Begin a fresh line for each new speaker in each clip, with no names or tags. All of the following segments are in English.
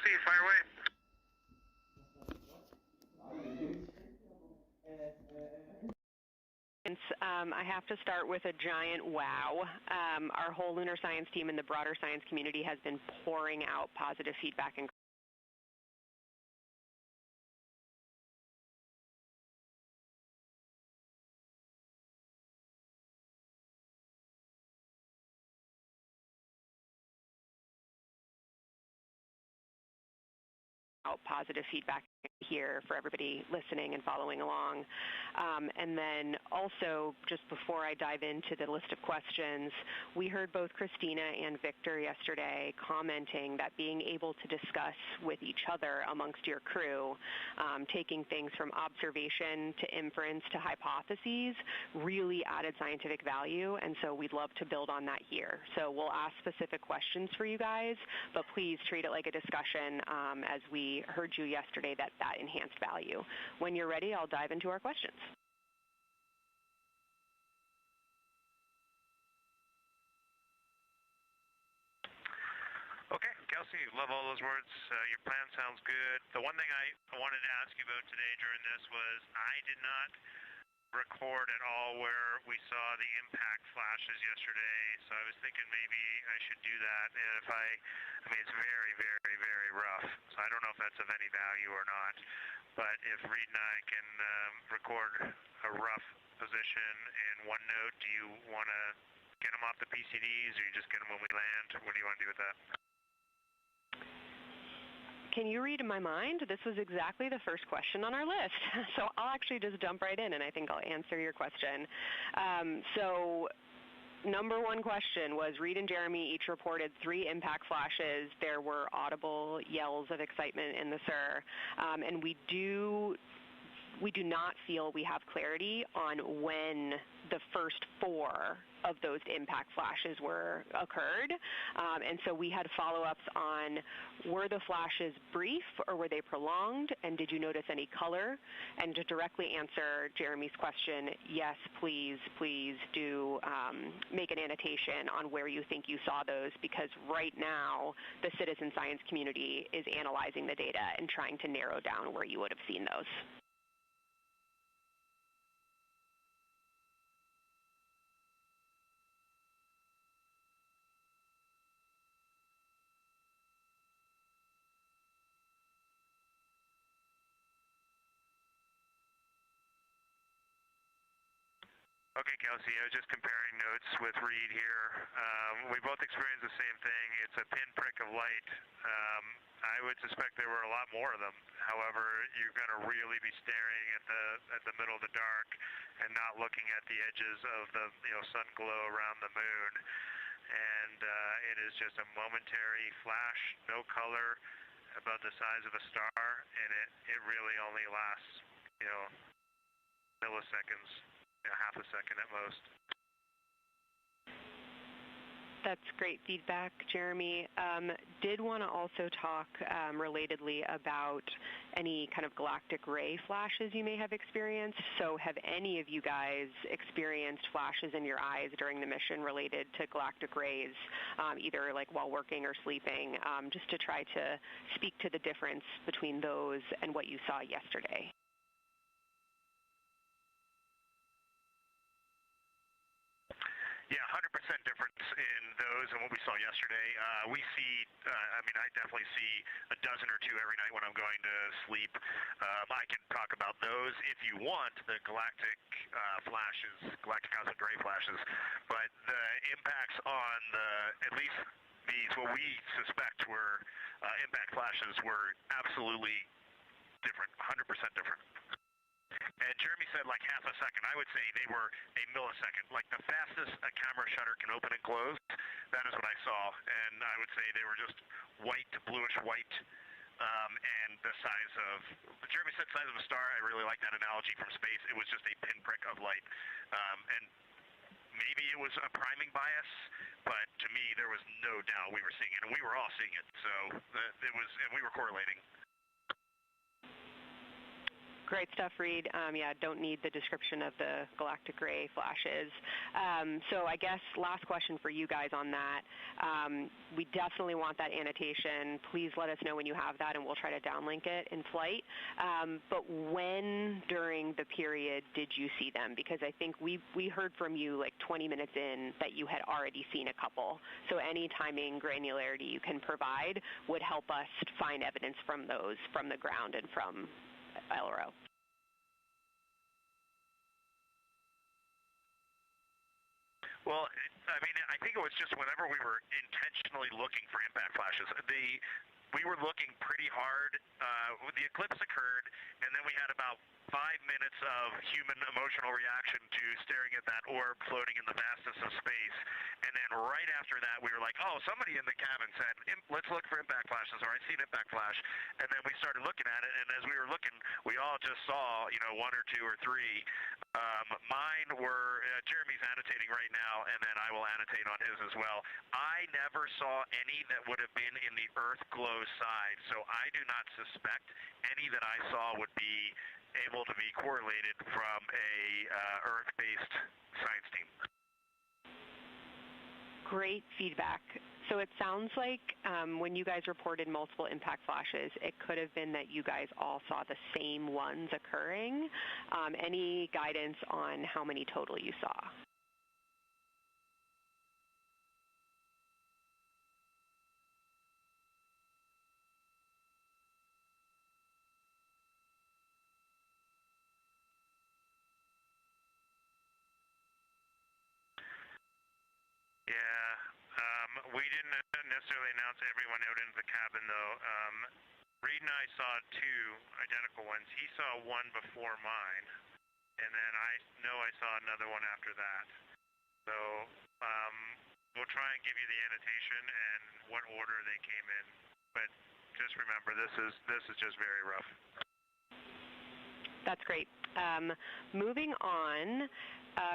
Kelsey, fire away.
I have to start with a giant wow. Our whole lunar science team and the broader science community has been pouring out positive feedback and positive feedback here for everybody listening and following along. And then also, just before I dive into the list of questions, we heard both Christina and Victor yesterday commenting that being able to discuss with each other amongst your crew, taking things from observation to inference to hypotheses, really added scientific value, and so we'd love to build on that here. So we'll ask specific questions for you guys, but please treat it like a discussion, as we heard you yesterday that enhanced value. When you're ready, I'll dive into our questions.
Okay, Kelsey, love all those words. Your plan sounds good. The one thing I wanted to ask you about today during this was I did not record at all where we saw the impact flashes yesterday, so I was thinking maybe I should do that. And if I mean, it's very, very, very rough, so I don't know if that's of any value or not. But if Reed and I can record a rough position in OneNote, do you want to get them off the PCDs, or you just get them when we land? What do you want to do with that?
Can you read my mind? This was exactly the first question on our list. So I'll actually just jump right in, and I think I'll answer your question. So number one question was Reed and Jeremy each reported 3 impact flashes. There were audible yells of excitement in the SIR. And we do not feel we have clarity on when the first 4 of those impact flashes occurred. And so we had follow-ups on, were the flashes brief or were they prolonged? And did you notice any color? And to directly answer Jeremy's question, yes, please do make an annotation on where you think you saw those, because right now the citizen science community is analyzing the data and trying to narrow down where you would have seen those.
Okay, Kelsey, I was just comparing notes with Reed here. We both experienced the same thing. It's a pinprick of light. I would suspect there were a lot more of them. However, you're going to really be staring at the middle of the dark and not looking at the edges of the sun glow around the moon. And it is just a momentary flash, no color, about the size of a star, and it really only lasts milliseconds. Half a second at most.
That's great feedback, Jeremy. Did want to also talk relatedly about any kind of galactic ray flashes you may have experienced. So have any of you guys experienced flashes in your eyes during the mission related to galactic rays, either like while working or sleeping, just to try to speak to the difference between those and what you saw yesterday?
Yeah, 100% difference in those and what we saw yesterday. We see, I definitely see a dozen or two every night when I'm going to sleep. I can talk about those if you want, the galactic flashes, galactic cosmic ray flashes. But the impacts on at least these, what we suspect were impact flashes, were absolutely different, 100% different. And Jeremy said like half a second. I would say they were a millisecond. Like the fastest a camera shutter can open and close, that is what I saw. And I would say they were just white to bluish white. And the size of, Jeremy said size of a star. I really like that analogy from space. It was just a pinprick of light. And maybe it was a priming bias, but to me there was no doubt we were seeing it. And we were all seeing it. So it was, and we were correlating.
Great stuff, Reed. Yeah, don't need the description of the galactic ray flashes. So I guess last question for you guys on that. We definitely want that annotation. Please let us know when you have that, and we'll try to downlink it in flight. But when during the period did you see them? Because I think we heard from you like 20 minutes in that you had already seen a couple. So any timing granularity you can provide would help us find evidence from those from the ground and from LRO.
Well, I mean, I think it was just whenever we were intentionally looking for impact flashes. We were looking pretty hard. The eclipse occurred, and then we had about 5 minutes of human emotional reaction to staring at that orb floating in the vastness of space. And then right after that, we were like, oh, somebody in the cabin said, let's look for impact flashes, or I see an impact flash. And then we started looking at it, and as we were looking, we all just saw, one or two or three. Mine were, Jeremy's annotating right now, and then I will annotate on his as well. I never saw any that would have been in the Earth glow side, so I do not suspect any that I saw would be able to be correlated from a Earth-based science team.
Great feedback. So it sounds like when you guys reported multiple impact flashes, it could have been that you guys all saw the same ones occurring. Any guidance on how many total you saw?
We didn't necessarily announce everyone out into the cabin, though. Reed and I saw two identical ones. He saw one before mine, and then I know I saw another one after that. So we'll try and give you the annotation and what order they came in. But just remember, this is just very rough.
That's great. Moving on.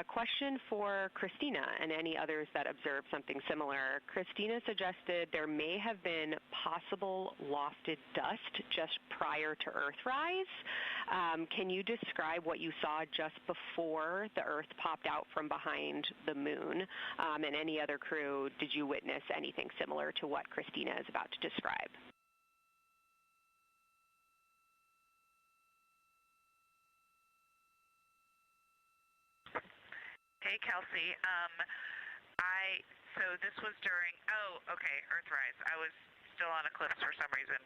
Question for Christina and any others that observed something similar. Christina suggested there may have been possible lofted dust just prior to Earthrise. Can you describe what you saw just before the Earth popped out from behind the moon? And any other crew, did you witness anything similar to what Christina is about to describe?
Hey, Kelsey. So this was during, Earthrise. I was still on Eclipse for some reason.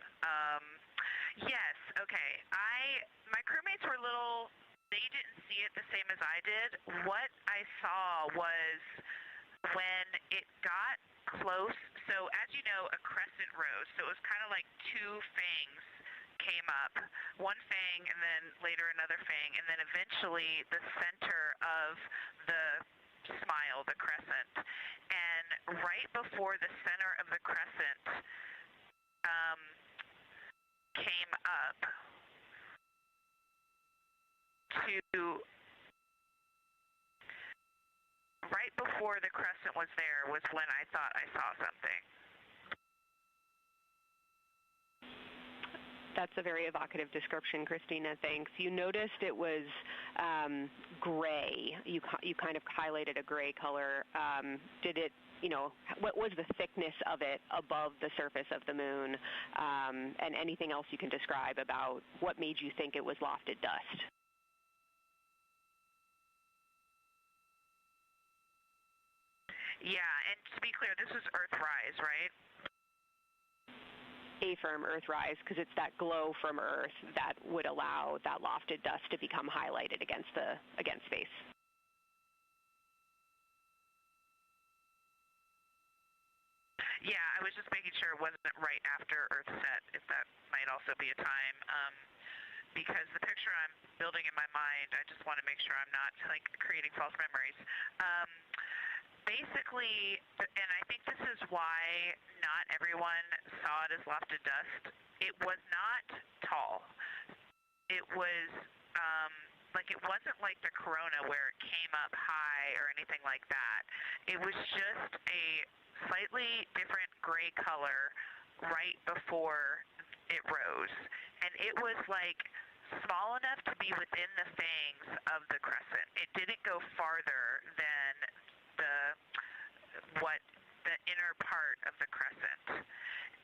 Yes, okay. My crewmates were they didn't see it the same as I did. What I saw was when it got close, so as you know, a crescent rose, so it was kind of like two fangs came up, one fang and then later another fang, and then eventually the center of the smile, the crescent. And right before the center of the crescent came up right before the crescent was there was when I thought I saw something.
That's a very evocative description, Christina. Thanks. You noticed it was gray. You kind of highlighted a gray color. Did it? What was the thickness of it above the surface of the moon? And anything else you can describe about what made you think it was lofted dust?
Yeah, and to be clear, this was Earthrise, right?
A-firm Earthrise, because it's that glow from Earth that would allow that lofted dust to become highlighted against space.
Yeah, I was just making sure it wasn't right after Earth set, if that might also be a time. Because the picture I'm building in my mind, I just want to make sure I'm not creating false memories. Basically, and I think this is why not everyone saw it as lofted dust, it was not tall. It was it wasn't like the corona where it came up high or anything like that. It was just a slightly different gray color right before it rose. And it was small enough to be within the fangs of the crescent. It didn't go farther than the inner part of the crescent.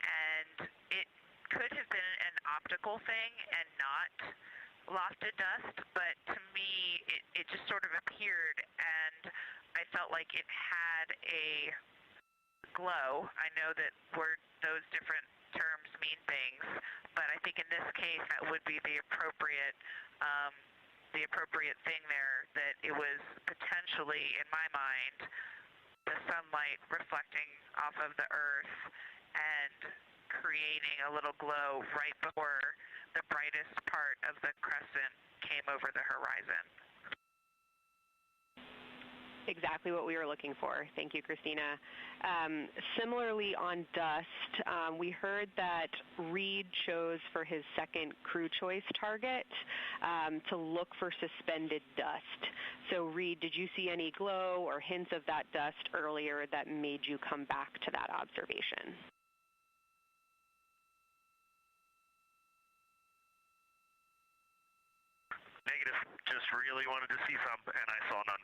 And it could have been an optical thing and not lofted dust, but to me it just sort of appeared, and I felt like it had a glow. I know that those different terms mean things, but I think in this case that would be the appropriate thing there, that it was potentially, in my mind, the sunlight reflecting off of the earth and creating a little glow right before the brightest part of the crescent came over the horizon.
Exactly what we were looking for. Thank you, Christina. Similarly, on dust, we heard that Reed chose for his second crew choice target to look for suspended dust. So, Reed, did you see any glow or hints of that dust earlier that made you come back to that observation?
Negative. Just really wanted to see some, and I saw none.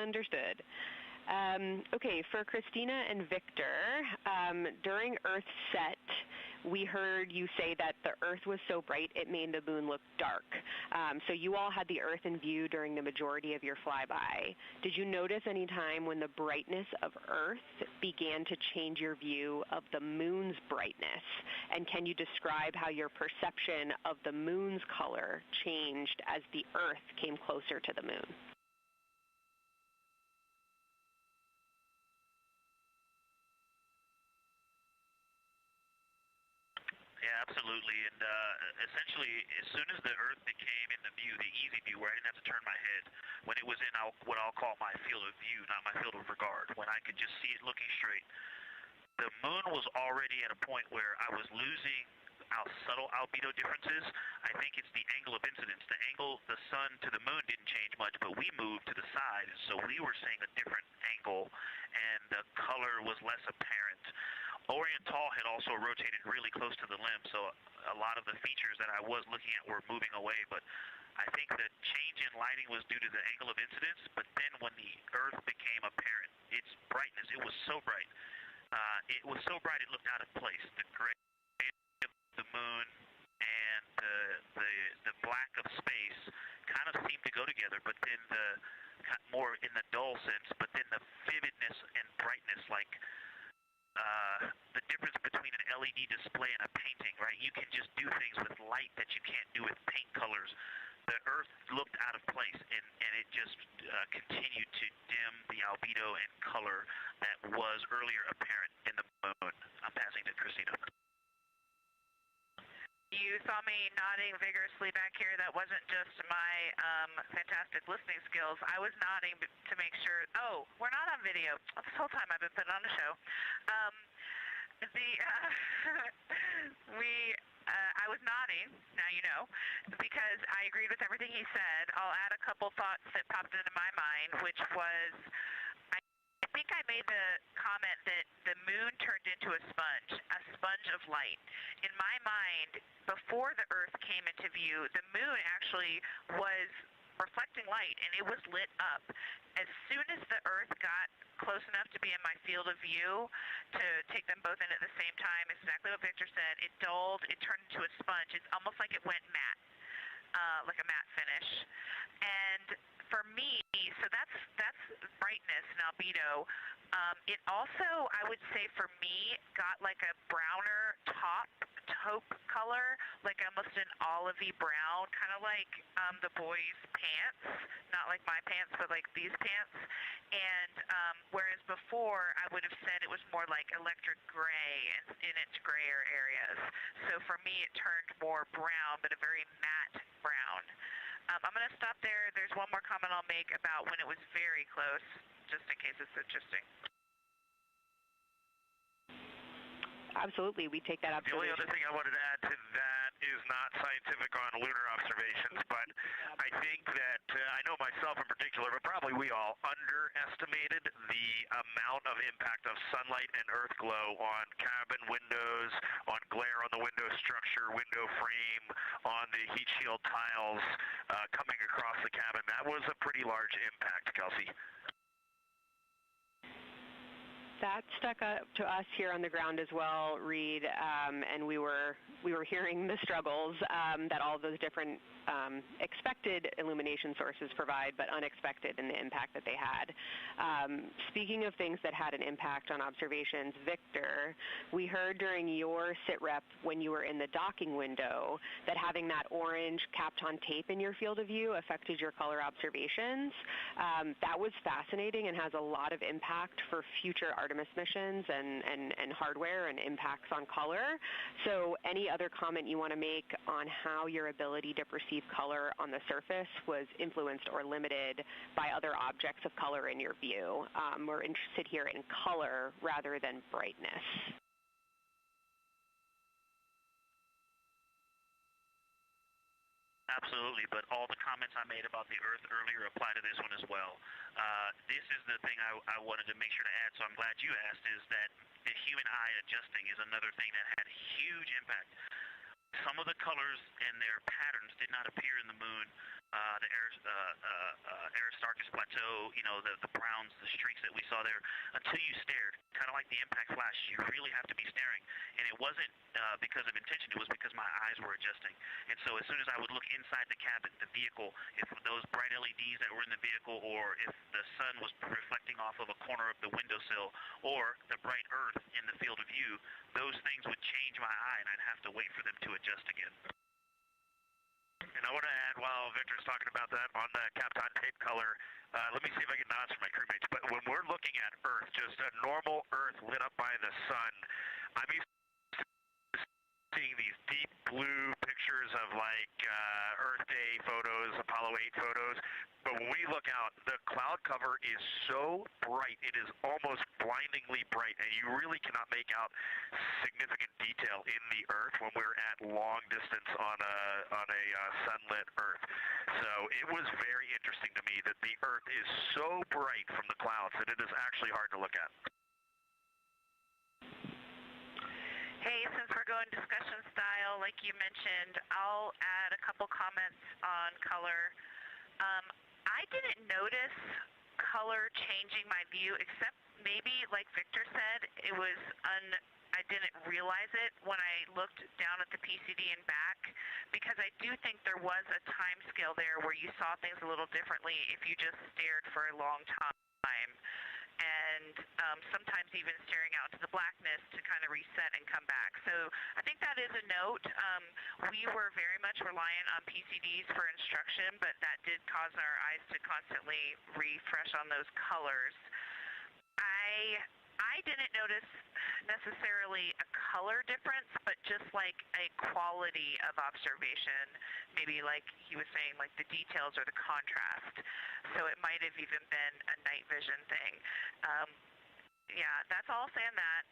Understood. Okay, for Christina and Victor, during Earth's set, we heard you say that the Earth was so bright it made the moon look dark. So you all had the Earth in view during the majority of your flyby. Did you notice any time when the brightness of Earth began to change your view of the moon's brightness? And can you describe how your perception of the moon's color changed as the Earth came closer to the moon?
Yeah, absolutely. And essentially, as soon as the Earth became in the view, the easy view, where I didn't have to turn my head, when it was in what I'll call my field of view, not my field of regard, when I could just see it looking straight, the moon was already at a point where I was losing subtle albedo differences. I think it's the angle of incidence. The angle, the sun to the moon didn't change much, but we moved to the side, so we were seeing a different angle, and the color was less apparent. Oriental had also rotated really close to the limb, so a lot of the features that I was looking at were moving away, but I think the change in lighting was due to the angle of incidence, but then when the Earth became apparent, its brightness, it was so bright. It was so bright it looked out of place. The gray of the moon and the black of space kind of seemed to go together, but then more in the dull sense, but then the vividness and brightness, like the difference between an LED display and a painting, right? You can just do things with light that you can't do with paint colors. The Earth looked out of place, and it just continued to dim the albedo and color that was earlier apparent in the moon. I'm passing to Christina.
You saw me nodding vigorously back here. That wasn't just my fantastic listening skills. I was nodding to make sure. Oh, we're not on video. This whole time I've been putting on a show. I was nodding, now you know, because I agreed with everything he said. I'll add a couple thoughts that popped into my mind, which was, I think I made the comment that the moon turned into a sponge of light. In my mind, before the Earth came into view, the moon actually was reflecting light, and it was lit up. As soon as the Earth got close enough to be in my field of view to take them both in at the same time, exactly what Victor said, it dulled, it turned into a sponge. It's almost like it went matte, like a matte finish. And for me, so that's brightness and albedo. It also, I would say for me, got like a browner taupe color, like almost an olivey brown, kind of like the boys' pants, not like my pants, but like these pants. And whereas before, I would have said it was more like electric gray in its grayer areas. So for me, it turned more brown, but a very matte brown. I'm going to stop there. There's one more comment I'll make about when it was very close, just in case it's interesting.
Absolutely. We take that observation.
The only other thing I wanted to add to that is not scientific on lunar observations, but I think that I know myself in particular, but probably we all underestimated the amount of impact of sunlight and earth glow on cabin windows, on glare on the window structure, window frame, on the heat shield tiles coming across the cabin. That was a pretty large impact, Kelsey.
That stuck up to us here on the ground as well, Reed, and we were hearing the struggles that all those different expected illumination sources provide, but unexpected in the impact that they had. Speaking of things that had an impact on observations, Victor, we heard during your sit rep when you were in the docking window that having that orange Kapton tape in your field of view affected your color observations. That was fascinating and has a lot of impact for future Artemis missions and hardware and impacts on color. So any other comment you want to make on how your ability to perceive color on the surface was influenced or limited by other objects of color in your view? We're interested here in color rather than brightness.
Absolutely, but all the comments I made about the Earth earlier apply to this one as well. This is the thing I wanted to make sure to add, so I'm glad you asked, is that the human eye adjusting is another thing that had huge impact. Some of the colors and their patterns did not appear in the moon. The Aristarchus Plateau, you know, the browns, the streaks that we saw there, until you stared. Kind of like the impact flash, you really have to be staring. And it wasn't because of intention, it was because my eyes were adjusting. And so as soon as I would look inside the cabin, the vehicle, if those bright LEDs that were in the vehicle, or if the sun was reflecting off of a corner of the windowsill, or the bright earth in the field of view, those things would change my eye, and I'd have to wait for them to adjust again.
And I want to add, while Victor's talking about that, on the Kapton tape color, let me see if I can nods for my crewmates. But when we're looking at Earth, just a normal Earth lit up by the sun, I'm used to seeing these deep blue pictures of like Earth Day photos, Apollo 8 photos. But when we look out, the cloud cover is so bright, it is almost blindingly bright, and you really cannot make out significant detail in the Earth when we're at long distance on a sunlit Earth. So it was very interesting to me that the Earth is so bright from the clouds that it is actually hard to look at.
Hey, since we're going discussion style, like you mentioned, I'll add a couple comments on color. I didn't notice color changing my view, except maybe, like Victor said, I didn't realize it when I looked down at the PCD and back, because I do think there was a time scale there where you saw things a little differently if you just stared for a long time. And sometimes even staring out into the blackness to kind of reset and come back. So I think that is a note. We were very much reliant on PCDs for instruction, but that did cause our eyes to constantly refresh on those colors. I didn't notice necessarily a color difference, but just like a quality of observation, maybe like he was saying, like the details or the contrast. So it might have even been a night vision thing. Yeah, that's all I'll say on that.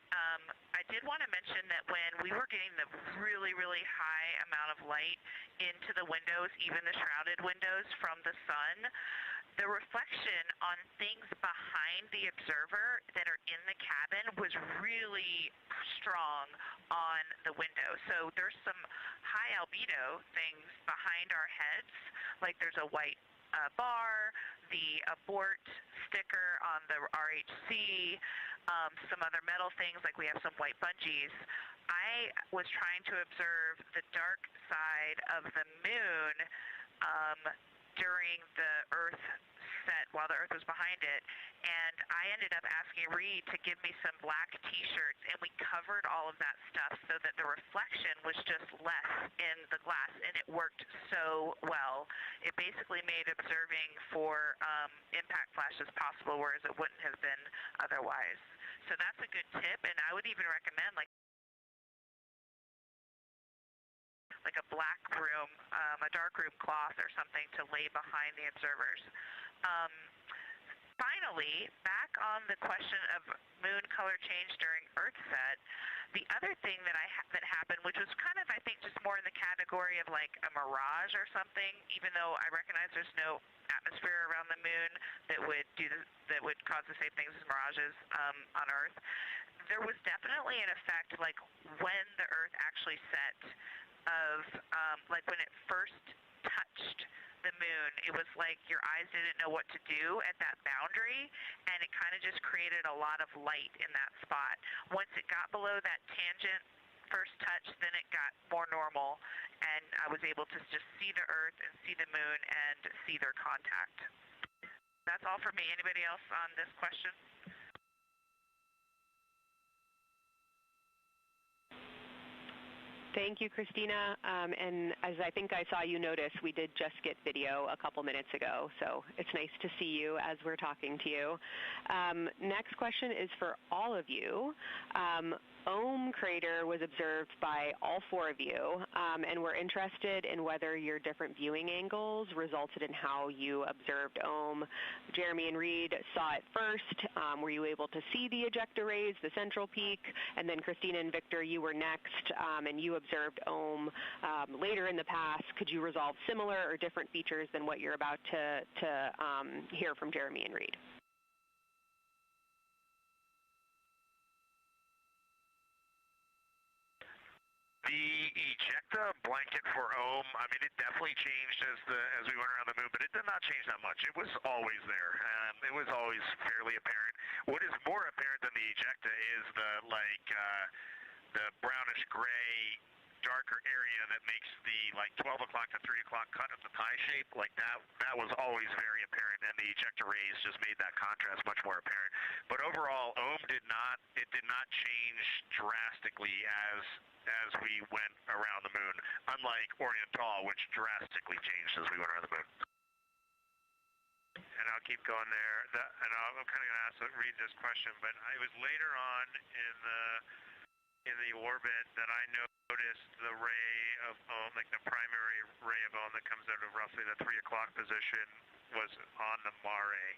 I did want to mention that when we were getting the really, really high amount of light into the windows, even the shrouded windows from the sun, the reflection on things behind the observer that are in the cabin was really strong on the window. So there's some high albedo things behind our heads, like there's a white bar, the abort sticker on the RHC, some other metal things, like we have some white bungees. I was trying to observe the dark side of the moon during the Earth set, while the Earth was behind it, and I ended up asking Reed to give me some black t-shirts, and we covered all of that stuff so that the reflection was just less in the glass, and it worked so well. It basically made observing for impact flashes possible, whereas it wouldn't have been otherwise. So that's a good tip, and I would even recommend like a black room, a dark room cloth or something to lay behind the observers. finally, back on the question of moon color change during Earthset, the other thing that happened, which was kind of, I think, just more in the category of like a mirage or something, even though I recognize there's no atmosphere around the moon that would cause the same things as mirages on Earth. There was definitely an effect, like when the Earth actually set, of like when it first touched the moon, it was like your eyes didn't know what to do at that boundary, and it kind of just created a lot of light in that spot. Once it got below that tangent first touch, then it got more normal, and I was able to just see the Earth and see the moon and see their contact. That's all for me. Anybody else on this question?
Thank you, Christina. And as I think I saw you notice, we did just get video a couple minutes ago, so it's nice to see you as we're talking to you. Next question is for all of you. Ohm crater was observed by all four of you, and we're interested in whether your different viewing angles resulted in how you observed Ohm. Jeremy and Reed saw it first. Were you able to see the ejecta rays, the central peak? And then Christina and Victor, you were next, and you observed Ohm later in the past. Could you resolve similar or different features than what you're about to hear from Jeremy and Reed?
The ejecta blanket for Ohm, I mean, it definitely changed as we went around the moon, but it did not change that much. It was always there. It was always fairly apparent. What is more apparent than the ejecta is the brownish gray, darker area that makes the 12 o'clock to 3 o'clock cut of the pie shape. Like that was always very apparent, and the ejecta rays just made that contrast much more apparent. But overall, Ohm did not change drastically as we went around the moon, unlike Oriental, which drastically changed as we went around the moon.
And I'll keep going there. I'm kind of going to ask Reed this question, but it was later on in the orbit that I noticed the ray of Ohm, like the primary ray of Ohm that comes out of roughly the 3 o'clock position, was on the Mare.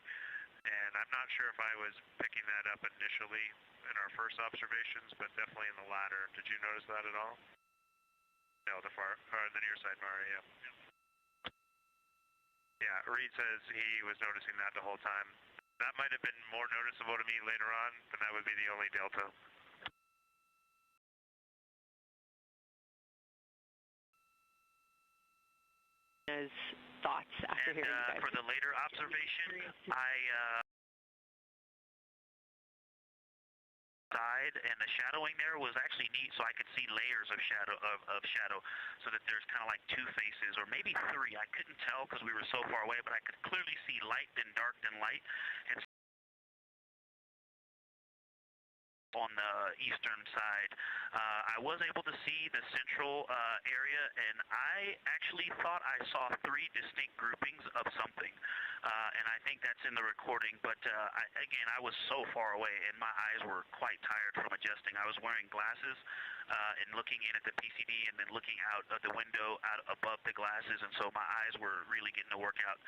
And I'm not sure if I was picking that up initially in our first observations, but definitely in the latter. Did you notice that at all? No, the near side Mare, yeah. Yeah, Reed says he was noticing that the whole time. That might have been more noticeable to me later on, but that would be the only delta.
Thoughts after hearing you guys.
For the later observation, side, and the shadowing there was actually neat, so I could see layers of shadow, so that there's kind of like two faces, or maybe three. I couldn't tell because we were so far away, but I could clearly see light, then dark, then light. And on the eastern side, I was able to see the central area, and I actually thought I saw three distinct groupings of something, and I think that's in the recording, but again, I was so far away, and my eyes were quite tired from adjusting. I was wearing glasses and looking in at the PCD and then looking out of the window out above the glasses, and so my eyes were really getting to work out.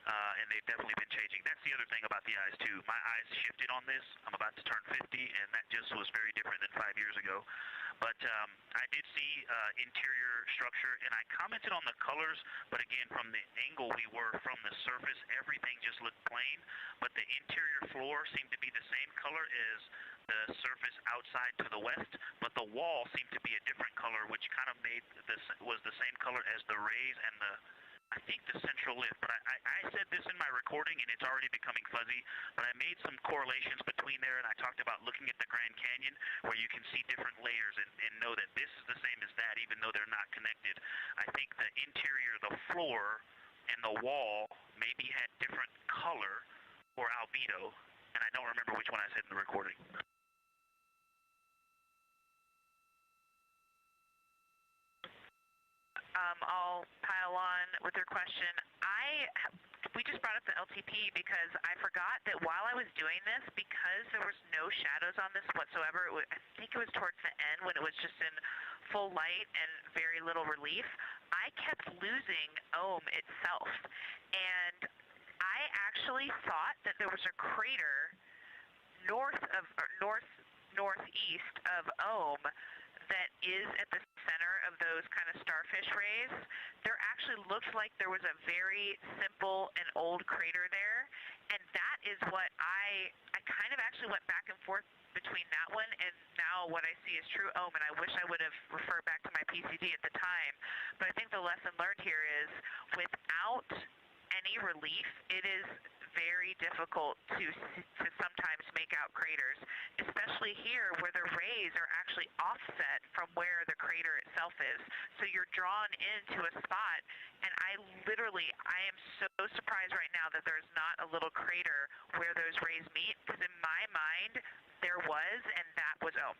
And they've definitely been changing. That's the other thing about the eyes, too. My eyes shifted on this. I'm about to turn 50, and that just was very different than 5 years ago. But I did see interior structure, and I commented on the colors, but again, from the angle we were from the surface, everything just looked plain, but the interior floor seemed to be the same color as the surface outside to the west, but the wall seemed to be a different color, which kind of was the same color as the rays and I think the central lift, but I said this in my recording, and it's already becoming fuzzy, but I made some correlations between there, and I talked about looking at the Grand Canyon, where you can see different layers and know that this is the same as that, even though they're not connected. I think the interior, the floor, and the wall maybe had different color or albedo, and I don't remember which one I said in the recording.
I'll pile on with your question. We just brought up the LTP because I forgot that while I was doing this, because there was no shadows on this whatsoever, I think it was towards the end when it was just in full light and very little relief, I kept losing Ohm itself. And I actually thought that there was a crater northeast of Ohm that is at the center of those kind of starfish rays. There actually looked like there was a very simple and old crater there, and that is what I kind of actually went back and forth between that one and now what I see is true Ohm, and I wish I would have referred back to my PCD at the time. But I think the lesson learned here is without any relief, it is very difficult to sometimes make out craters, especially here where the rays are actually offset from where the crater itself is. So you're drawn into a spot, and I am so surprised right now that there's not a little crater where those rays meet, because in my mind, there was, and that was Ohm.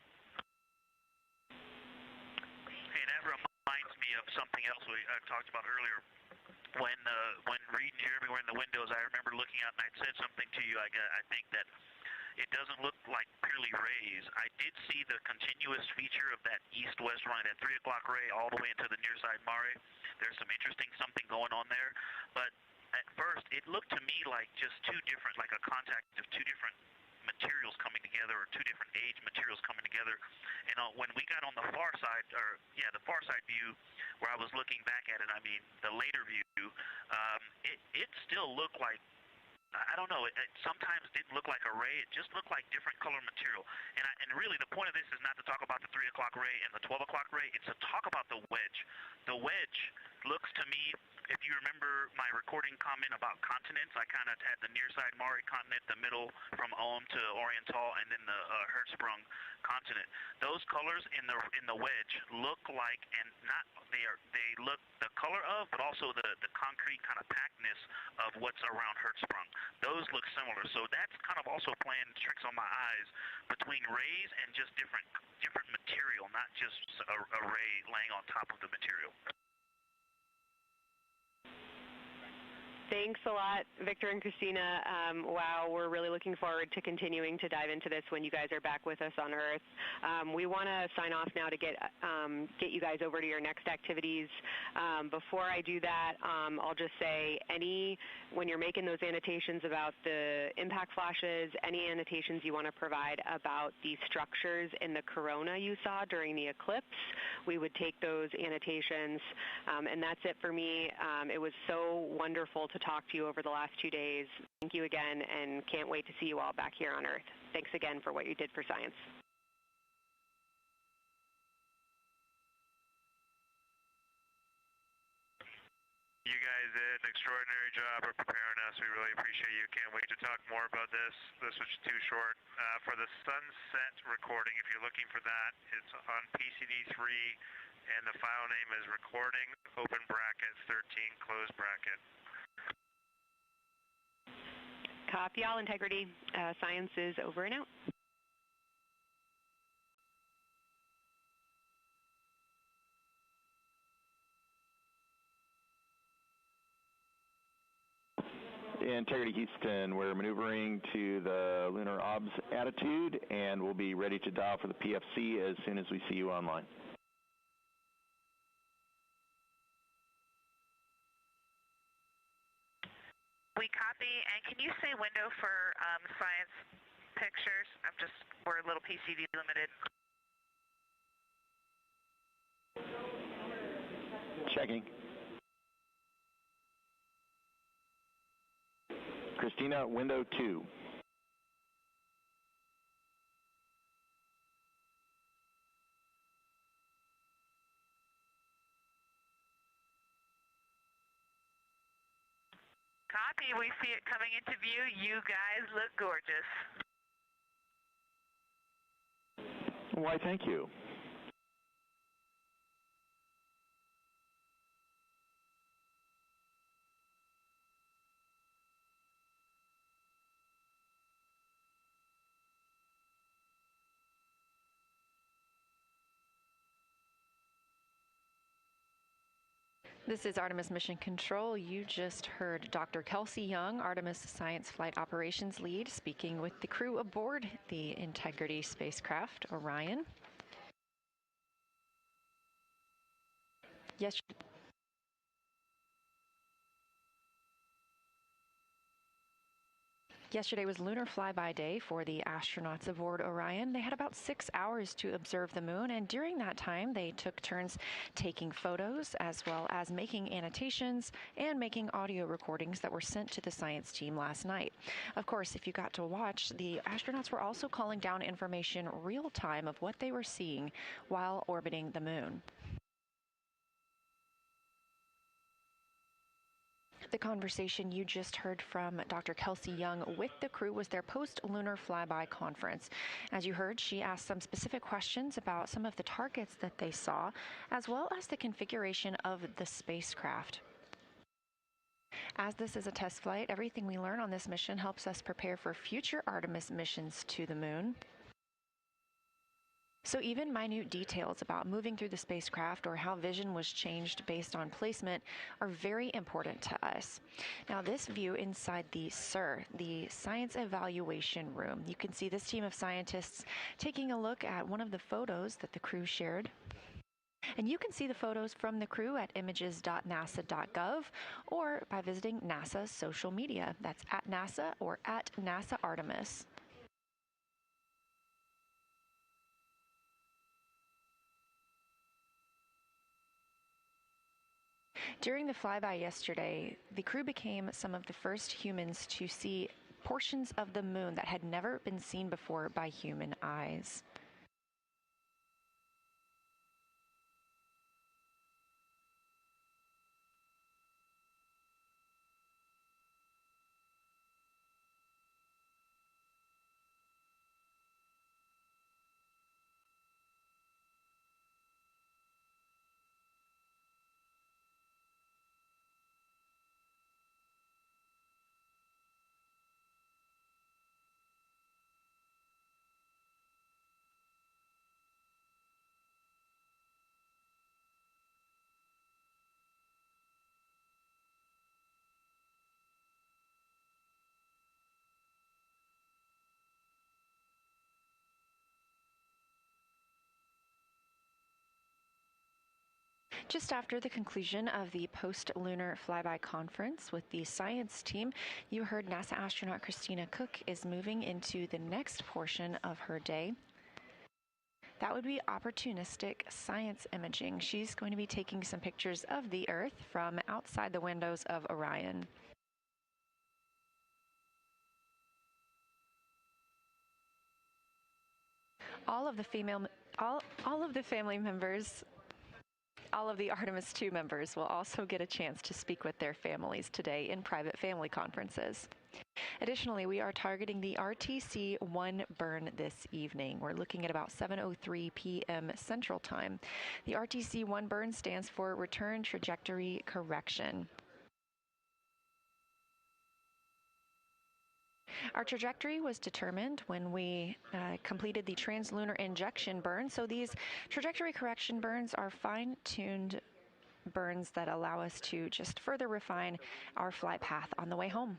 Hey, that reminds me of something else I talked about earlier. When Reed and Jeremy were in the windows, I remember looking out and I said something to you. I think that it doesn't look like purely rays. I did see the continuous feature of that east-west line, that 3 o'clock ray all the way into the near side Mare. There's some interesting something going on there. But at first, it looked to me like just two different, like a contact of two different materials coming together, or two different age materials coming together. And when we got on the far side, the far side view, where I was looking back at it, I mean, the later view, it still looked like, I don't know, it sometimes didn't look like a ray. It just looked like different color material. And really the point of this is not to talk about the 3 o'clock ray and the 12 o'clock ray. It's to talk about the wedge. The wedge looks to me, if you remember my recording comment about continents, I kind of had the near side Mare continent, the middle from Ohm to Oriental, and then the Hertzsprung continent. Those colors in the wedge look like, and not they look the color of, but also the concrete kind of packedness of what's around Hertzsprung. Those look similar. So that's kind of also playing tricks on my eyes between rays and just different material, not just a ray laying on top of the material.
Thanks a lot, Victor and Christina. Wow, we're really looking forward to continuing to dive into this when you guys are back with us on Earth. We want to sign off now to get you guys over to your next activities. Before I do that, I'll just say when you're making those annotations about the impact flashes, any annotations you want to provide about the structures in the corona you saw during the eclipse, we would take those annotations. And that's it for me. It was so wonderful to talk to you over the last 2 days. Thank you again, and can't wait to see you all back here on Earth. Thanks again for what you did for science.
You guys did an extraordinary job of preparing us. We really appreciate you. Can't wait to talk more about this. This was too short. For the sunset recording, if you're looking for that, it's on PCD3, and the file name is recording, open brackets, 13, close bracket.
Copy all, Integrity. Science is over and out.
Integrity Houston, we're maneuvering to the lunar obs attitude, and we'll be ready to dial for the PFC as soon as we see you online.
We copy, and can you say window for science pictures? We're a little PCD limited.
Checking. Christina, window 2.
Copy, we see it coming into view. You guys look gorgeous.
Why, thank you.
This is Artemis Mission Control. You just heard Dr. Kelsey Young, Artemis Science Flight Operations Lead, speaking with the crew aboard the Integrity spacecraft, Orion. Yes. Yesterday was lunar flyby day for the astronauts aboard Orion. They had about 6 hours to observe the moon, and during that time, they took turns taking photos as well as making annotations and making audio recordings that were sent to the science team last night. Of course, if you got to watch, the astronauts were also calling down information real time of what they were seeing while orbiting the moon. The conversation you just heard from Dr. Kelsey Young with the crew was their post-lunar flyby conference. As you heard, she asked some specific questions about some of the targets that they saw, as well as the configuration of the spacecraft. As this is a test flight, everything we learn on this mission helps us prepare for future Artemis missions to the moon. So even minute details about moving through the spacecraft or how vision was changed based on placement are very important to us. Now this view inside the SIR, the Science Evaluation Room, you can see this team of scientists taking a look at one of the photos that the crew shared. And you can see the photos from the crew at images.nasa.gov or by visiting NASA's social media. That's at NASA or at NASA Artemis. During the flyby yesterday, the crew became some of the first humans to see portions of the moon that had never been seen before by human eyes. Just after the conclusion of the post-lunar flyby conference with the science team, you heard NASA astronaut Christina Cook is moving into the next portion of her day. That would be opportunistic science imaging. She's going to be taking some pictures of the Earth from outside the windows of Orion. All of the Artemis II members will also get a chance to speak with their families today in private family conferences. Additionally, we are targeting the RTC-1 burn this evening. We're looking at about 7:03 p.m. Central Time. The RTC-1 burn stands for Return Trajectory Correction. Our trajectory was determined when we completed the translunar injection burn, so these trajectory correction burns are fine-tuned burns that allow us to just further refine our flight path on the way home.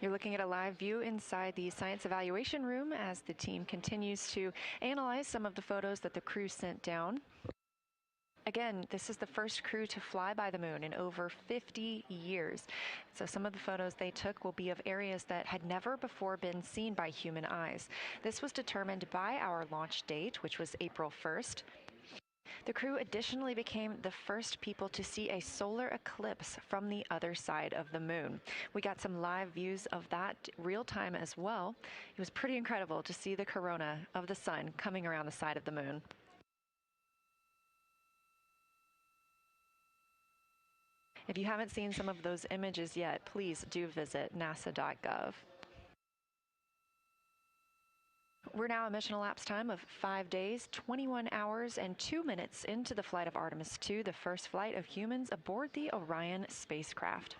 You're looking at a live view inside the science evaluation room as the team continues to analyze some of the photos that the crew sent down. Again, this is the first crew to fly by the moon in over 50 years. So some of the photos they took will be of areas that had never before been seen by human eyes. This was determined by our launch date, which was April 1st. The crew additionally became the first people to see a solar eclipse from the other side of the moon. We got some live views of that real time as well. It was pretty incredible to see the corona of the sun coming around the side of the moon. If you haven't seen some of those images yet, please do visit nasa.gov. We're now a mission elapsed time of 5 days, 21 hours, and 2 minutes into the flight of Artemis II, the first flight of humans aboard the Orion spacecraft.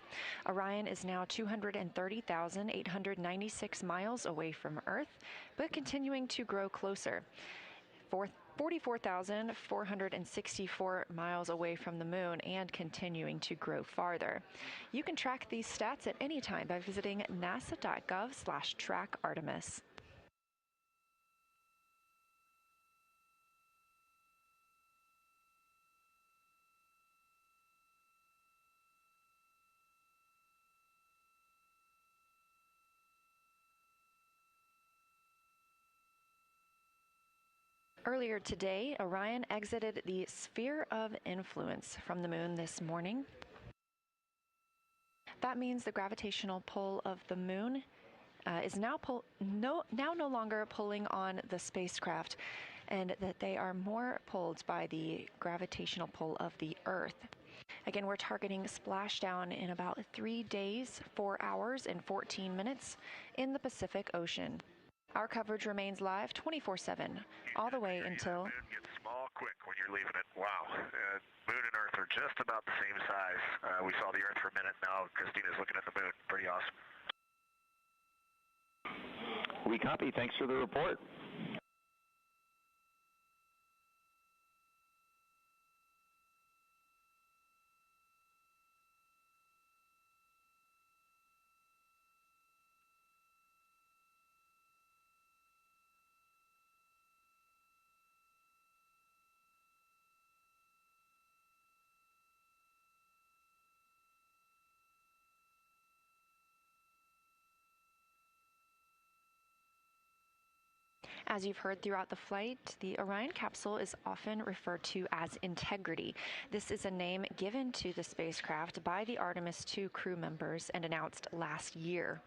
Orion is now 230,896 miles away from Earth, but continuing to grow closer. 44,464 miles away from the moon and continuing to grow farther. You can track these stats at any time by visiting nasa.gov/track-Artemis. Earlier today, Orion exited the sphere of influence from the moon this morning. That means the gravitational pull of the moon is now no longer pulling on the spacecraft, and that they are more pulled by the gravitational pull of the Earth. Again, we're targeting splashdown in about 3 days, 4 hours, and 14 minutes in the Pacific Ocean. Our coverage remains live 24/7, all the way until...
The moon gets small quick when you're leaving it. Wow. Moon and Earth are just about the same size. We saw the Earth for a minute. Now Christina's looking at the moon. Pretty awesome.
We copy. Thanks for the report.
As you've heard throughout the flight, the Orion capsule is often referred to as Integrity. This is a name given to the spacecraft by the Artemis II crew members and announced last year.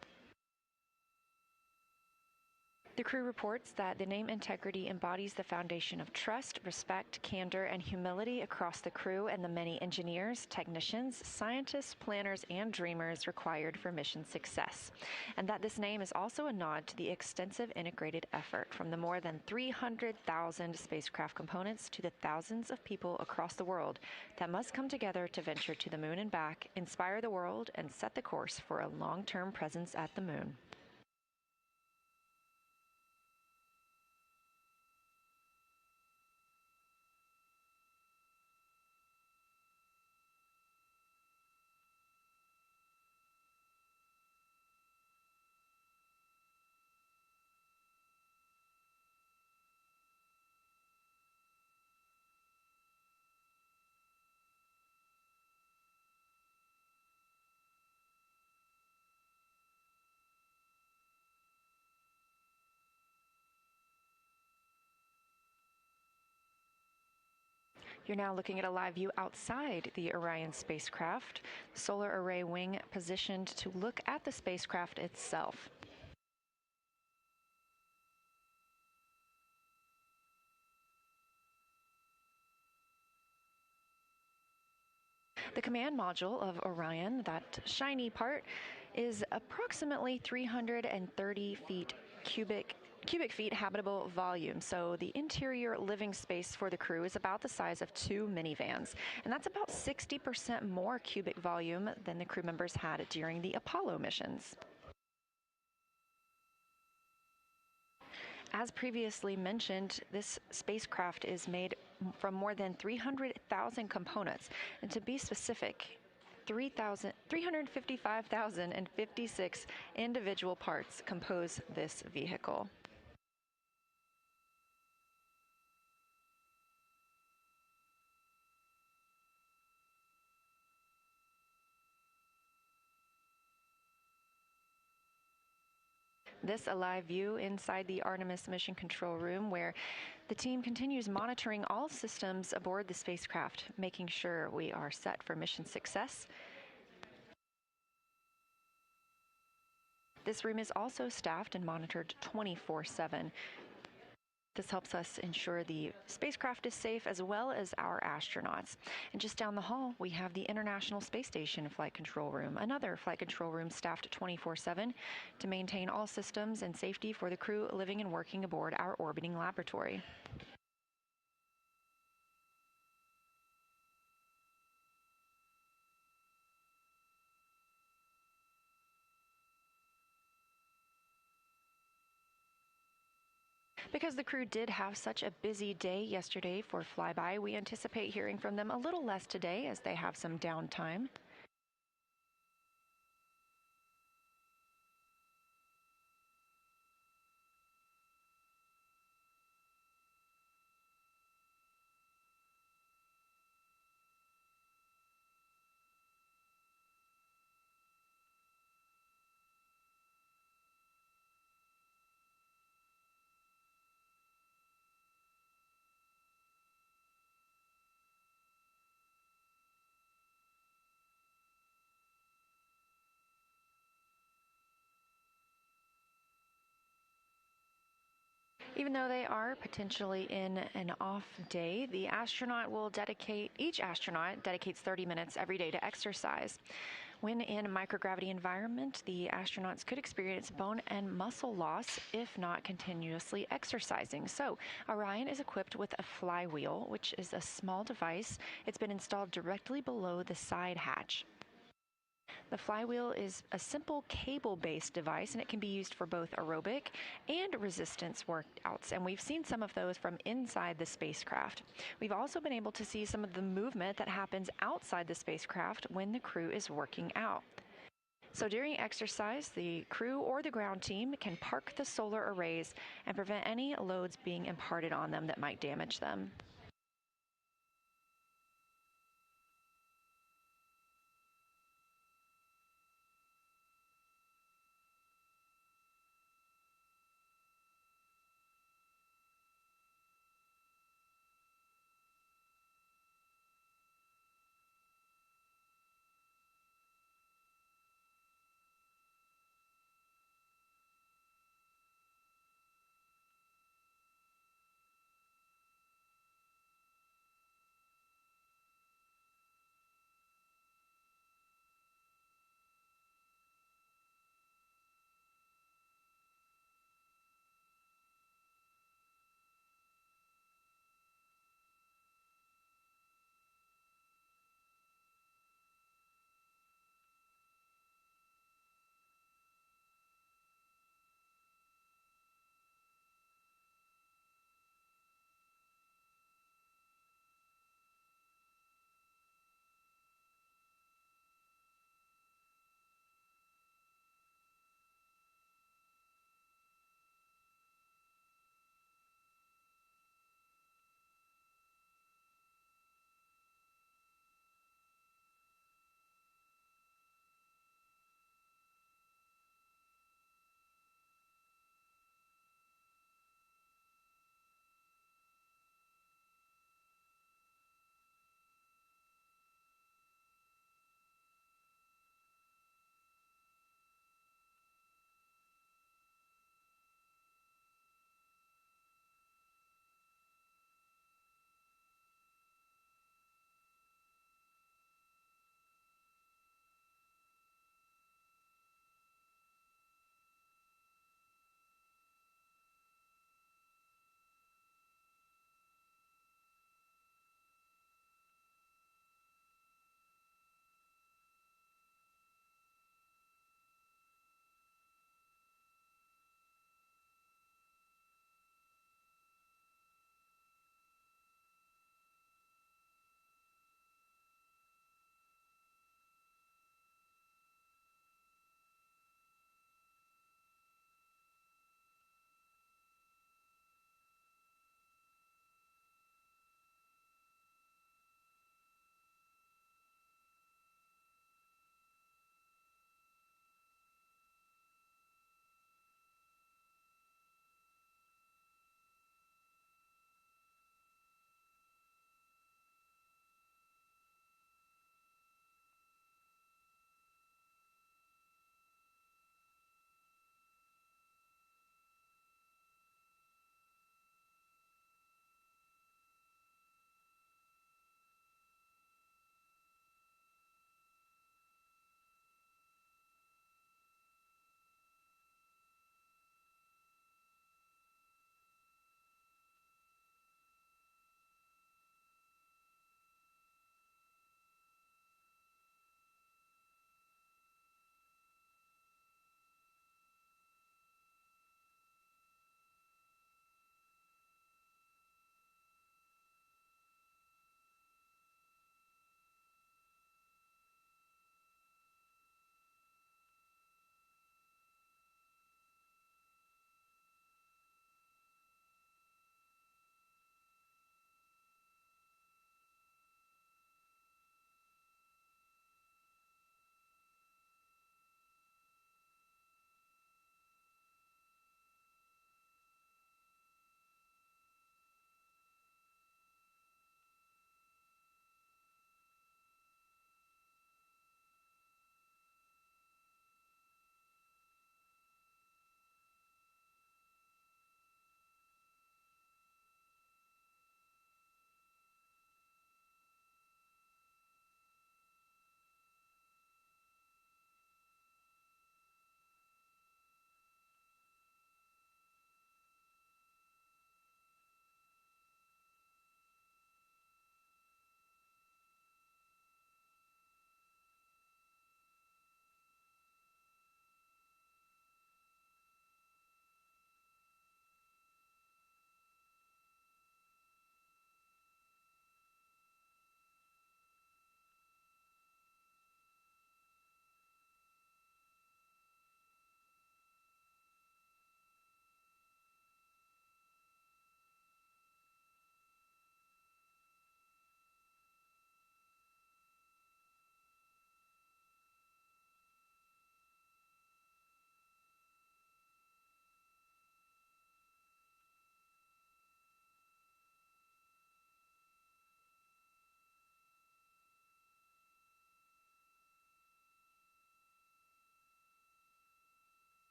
The crew reports that the name Integrity embodies the foundation of trust, respect, candor, and humility across the crew and the many engineers, technicians, scientists, planners, and dreamers required for mission success. And that this name is also a nod to the extensive integrated effort from the more than 300,000 spacecraft components to the thousands of people across the world that must come together to venture to the moon and back, inspire the world, and set the course for a long-term presence at the moon. You're now looking at a live view outside the Orion spacecraft, solar array wing positioned to look at the spacecraft itself. The command module of Orion, that shiny part, is approximately 330 cubic feet habitable volume. So the interior living space for the crew is about the size of 2 minivans. And that's about 60% more cubic volume than the crew members had during the Apollo missions. As previously mentioned, this spacecraft is made from more than 300,000 components. And to be specific, 355,056 individual parts compose this vehicle. This a live view inside the Artemis Mission Control Room where the team continues monitoring all systems aboard the spacecraft, making sure we are set for mission success. This room is also staffed and monitored 24/7. This helps us ensure the spacecraft is safe as well as our astronauts. And just down the hall, we have the International Space Station Flight Control Room, another flight control room staffed 24/7 to maintain all systems and safety for the crew living and working aboard our orbiting laboratory. Because the crew did have such a busy day yesterday for flyby, we anticipate hearing from them a little less today as they have some downtime. Even though they are potentially in an off day, each astronaut dedicates 30 minutes every day to exercise. When in a microgravity environment, the astronauts could experience bone and muscle loss if not continuously exercising. So Orion is equipped with a flywheel, which is a small device. It's been installed directly below the side hatch. The flywheel is a simple cable-based device, and it can be used for both aerobic and resistance workouts, and we've seen some of those from inside the spacecraft. We've also been able to see some of the movement that happens outside the spacecraft when the crew is working out. So during exercise, the crew or the ground team can park the solar arrays and prevent any loads being imparted on them that might damage them.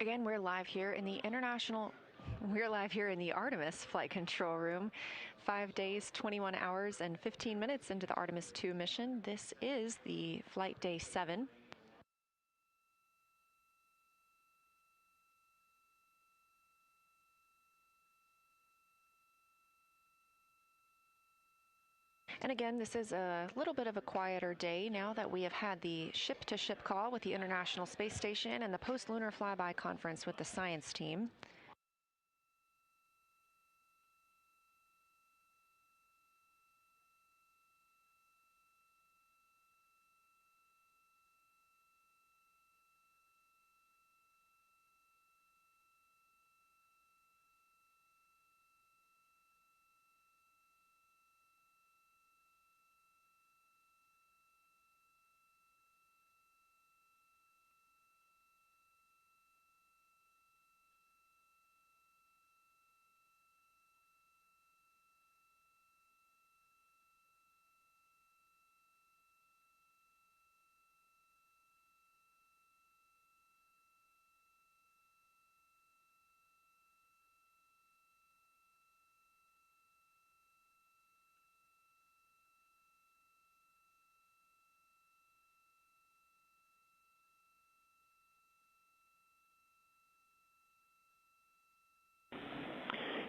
Again, we're live here in the Artemis Flight Control Room. 5 days, 21 hours, and 15 minutes into the Artemis 2 mission. This is the flight day 7. And again, this is a little bit of a quieter day now that we have had the ship-to-ship call with the International Space Station and the post-lunar flyby conference with the science team.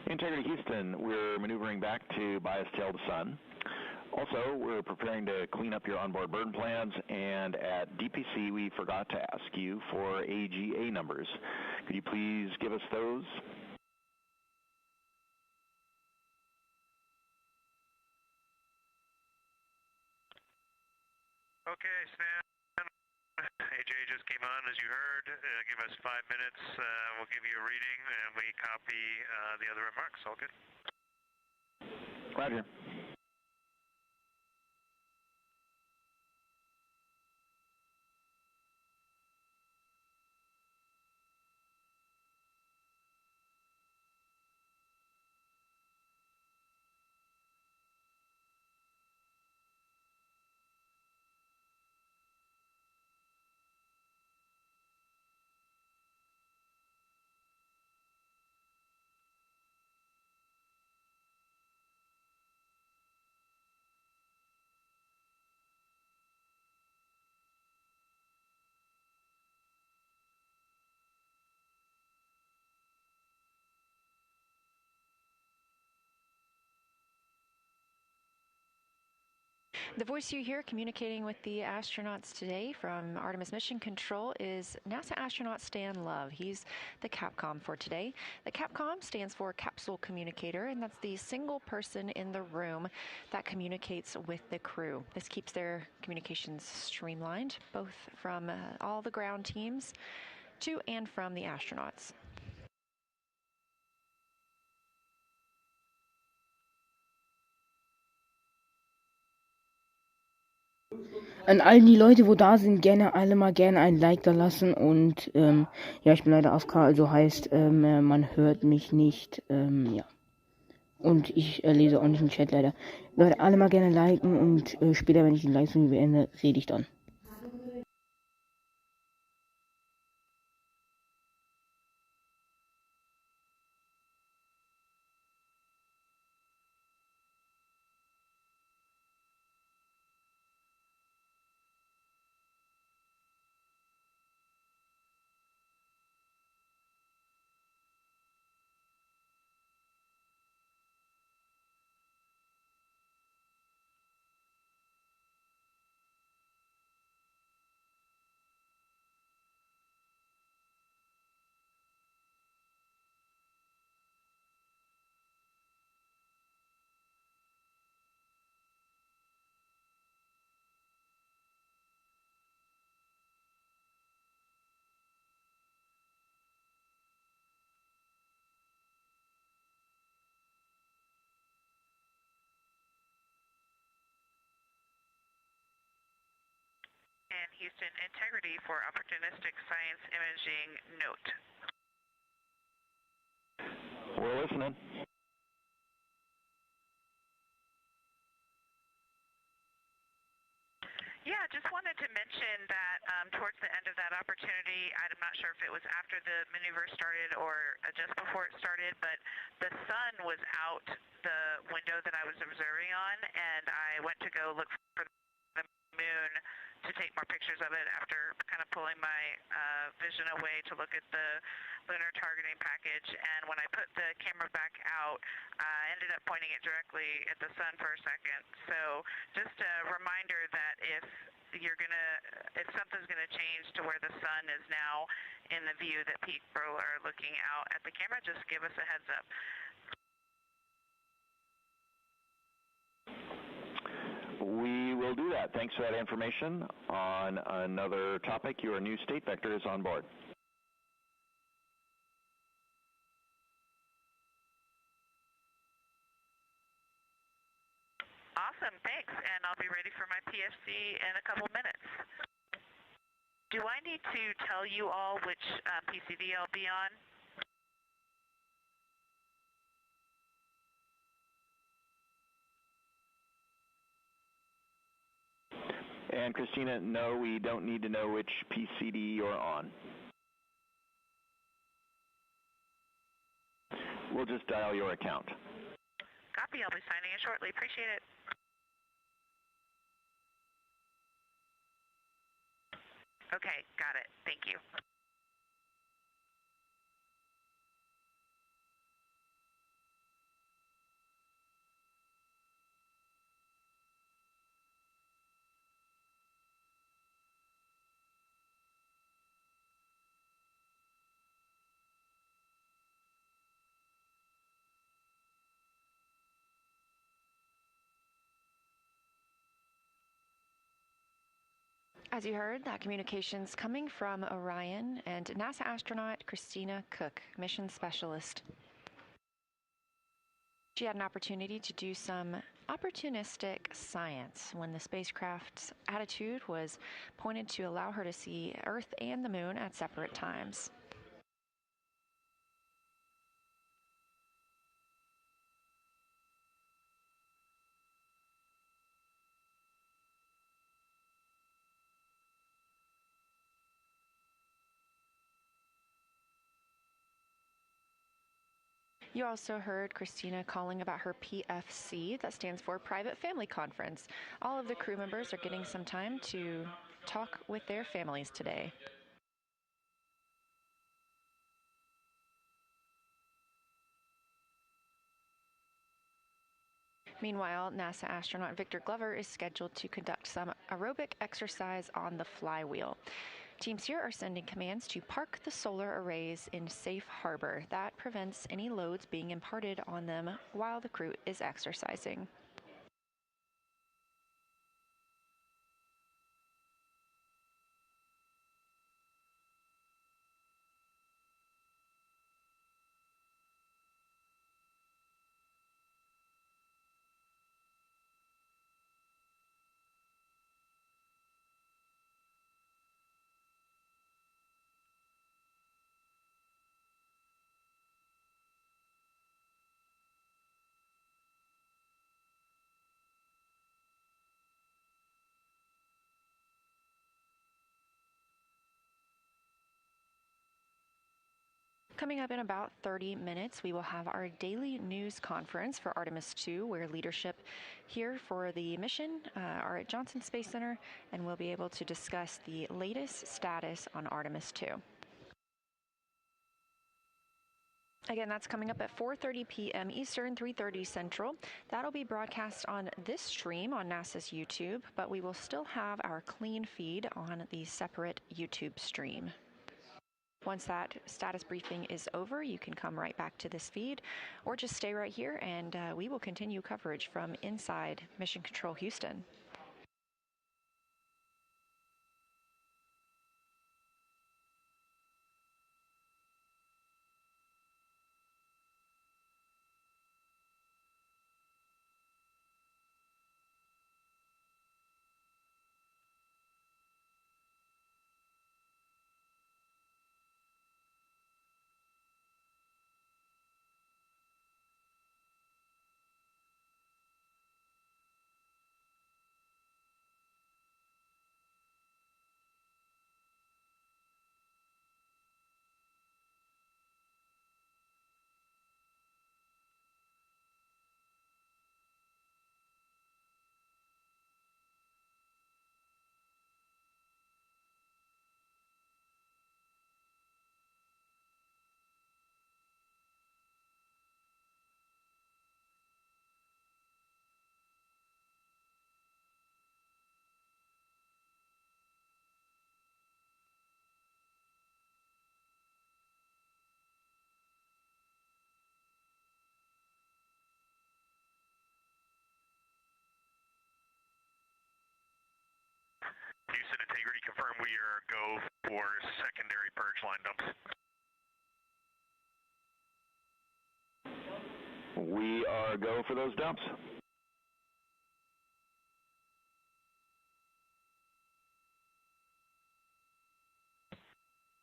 Integrity Houston, we're maneuvering back to bias tail to sun. Also, we're preparing to clean up your onboard burn plans, and at DPC, we forgot to ask you for AGA numbers. Could you please give us those?
Okay, Stan. AJ just came on, as you heard. Give us 5 minutes. We'll give you a reading, and we copy the other remarks. All good?
Roger.
The voice you hear communicating with the astronauts today from Artemis Mission Control is NASA astronaut Stan Love. He's the Capcom for today. The Capcom stands for Capsule Communicator, and that's the single person in the room that communicates with the crew. This keeps their communications streamlined, both from all the ground teams to and from the astronauts.
An all die Leute, wo da sind, alle mal gerne ein Like da lassen und ja, ich bin leider AFK, also heißt, man hört mich nicht, ja. Und ich lese auch nicht im Chat leider. Leute, alle mal gerne liken und später, wenn ich den Livestream beende, rede ich dann.
And Houston, integrity for opportunistic science imaging note.
We're listening.
Yeah, just wanted to mention that towards the end of that opportunity, I'm not sure if it was after the maneuver started or just before it started, but the sun was out the window that I was observing on, and I went to go look for the moon to take more pictures of it after kind of pulling my vision away to look at the lunar targeting package. And when I put the camera back out, I ended up pointing it directly at the sun for a second. So just a reminder that if something's gonna change to where the sun is now in the view that people are looking out at the camera, just give us a heads up.
We will do that. Thanks for that information. On another topic, your new state vector is on board.
Awesome, thanks, and I'll be ready for my PFC in a couple minutes. Do I need to tell you all which PCV I'll be on?
And Christina, no, we don't need to know which PCD you're on. We'll just dial your account.
Copy, I'll be signing in shortly. Appreciate it. Okay, got it. Thank you.
As you heard, that communication's coming from Orion and NASA astronaut Christina Cook, mission specialist. She had an opportunity to do some opportunistic science when the spacecraft's attitude was pointed to allow her to see Earth and the Moon at separate times. You also heard Christina calling about her PFC, that stands for Private Family Conference. All of the crew members are getting some time to talk with their families today. Meanwhile, NASA astronaut Victor Glover is scheduled to conduct some aerobic exercise on the flywheel. Teams here are sending commands to park the solar arrays in safe harbor. That prevents any loads being imparted on them while the crew is exercising. Coming up in about 30 minutes, we will have our daily news conference for Artemis 2, where leadership here for the mission are at Johnson Space Center, and we'll be able to discuss the latest status on Artemis 2. Again, that's coming up at 4:30 p.m. Eastern, 3:30 Central. That'll be broadcast on this stream on NASA's YouTube, but we will still have our clean feed on the separate YouTube stream. Once that status briefing is over, you can come right back to this feed or just stay right here and we will continue coverage from inside Mission Control Houston.
we are go for secondary purge line dumps.
We are go for those dumps.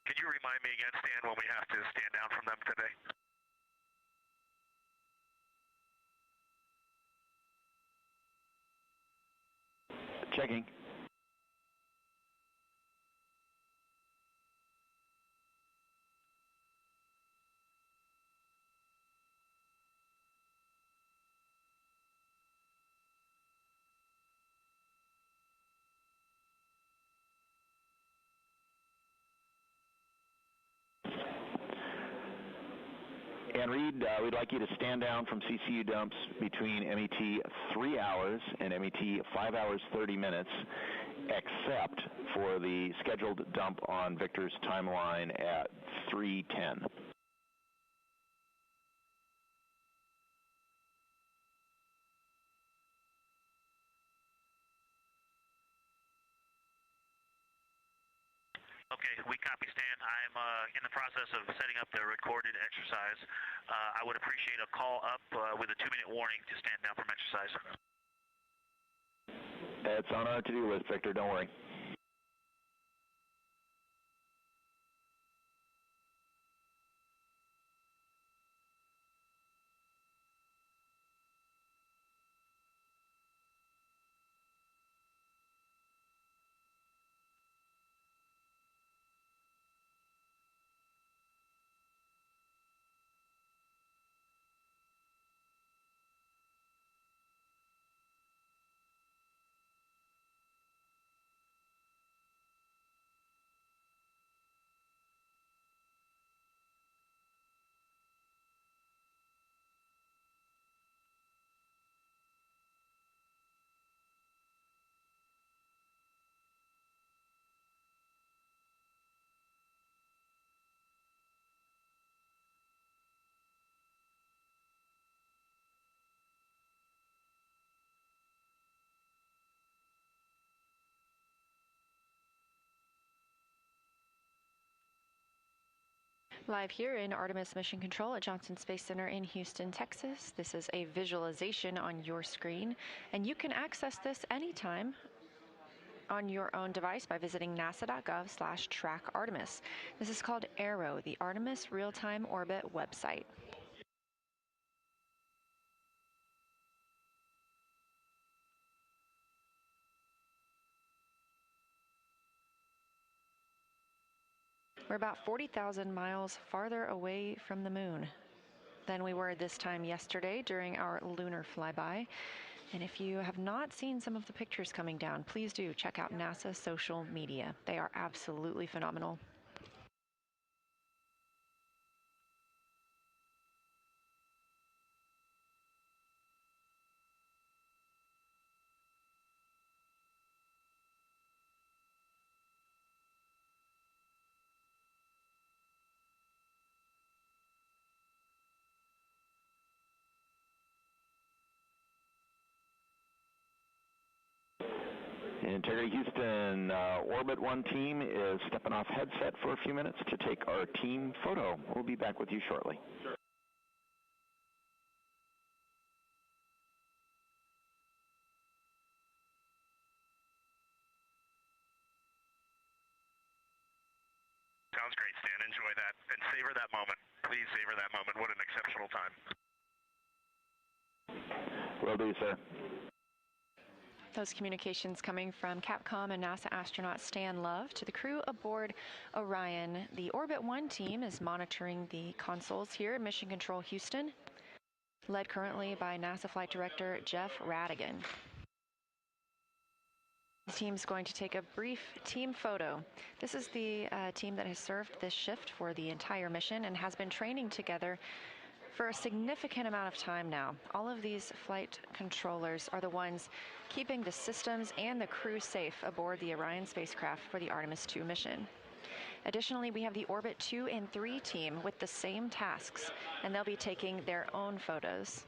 Can you remind me again, Stan, when we have to stand down from them today?
Checking. And Reed, we'd like you to stand down from CCU dumps between MET 3 hours and MET 5 hours 30 minutes, except for the scheduled dump on Victor's timeline at 3:10.
Okay, we copy, Stan. I'm in the process of setting up the recorded exercise. I would appreciate a call up with a 2-minute warning to stand down from exercise.
It's on our to-do list, Victor. Don't worry.
Live here in Artemis Mission Control at Johnson Space Center in Houston, Texas. This is a visualization on your screen, and you can access this anytime on your own device by visiting nasa.gov/track-Artemis. This is called ARROW, the Artemis Real-Time Orbit website. We're about 40,000 miles farther away from the moon than we were this time yesterday during our lunar flyby. And if you have not seen some of the pictures coming down, please do check out NASA social media. They are absolutely phenomenal.
Integrity Houston, Orbit 1 team is stepping off headset for a few minutes to take our team photo. We'll be back with you shortly.
Sounds great, Stan. Enjoy that and savor that moment. Please savor that moment. What an exceptional time.
Will do, sir.
Those communications coming from Capcom and NASA astronaut Stan Love to the crew aboard Orion. The Orbit 1 team is monitoring the consoles here at Mission Control Houston, led currently by NASA Flight Director Jeff Radigan. The team's going to take a brief team photo. This is the team that has served this shift for the entire mission and has been training together for a significant amount of time now. All of these flight controllers are the ones keeping the systems and the crew safe aboard the Orion spacecraft for the Artemis 2 mission. Additionally, we have the Orbit 2 and 3 team with the same tasks, and they'll be taking their own photos.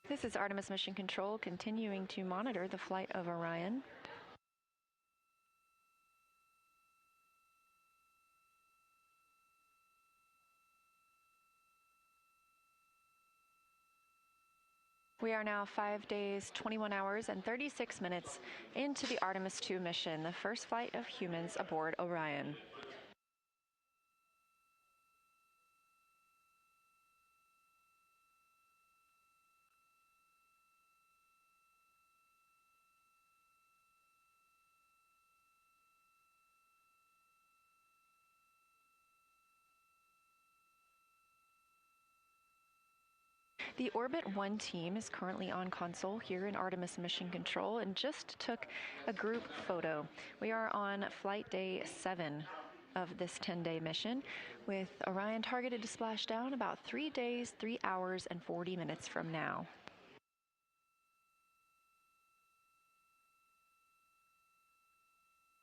This is Artemis Mission Control continuing to monitor the flight of Orion. We are now 5 days, 21 hours, and 36 minutes into the Artemis II mission, the first flight of humans aboard Orion. The Orbit 1 team is currently on console here in Artemis Mission Control and just took a group photo. We are on flight day 7 of this 10-day mission, with Orion targeted to splash down about 3 days, 3 hours, and 40 minutes from now.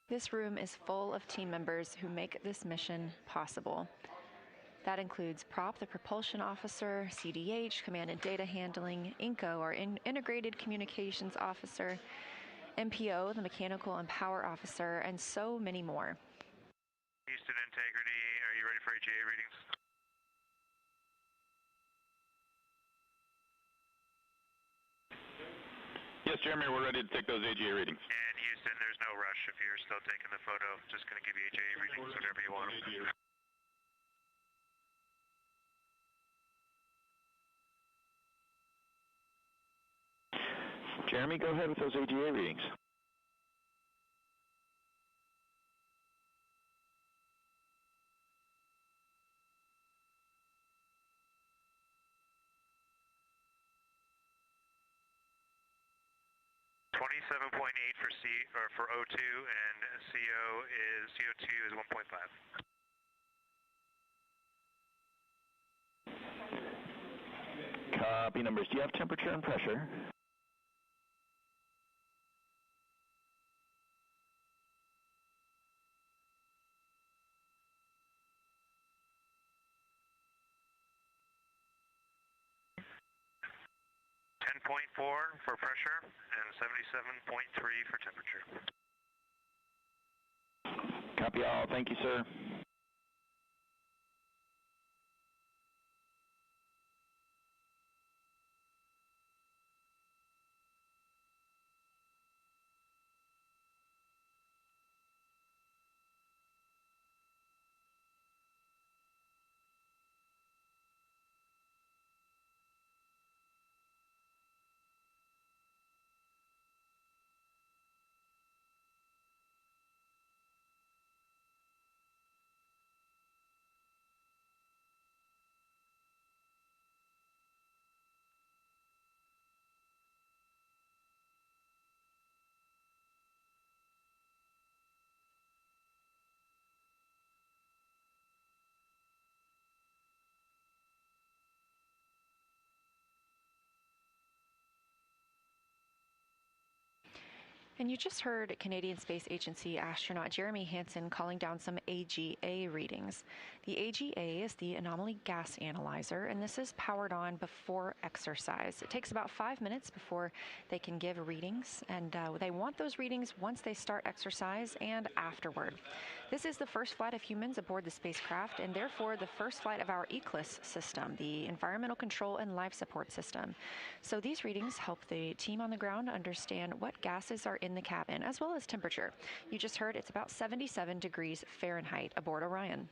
This room is full of team members who make this mission possible. That includes Prop, the propulsion officer, CDH, command and data handling, INCO, our integrated communications officer, MPO, the mechanical and power officer, and so many more.
Houston Integrity, are you ready for AGA readings?
Yes, Jeremy, we're ready to take those AGA readings.
And Houston, there's no rush if you're still taking the photo. Just going to give you AGA readings whenever you want them.
Jeremy, go ahead with those AGA readings.
For O2 and CO2 is 1.5.
Copy numbers. Do you have temperature and pressure?
.4 for pressure and 77.3 for temperature.
Copy all. Thank you, sir.
And you just heard Canadian Space Agency astronaut Jeremy Hansen calling down some AGA readings. The AGA is the Anomaly Gas Analyzer, and this is powered on before exercise. It takes about 5 minutes before they can give readings, and they want those readings once they start exercise and afterward. This is the first flight of humans aboard the spacecraft, and therefore the first flight of our ECLIS system, the Environmental Control and Life Support System. So these readings help the team on the ground understand what gases are in the cabin, as well as temperature. You just heard it's about 77 degrees Fahrenheit aboard Orion.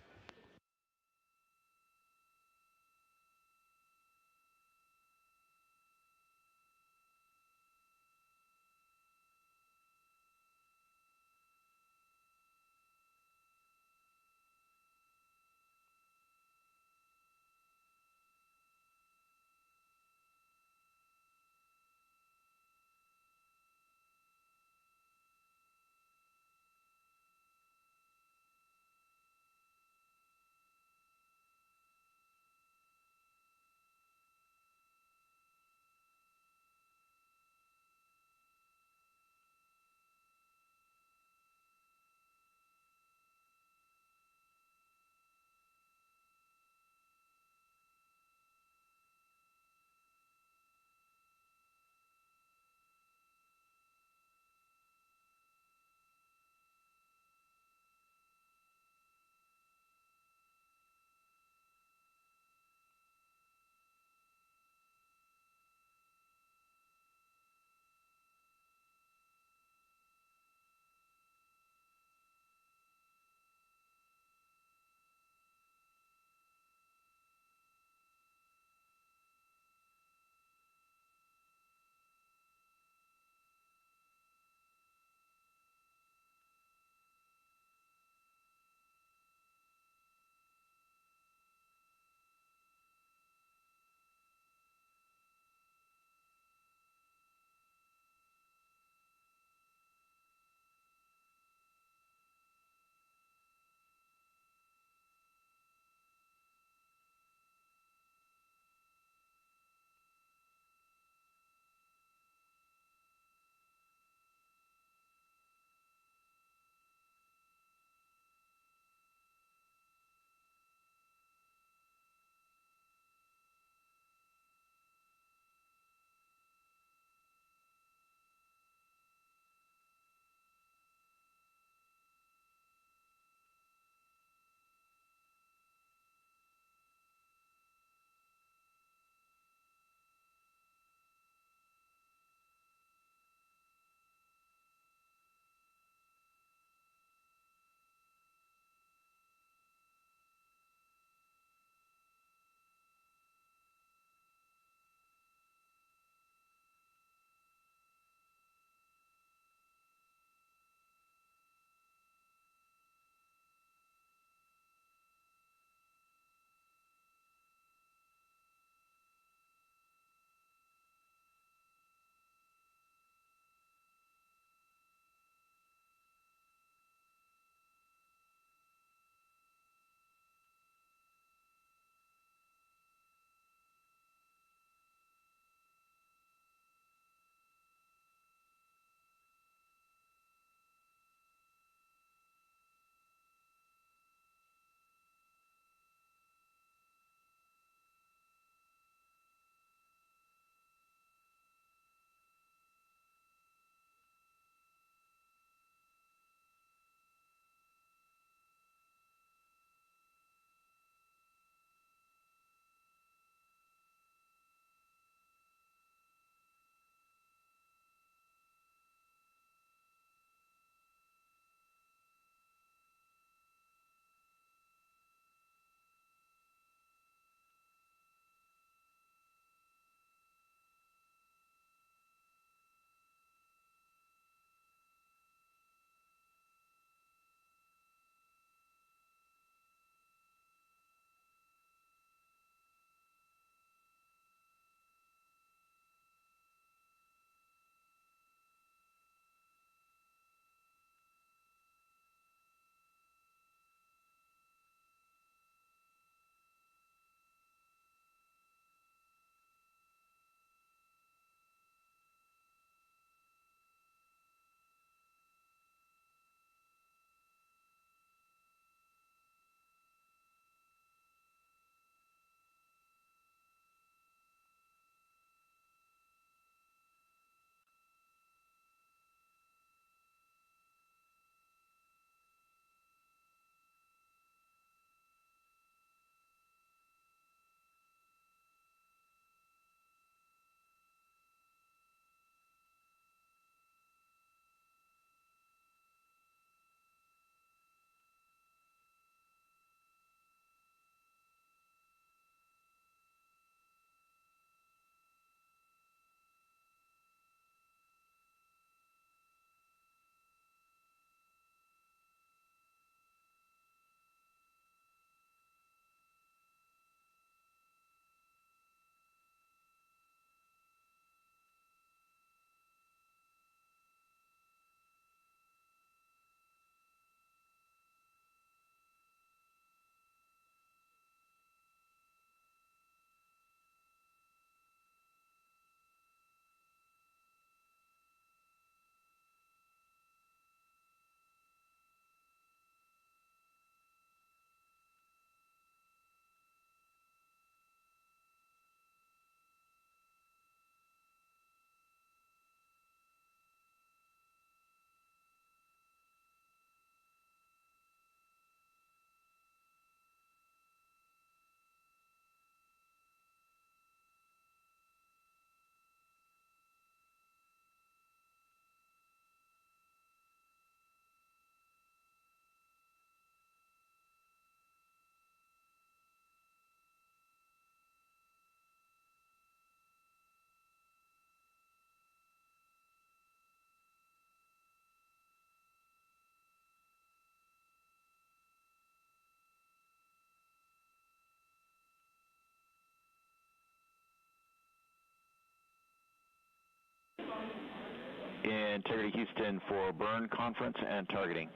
Integrity Houston for burn conference and targeting.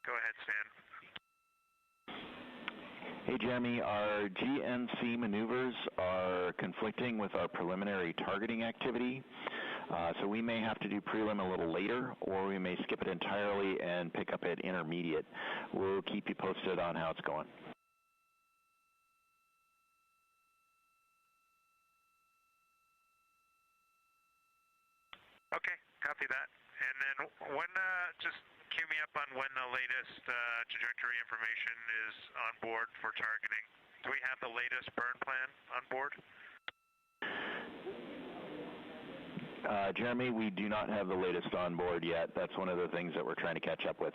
Go ahead, Stan.
Hey, Jeremy, our GNC maneuvers are conflicting with our preliminary targeting activity, so we may have to do prelim a little later, or we may skip it entirely and pick up at intermediate. We'll keep you posted on how it's going.
Okay, copy that. And then when, just cue me up on when the latest trajectory information is on board for targeting. Do we have the latest burn plan on board?
Jeremy, we do not have the latest on board yet. That's one of the things that we're trying to catch up with.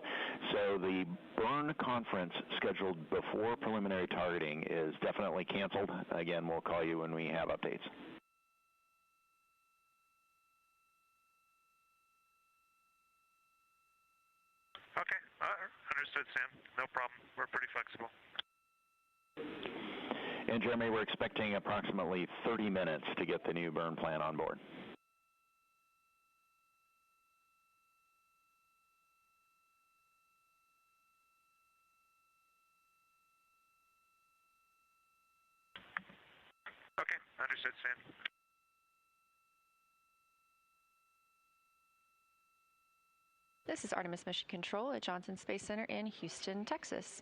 So the burn conference scheduled before preliminary targeting is definitely canceled. Again, we'll call you when we have updates.
Okay, understood, Sam. No problem. We're pretty flexible.
And Jeremy, we're expecting approximately 30 minutes to get the new burn plan on board.
Okay, understood, Sam.
This is Artemis Mission Control at Johnson Space Center in Houston, Texas.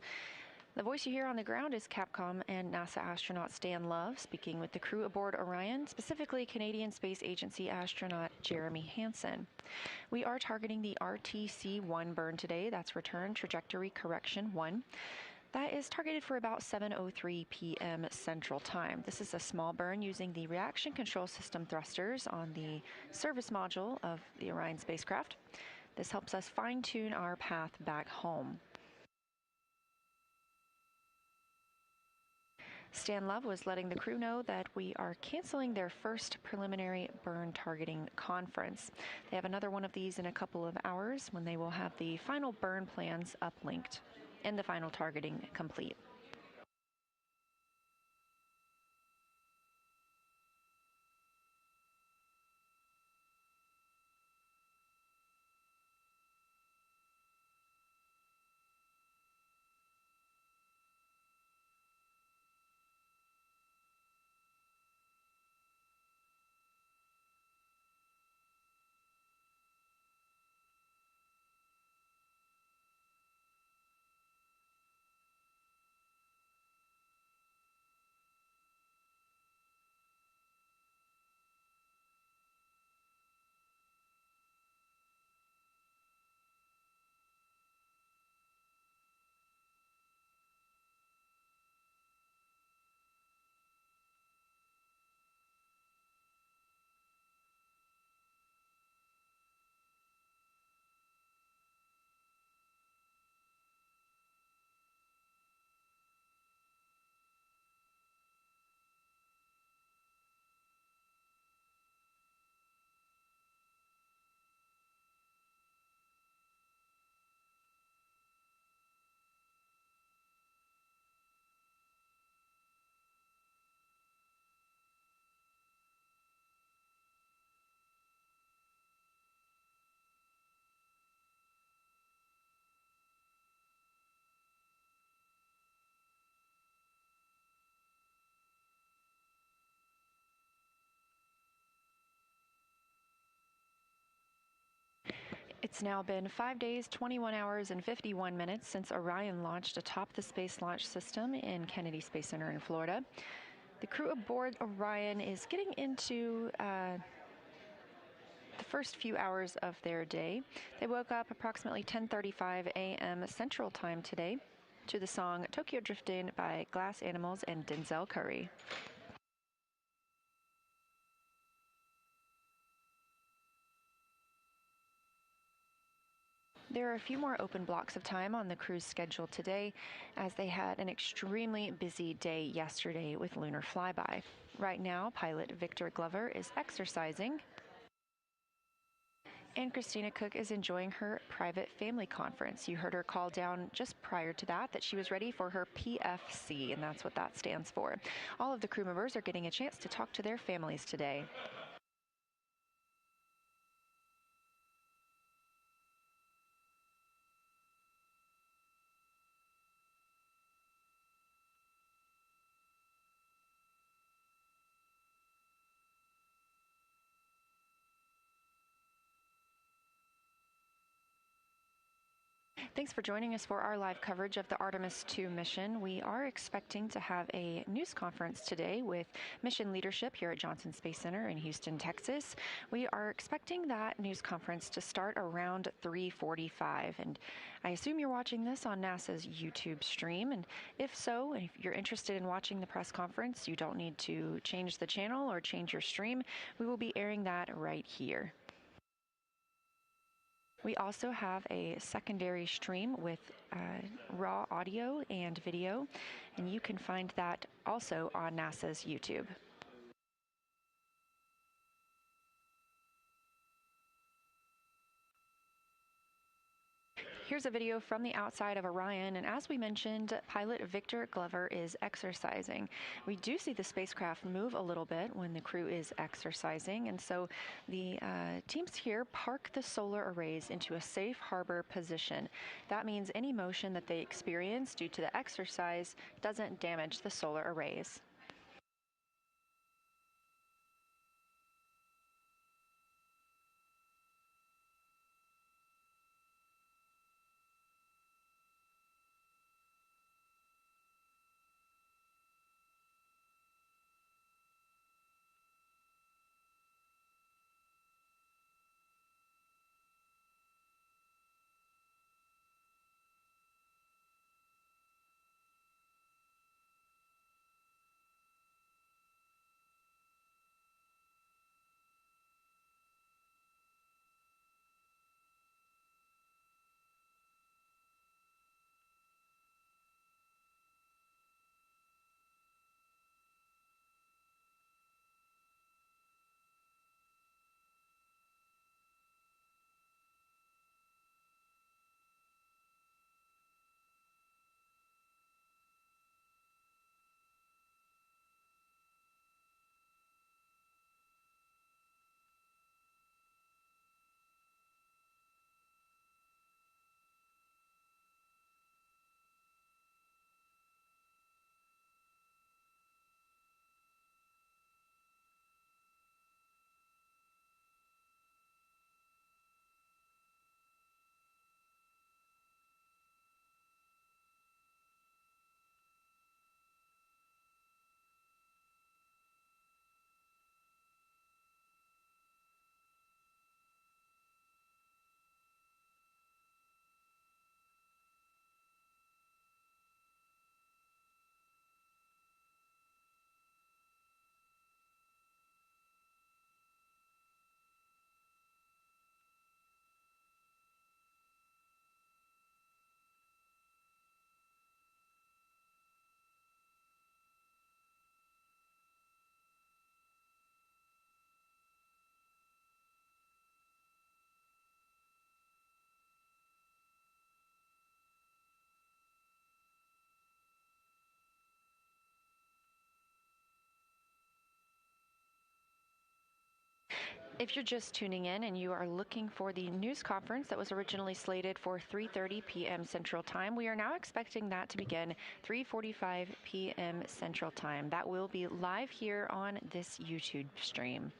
The voice you hear on the ground is Capcom and NASA astronaut Stan Love speaking with the crew aboard Orion, specifically Canadian Space Agency astronaut Jeremy Hansen. We are targeting the RTC-1 burn today. That's Return Trajectory Correction 1. That is targeted for about 7:03 p.m. Central Time. This is a small burn using the reaction control system thrusters on the service module of the Orion spacecraft. This helps us fine-tune our path back home. Stan Love was letting the crew know that we are canceling their first preliminary burn targeting conference. They have another one of these in a couple of hours when they will have the final burn plans uplinked and the final targeting complete. It's now been 5 days, 21 hours, and 51 minutes since Orion launched atop the Space Launch System in Kennedy Space Center in Florida. The crew aboard Orion is getting into the first few hours of their day. They woke up approximately 10:35 a.m. Central Time today to the song Tokyo Driftin' by Glass Animals and Denzel Curry. There are a few more open blocks of time on the crew's schedule today, as they had an extremely busy day yesterday with lunar flyby. Right now, pilot Victor Glover is exercising. And Christina Cook is enjoying her private family conference. You heard her call down just prior to that she was ready for her PFC, and that's what that stands for. All of the crew members are getting a chance to talk to their families today. Thanks for joining us for our live coverage of the Artemis II mission. We are expecting to have a news conference today with mission leadership here at Johnson Space Center in Houston, Texas. We are expecting that news conference to start around 3:45, and I assume you're watching this on NASA's YouTube stream, and if so, if you're interested in watching the press conference, you don't need to change the channel or change your stream. We will be airing that right here. We also have a secondary stream with raw audio and video, and you can find that also on NASA's YouTube. Here's a video from the outside of Orion, and as we mentioned, pilot Victor Glover is exercising. We do see the spacecraft move a little bit when the crew is exercising, and so the teams here park the solar arrays into a safe harbor position. That means any motion that they experience due to the exercise doesn't damage the solar arrays. If you're just tuning in and you are looking for the news conference that was originally slated for 3:30 p.m. Central Time, we are now expecting that to begin 3:45 p.m. Central Time. That will be live here on this YouTube stream.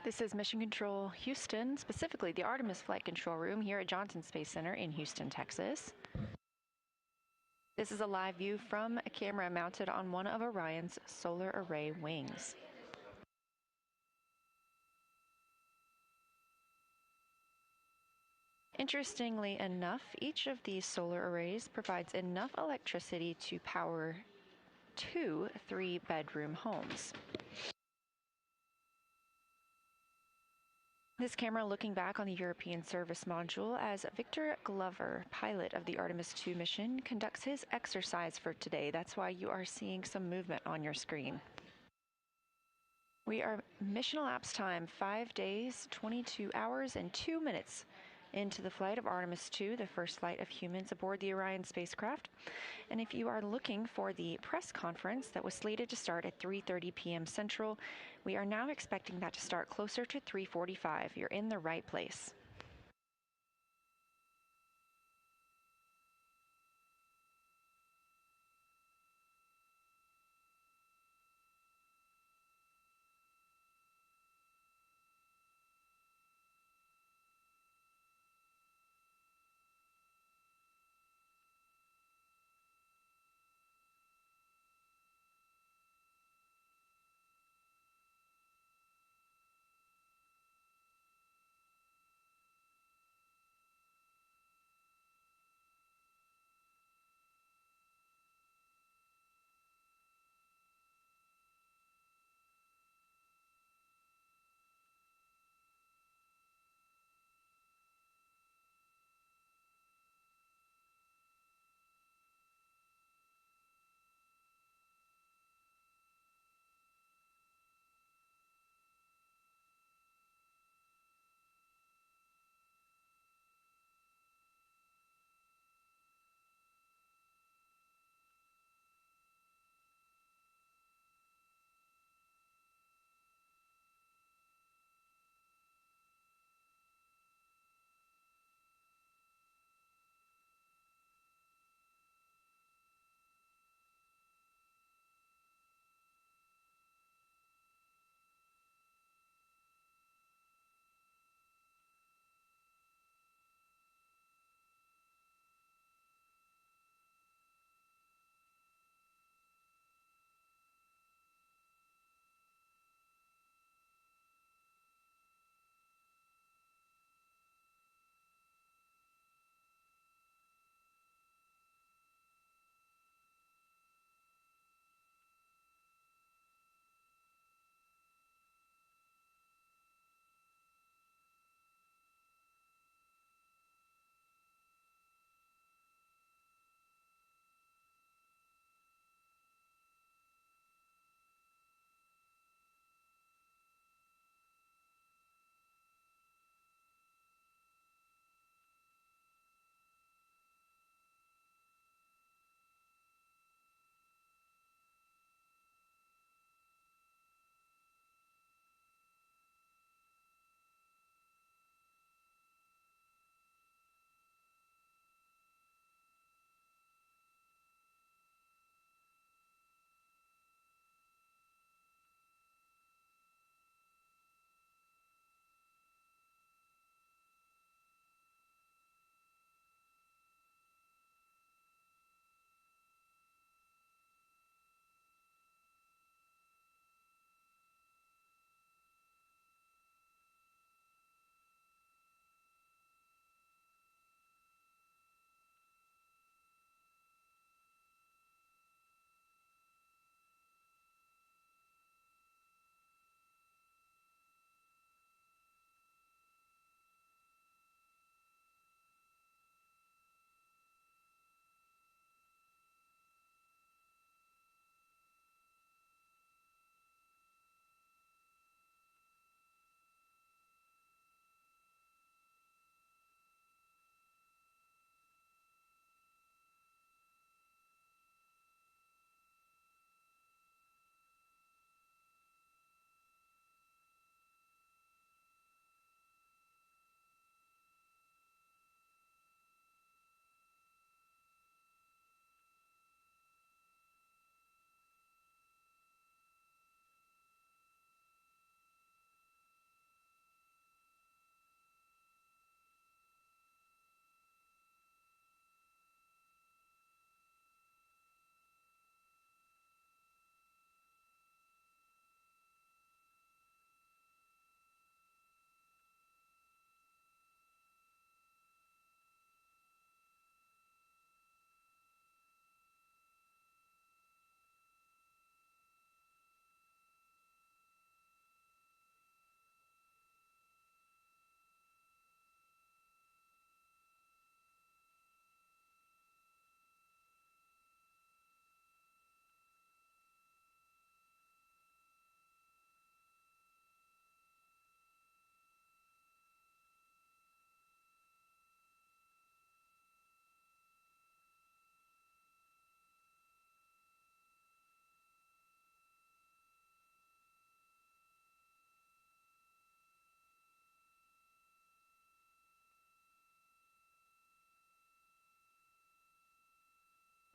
This is Mission Control Houston, specifically the Artemis Flight Control Room here at Johnson Space Center in Houston, Texas. This is a live view from a camera mounted on one of Orion's solar array wings. Interestingly enough, each of these solar arrays provides enough electricity to power 2 3-bedroom homes. This camera looking back on the European service module as Victor Glover, pilot of the Artemis II mission, conducts his exercise for today. That's why you are seeing some movement on your screen. We are mission elapsed time 5 days, 22 hours, and 2 minutes into the flight of Artemis II, the first flight of humans aboard the Orion spacecraft. And if you are looking for the press conference that was slated to start at 3:30 p.m. Central, we are now expecting that to start closer to 3:45. You're in the right place.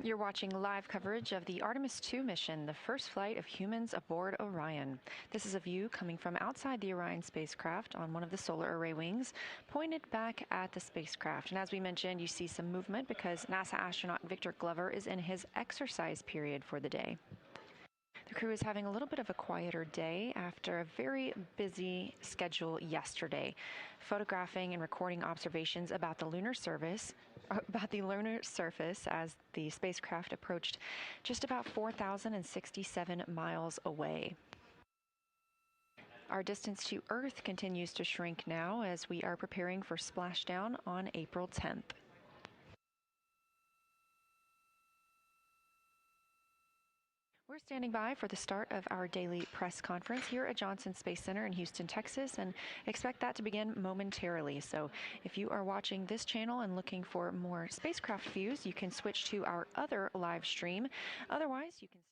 You're watching live coverage of the Artemis II mission, the first flight of humans aboard Orion. This is a view coming from outside the Orion spacecraft on one of the solar array wings, pointed back at the spacecraft. And as we mentioned, you see some movement because NASA astronaut Victor Glover is in his exercise period for the day. The crew is having a little bit of a quieter day after a very busy schedule yesterday, photographing and recording observations about the lunar surface as the spacecraft approached just about 4,067 miles away. Our distance to Earth continues to shrink now as we are preparing for splashdown on April 10th. We're standing by for the start of our daily press conference here at Johnson Space Center in Houston, Texas, and expect that to begin momentarily. So if you are watching this channel and looking for more spacecraft views, you can switch to our other live stream. Otherwise, you can stay.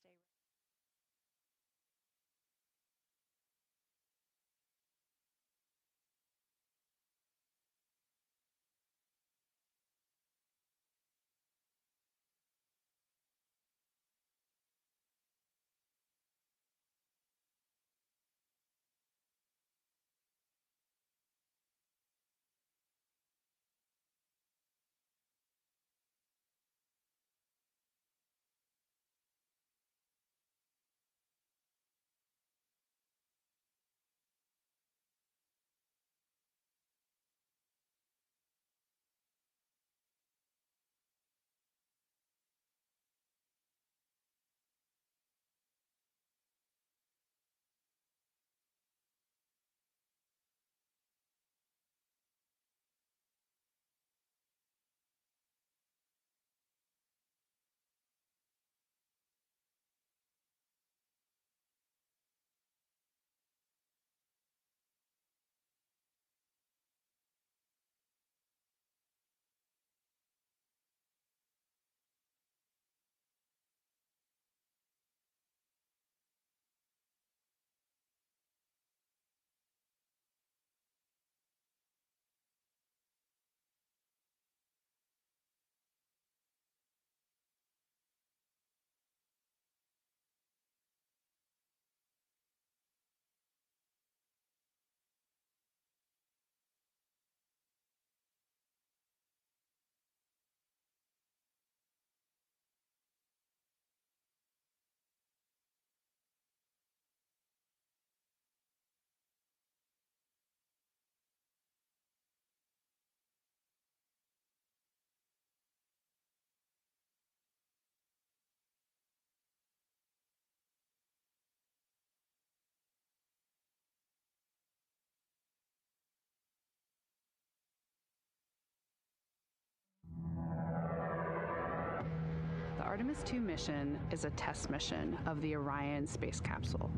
The Artemis II mission is a test mission of the Orion space capsule.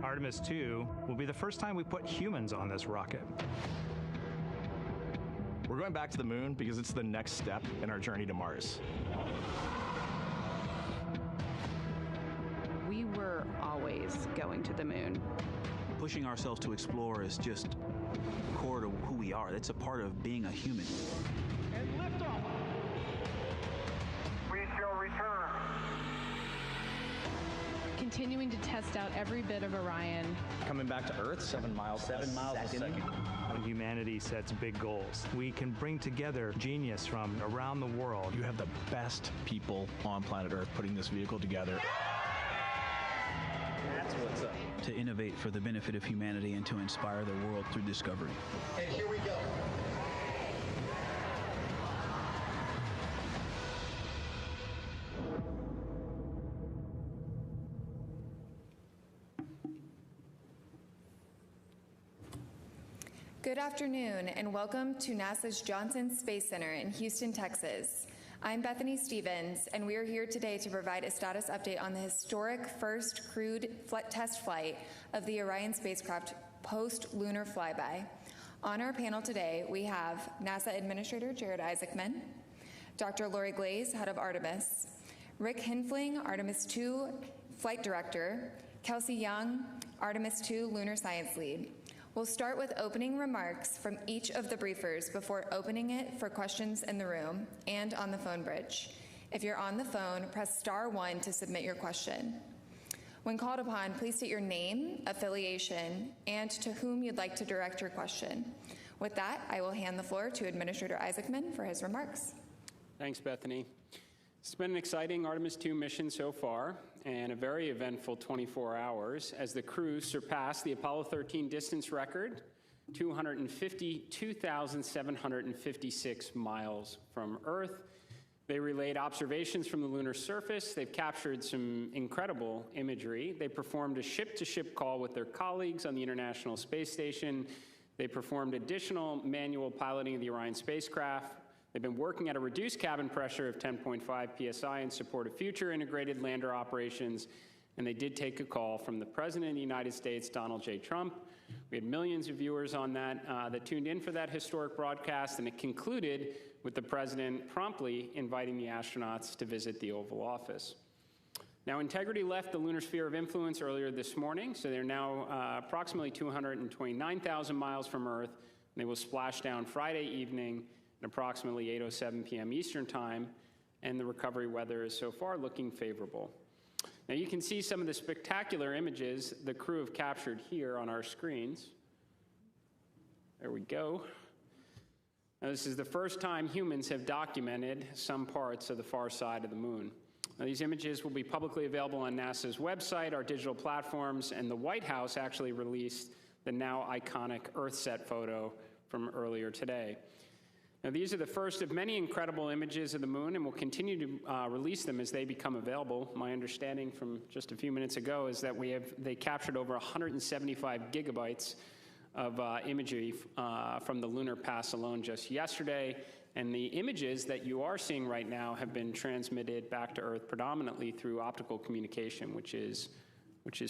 Artemis II will be the first time we put humans on this rocket.
We're going back to the moon because it's the next step in our journey to Mars.
We were always going to the moon.
Pushing ourselves to explore is just core to who we are. That's a part of being a human.
And liftoff. We shall return.
Continuing to test out every bit of Orion.
Coming back to Earth, 7 miles a second.
When humanity sets big goals, we can bring together genius from around the world.
You have the best people on planet Earth putting this vehicle together.
That's what's up.
To innovate for the benefit of humanity and to inspire the world through discovery.
And here we go.
Good afternoon and welcome to NASA's Johnson Space Center in Houston, Texas. I'm Bethany Stevens, and we are here today to provide a status update on the historic first crewed test flight of the Orion spacecraft post-lunar flyby. On our panel today, we have NASA Administrator Jared Isaacman, Dr. Lori Glaze, head of Artemis, Rick Hinfling, Artemis II Flight Director, Kelsey Young, Artemis II Lunar Science Lead. We'll start with opening remarks from each of the briefers before opening it for questions in the room and on the phone bridge. If you're on the phone, press star 1 to submit your question. When called upon, please state your name, affiliation, and to whom you'd like to direct your question. With that, I will hand the floor to Administrator Isaacman for his remarks.
Thanks, Bethany. It's been an exciting Artemis II mission so far, and a very eventful 24 hours as the crew surpassed the Apollo 13 distance record, 252,756 miles from Earth. They relayed observations from the lunar surface. They've captured some incredible imagery. They performed a ship-to-ship call with their colleagues on the International Space Station. They performed additional manual piloting of the Orion spacecraft. They've been working at a reduced cabin pressure of 10.5 psi in support of future integrated lander operations, and they did take a call from the President of the United States, Donald J. Trump. We had millions of viewers on that that tuned in for that historic broadcast, and it concluded with the President promptly inviting the astronauts to visit the Oval Office. Now, Integrity left the lunar sphere of influence earlier this morning, so they're now approximately 229,000 miles from Earth, and they will splash down Friday evening at approximately 8:07 p.m. Eastern Time, and the recovery weather is so far looking favorable. Now you can see some of the spectacular images the crew have captured here on our screens. There we go. Now this is the first time humans have documented some parts of the far side of the moon. Now, these images will be publicly available on NASA's website, our digital platforms, and the White House actually released the now iconic EarthSat photo from earlier today. Now, these are the first of many incredible images of the moon, and we'll continue to release them as they become available. My understanding from just a few minutes ago is that they captured over 175 gigabytes of imagery from the lunar pass alone just yesterday, and the images that you are seeing right now have been transmitted back to Earth predominantly through optical communication, which is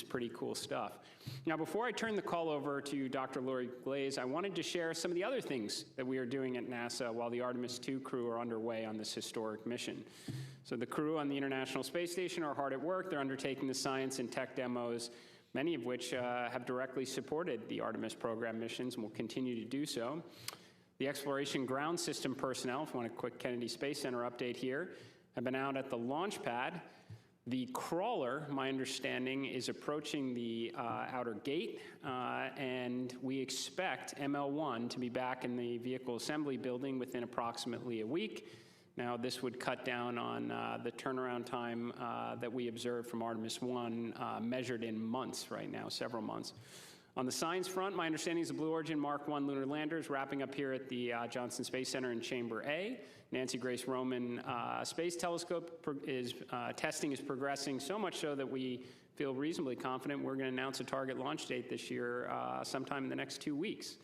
pretty cool stuff. Now, before I turn the call over to Dr. Lori Glaze, I wanted to share some of the other things that we are doing at NASA while the Artemis II crew are underway on this historic mission. So the crew on the International Space Station are hard at work. They're undertaking the science and tech demos, many of which have directly supported the Artemis program missions and will continue to do so. The Exploration Ground System personnel, if you want a quick Kennedy Space Center update here, have been out at the launch pad. The crawler, my understanding, is approaching the outer gate, and we expect ML1 to be back in the vehicle assembly building within approximately a week. Now, this would cut down on the turnaround time that we observed from Artemis 1, measured in months right now, several months. On the science front, my understanding is the Blue Origin Mark 1 lunar lander is wrapping up here at the Johnson Space Center in Chamber A. Nancy Grace Roman Space Telescope testing is progressing, so much so that we feel reasonably confident we're going to announce a target launch date this year sometime in the next 2 weeks.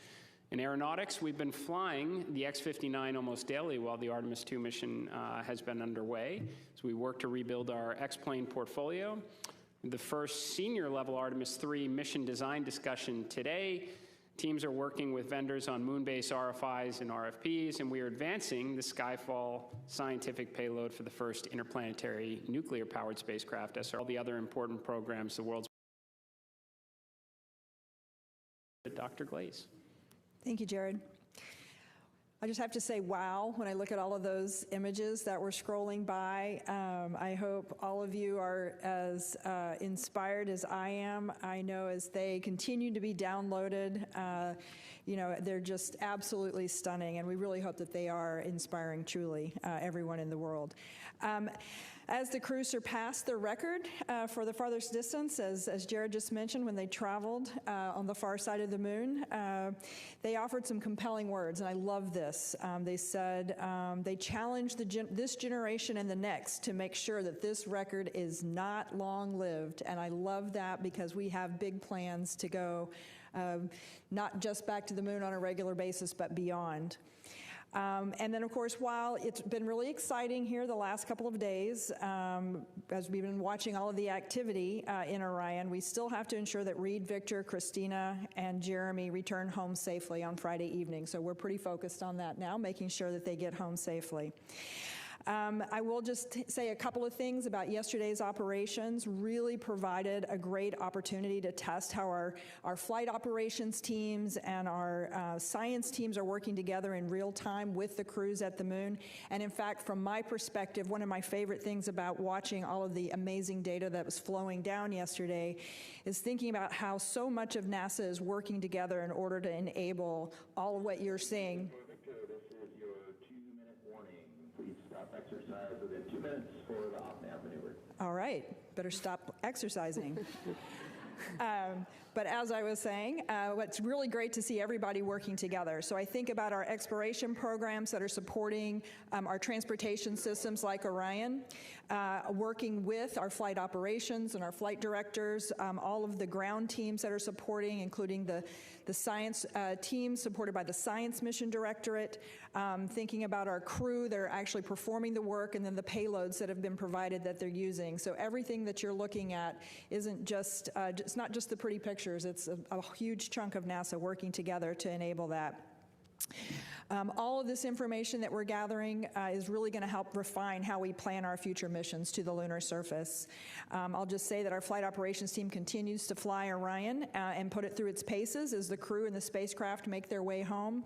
In aeronautics, we've been flying the X-59 almost daily while the Artemis II mission has been underway. So we work to rebuild our X-plane portfolio. The first senior level Artemis III mission design discussion today. Teams are working with vendors on moon-based RFIs and RFPs, and we are advancing the Skyfall scientific payload for the first interplanetary nuclear-powered spacecraft, as are all the other important programs the world's. Dr. Glaze.
Thank you, Jared. I just have to say, wow, when I look at all of those images that we're scrolling by. I hope all of you are as inspired as I am. I know as they continue to be downloaded, they're just absolutely stunning, and we really hope that they are inspiring truly everyone in the world. As the crew surpassed their record for the farthest distance, as Jared just mentioned, when they traveled on the far side of the moon, they offered some compelling words, and I love this. They said they challenged this generation and the next to make sure that this record is not long-lived, and I love that because we have big plans to go not just back to the moon on a regular basis, but beyond. And then, of course, while it's been really exciting here the last couple of days, as we've been watching all of the activity in Orion, we still have to ensure that Reed, Victor, Christina, and Jeremy return home safely on Friday evening. So we're pretty focused on that now, making sure that they get home safely. I will just say a couple of things about yesterday's operations. Really provided a great opportunity to test how our flight operations teams and our science teams are working together in real time with the crews at the moon. And in fact, from my perspective, one of my favorite things about watching all of the amazing data that was flowing down yesterday is thinking about how so much of NASA is working together in order to enable all of what you're seeing.
Victor, this is your 2-minute warning. Please stop exercise within 2 minutes for the off-nav maneuver.
All right, better stop exercising. But as I was saying, what's really great to see everybody working together. So I think about our exploration programs that are supporting our transportation systems like Orion, working with our flight operations and our flight directors, all of the ground teams that are supporting, including the science team supported by the Science Mission Directorate, thinking about our crew that are actually performing the work, and then the payloads that have been provided that they're using. So everything that you're looking at isn't just, it's not just the pretty pictures, it's a huge chunk of NASA working together to enable that. All of this information that we're gathering is really going to help refine how we plan our future missions to the lunar surface. I'll just say that our flight operations team continues to fly Orion and put it through its paces as the crew and the spacecraft make their way home.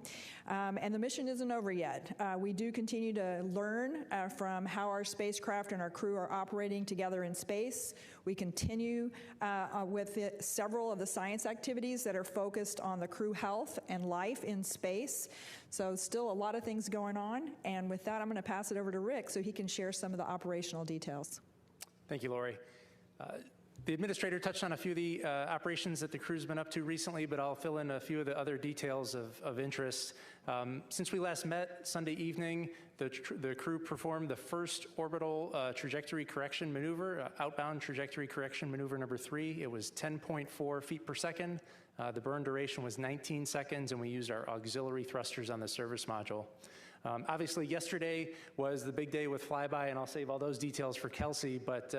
And the mission isn't over yet. We do continue to learn from how our spacecraft and our crew are operating together in space. We continue with several of the science activities that are focused on the crew health and life in space. So still a lot of things going on. And with that, I'm going to pass it over to Rick so he can share some of the operational details.
Thank you, Lori. The administrator touched on a few of the operations that the crew's been up to recently, but I'll fill in a few of the other details of interest. Since we last met Sunday evening, the crew performed the first orbital trajectory correction maneuver, outbound trajectory correction maneuver number 3. It was 10.4 feet per second. The burn duration was 19 seconds, and we used our auxiliary thrusters on the service module. Obviously, yesterday was the big day with flyby, and I'll save all those details for Kelsey, but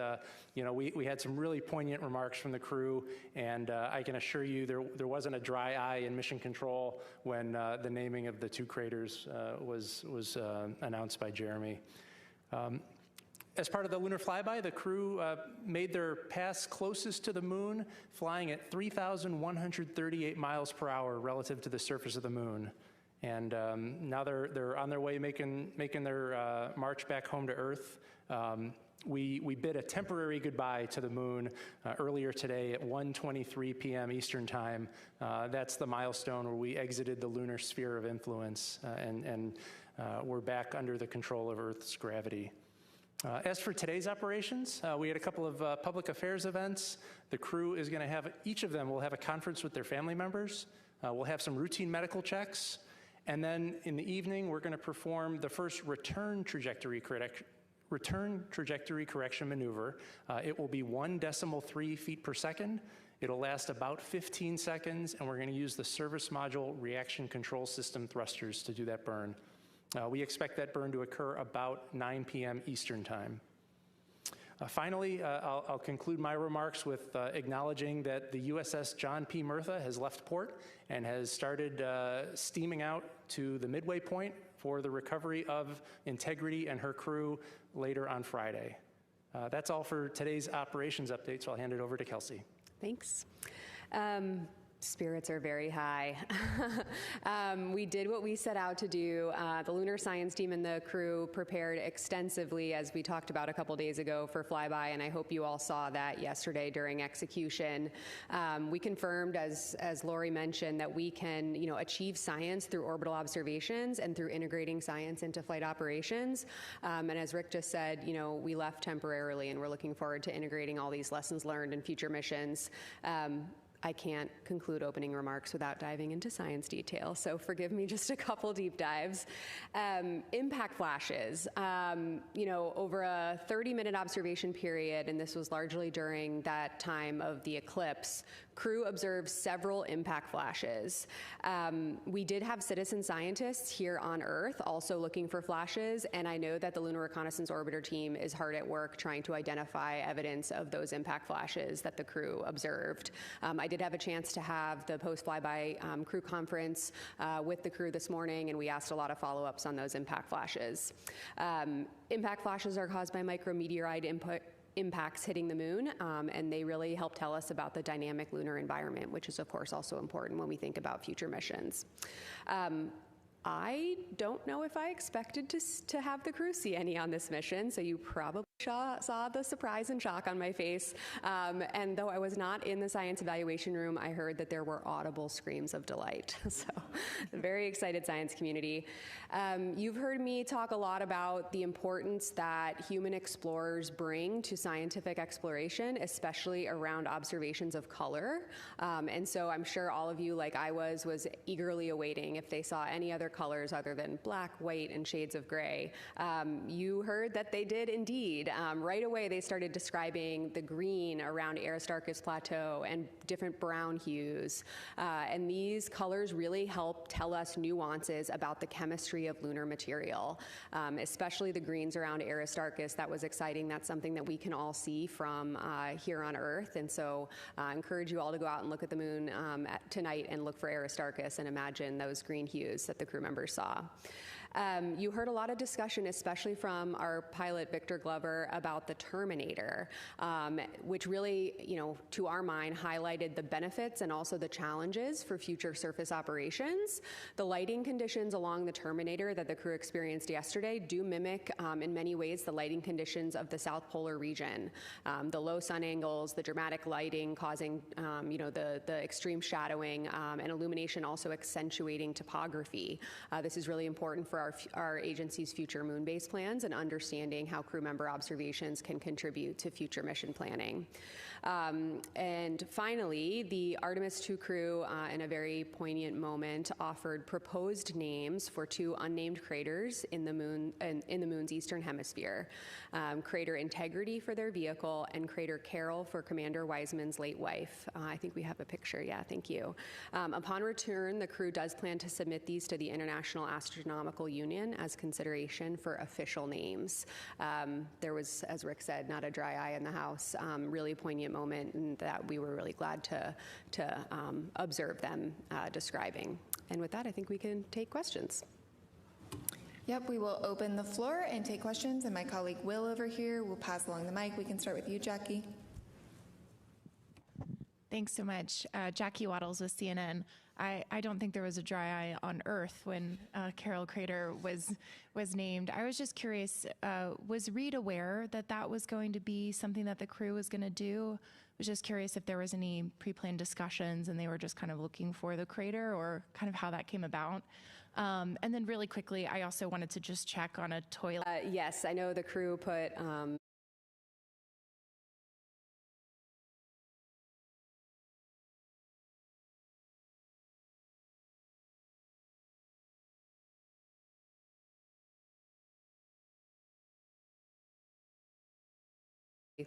you know, we had some really poignant remarks from the crew, and I can assure you there wasn't a dry eye in mission control when the naming of the 2 craters was announced by Jeremy. As part of the lunar flyby, the crew made their pass closest to the moon, flying at 3,138 miles per hour relative to the surface of the moon. And now they're on their way making their march back home to Earth. We bid a temporary goodbye to the moon earlier today at 1:23 p.m. Eastern Time. That's the milestone where we exited the lunar sphere of influence and we're back under the control of Earth's gravity. As for today's operations, we had a couple of public affairs events. The crew is going to have, each of them will have a conference with their family members. We'll have some routine medical checks. And then in the evening, we're going to perform the first return trajectory correction maneuver. It will be 1.3 feet per second. It'll last about 15 seconds, and we're going to use the service module reaction control system thrusters to do that burn. We expect that burn to occur about 9 p.m. Eastern Time. Finally, I'll conclude my remarks with acknowledging that the USS John P. Murtha has left port and has started steaming out to the midway point for the recovery of Integrity and her crew later on Friday. That's all for today's operations update, so I'll hand it over to Kelsey.
Thanks. Spirits are very high. We did what we set out to do. The lunar science team and the crew prepared extensively, as we talked about a couple days ago, for flyby, and I hope you all saw that yesterday during execution. We confirmed, as Lori mentioned, that we can, achieve science through orbital observations and through integrating science into flight operations. And as Rick just said, we left temporarily, and we're looking forward to integrating all these lessons learned in future missions. I can't conclude opening remarks without diving into science detail, so forgive me just a couple deep dives. Impact flashes, over a 30-minute observation period, and this was largely during that time of the eclipse, crew observed several impact flashes. We did have citizen scientists here on Earth also looking for flashes, and I know that the Lunar Reconnaissance Orbiter team is hard at work trying to identify evidence of those impact flashes that the crew observed. I did have a chance to have the post-flyby crew conference with the crew this morning, and we asked a lot of follow-ups on those impact flashes. Impact flashes are caused by micrometeorite impacts hitting the moon, and they really help tell us about the dynamic lunar environment, which is, of course, also important when we think about future missions. I don't know if I expected to have the crew see any on this mission, so you probably saw the surprise and shock on my face. And though I was not in the science evaluation room, I heard that there were audible screams of delight. So, a very excited science community. You've heard me talk a lot about the importance that human explorers bring to scientific exploration, especially around observations of color. And so I'm sure all of you, like I was eagerly awaiting if they saw any other colors other than black, white, and shades of gray. You heard that they did indeed. Right away, they started describing the green around Aristarchus Plateau and different brown hues. And these colors really help tell us nuances about the chemistry of lunar material, especially the greens around Aristarchus. That was exciting. That's something that we can all see from here on Earth. And so I encourage you all to go out and look at the moon tonight and look for Aristarchus and imagine those green hues that the crew members saw. You heard a lot of discussion, especially from our pilot, Victor Glover, about the Terminator, which really, to our mind, highlighted the benefits and also the challenges for future surface operations. The lighting conditions along the Terminator that the crew experienced yesterday do mimic, in many ways, the lighting conditions of the South Polar region. The low sun angles, the dramatic lighting causing, the extreme shadowing, and illumination also accentuating topography. This is really important for our agency's future moon base plans and understanding how crew member observations can contribute to future mission planning. And finally, the Artemis 2 crew, in a very poignant moment, offered proposed names for two unnamed craters in the moon's eastern hemisphere: Crater Integrity for their vehicle and Crater Carol for Commander Wiseman's late wife. I think we have a picture. Yeah, thank you. Upon return, the crew does plan to submit these to the International Astronomical Union as consideration for official names. There was, as Rick said, not a dry eye in the house. Really poignant moment, and that we were really glad to observe them describing. And with that, I think we can take questions.
Yep, we will open the floor and take questions, and my colleague Will over here will pass along the mic. We can start with you, Jackie.
Thanks so much. Jackie Waddles with CNN. I don't think there was a dry eye on Earth when Carroll Crater was named. I was just curious, was Reed aware that that was going to be something that the crew was going to do? I was just curious if there was any pre-planned discussions and they were just kind of looking for the crater, or kind of how that came about. And then really quickly, I also wanted to just check on a toilet.
Yes, I know the crew put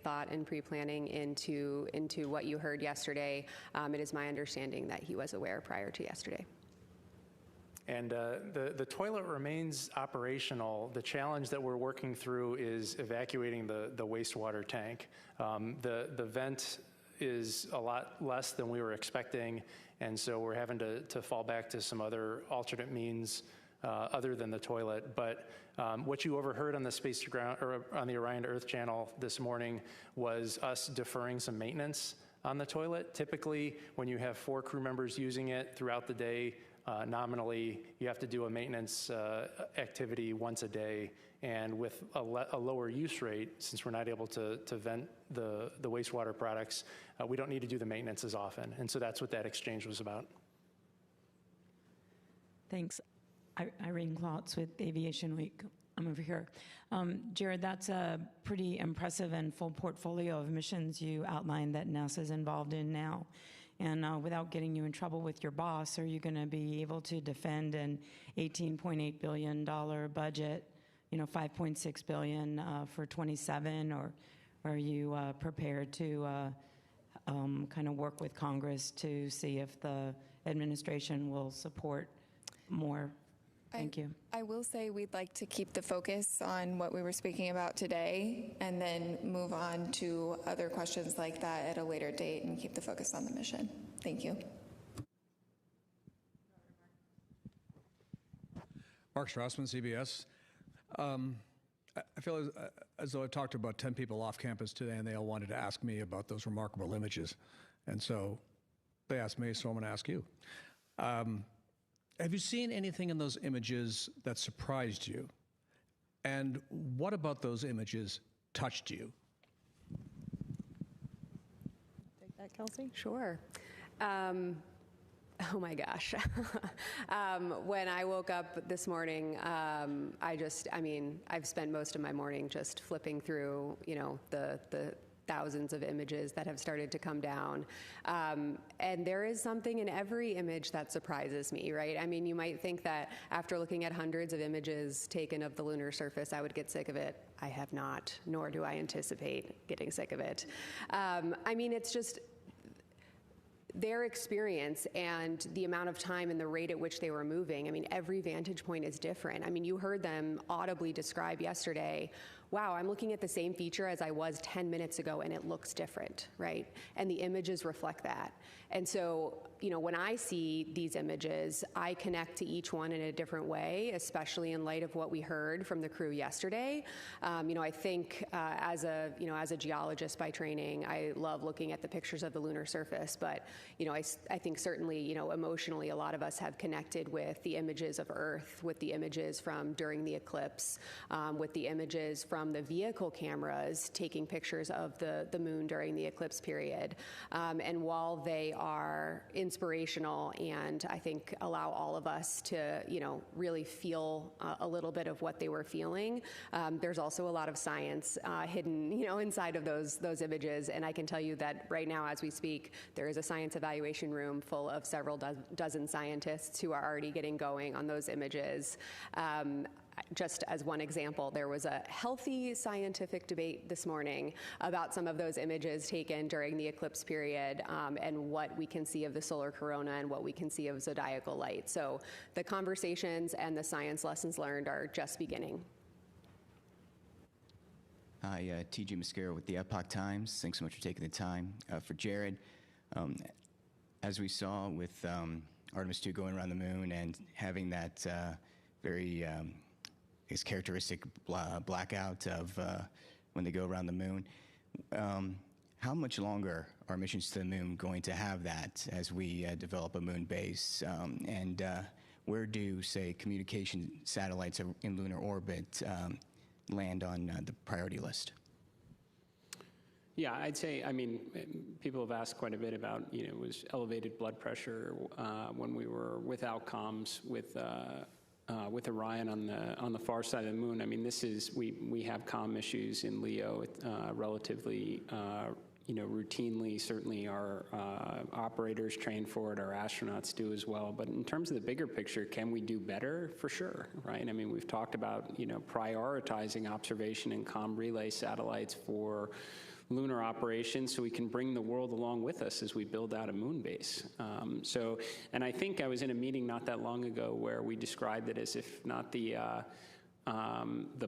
thought and pre-planning into what you heard yesterday. It is my understanding that he was aware prior to yesterday.
And the toilet remains operational. The challenge that we're working through is evacuating the wastewater tank. The vent is a lot less than we were expecting, and so we're having to fall back to some other alternate means other than the toilet. But what you overheard on the Space to Ground, or on the Orion to Earth channel this morning, was us deferring some maintenance on the toilet. Typically, when you have 4 crew members using it throughout the day, nominally, you have to do a maintenance activity once a day. And with a lower use rate, since we're not able to vent the wastewater products, we don't need to do the maintenance as often. And so that's what that exchange was about.
Thanks. Irene Klotz with Aviation Week. I'm over here. Jared, that's a pretty impressive and full portfolio of missions you outlined that NASA's involved in now. And without getting you in trouble with your boss, are you going to be able to defend an $18.8 billion budget, $5.6 billion for 27, or are you prepared to kind of work with Congress to see if the administration will support more Thank you.
I will say we'd like to keep the focus on what we were speaking about today and then move on to other questions like that at a later date and keep the focus on the mission. Thank you.
Mark Strassman, CBS. I feel as though I've talked to about 10 people off campus today, and they all wanted to ask me about those remarkable images. And so they asked me, so I'm going to ask you. Have you seen anything in those images that surprised you? And what about those images touched you?
Take that, Kelsey?
Sure. Oh my gosh. When I woke up this morning, I've spent most of my morning just flipping through, the thousands of images that have started to come down. And there is something in every image that surprises me, right? I mean, you might think that after looking at hundreds of images taken of the lunar surface, I would get sick of it. I have not, nor do I anticipate getting sick of it. It's just their experience and the amount of time and the rate at which they were moving. Every vantage point is different. You heard them audibly describe yesterday, wow, I'm looking at the same feature as I was 10 minutes ago and it looks different, right? And the images reflect that. And so, when I see these images, I connect to each one in a different way, especially in light of what we heard from the crew yesterday. I think as a geologist by training, I love looking at the pictures of the lunar surface, but, I think certainly, emotionally, a lot of us have connected with the images of Earth, with the images from during the eclipse, with the images from the vehicle cameras taking pictures of the moon during the eclipse period. And while they are inspirational and I think allow all of us to, really feel a little bit of what they were feeling, there's also a lot of science hidden, inside of those images. And I can tell you that right now, as we speak, there is a science evaluation room full of several dozen scientists who are already getting going on those images. Just as one example, there was a healthy scientific debate this morning about some of those images taken during the eclipse period and what we can see of the solar corona and what we can see of zodiacal light. So the conversations and the science lessons learned are just beginning.
Hi, TJ Mascaro with the Epoch Times. Thanks so much for taking the time. For Jared, as we saw with Artemis 2 going around the moon and having that very characteristic blackout of when they go around the moon. How much longer are missions to the moon going to have that as we develop a moon base? And where do, say, communication satellites in lunar orbit land on the priority list?
Yeah, I'd say, people have asked quite a bit about, was elevated blood pressure when we were without comms with Orion on the far side of the moon. We have comm issues in LEO relatively, routinely. Certainly our operators train for it, our astronauts do as well. But in terms of the bigger picture, can we do better? For sure, right? We've talked about, prioritizing observation and comm relay satellites for lunar operations so we can bring the world along with us as we build out a moon base. And I think I was in a meeting not that long ago where we described it as if not the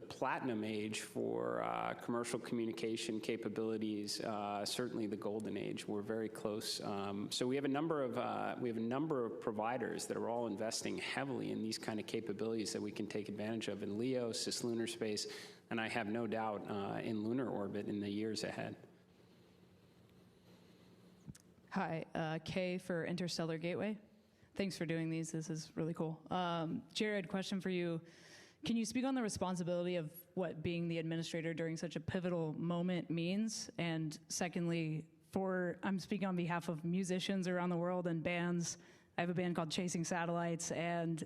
platinum age for commercial communication capabilities, certainly the golden age. We're very close. So we have a number of providers that are all investing heavily in these kind of capabilities that we can take advantage of in LEO, cislunar space, and I have no doubt in lunar orbit in the years ahead.
Hi, Kay for Interstellar Gateway. Thanks for doing these. This is really cool. Jared, question for you. Can you speak on the responsibility of what being the administrator during such a pivotal moment means? And secondly, I'm speaking on behalf of musicians around the world and bands. I have a band called Chasing Satellites, and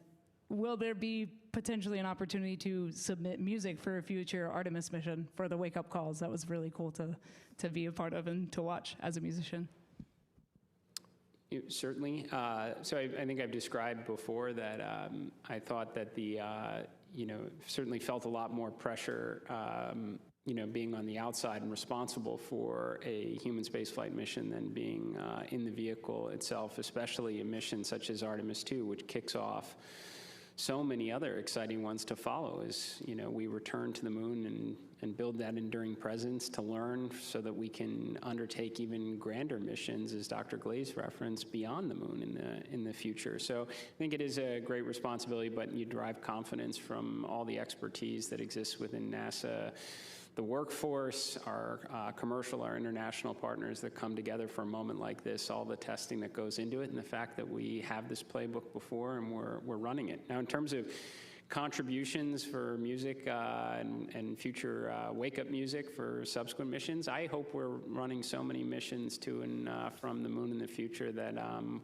will there be potentially an opportunity to submit music for a future Artemis mission for the wake-up calls? That was really cool to be a part of and to watch as a musician.
Certainly. So I think I've described before that I thought that certainly felt a lot more pressure, being on the outside and responsible for a human spaceflight mission than being in the vehicle itself, especially a mission such as Artemis 2, which kicks off so many other exciting ones to follow as, we return to the moon and build that enduring presence to learn so that we can undertake even grander missions, as Dr. Glaze referenced, beyond the moon in the future. So I think it is a great responsibility, but you derive confidence from all the expertise that exists within NASA, the workforce, our commercial, our international partners that come together for a moment like this, all the testing that goes into it, and the fact that we have this playbook before and we're running it. Now, in terms of contributions for music and future wake-up music for subsequent missions, I hope we're running so many missions to and from the moon in the future that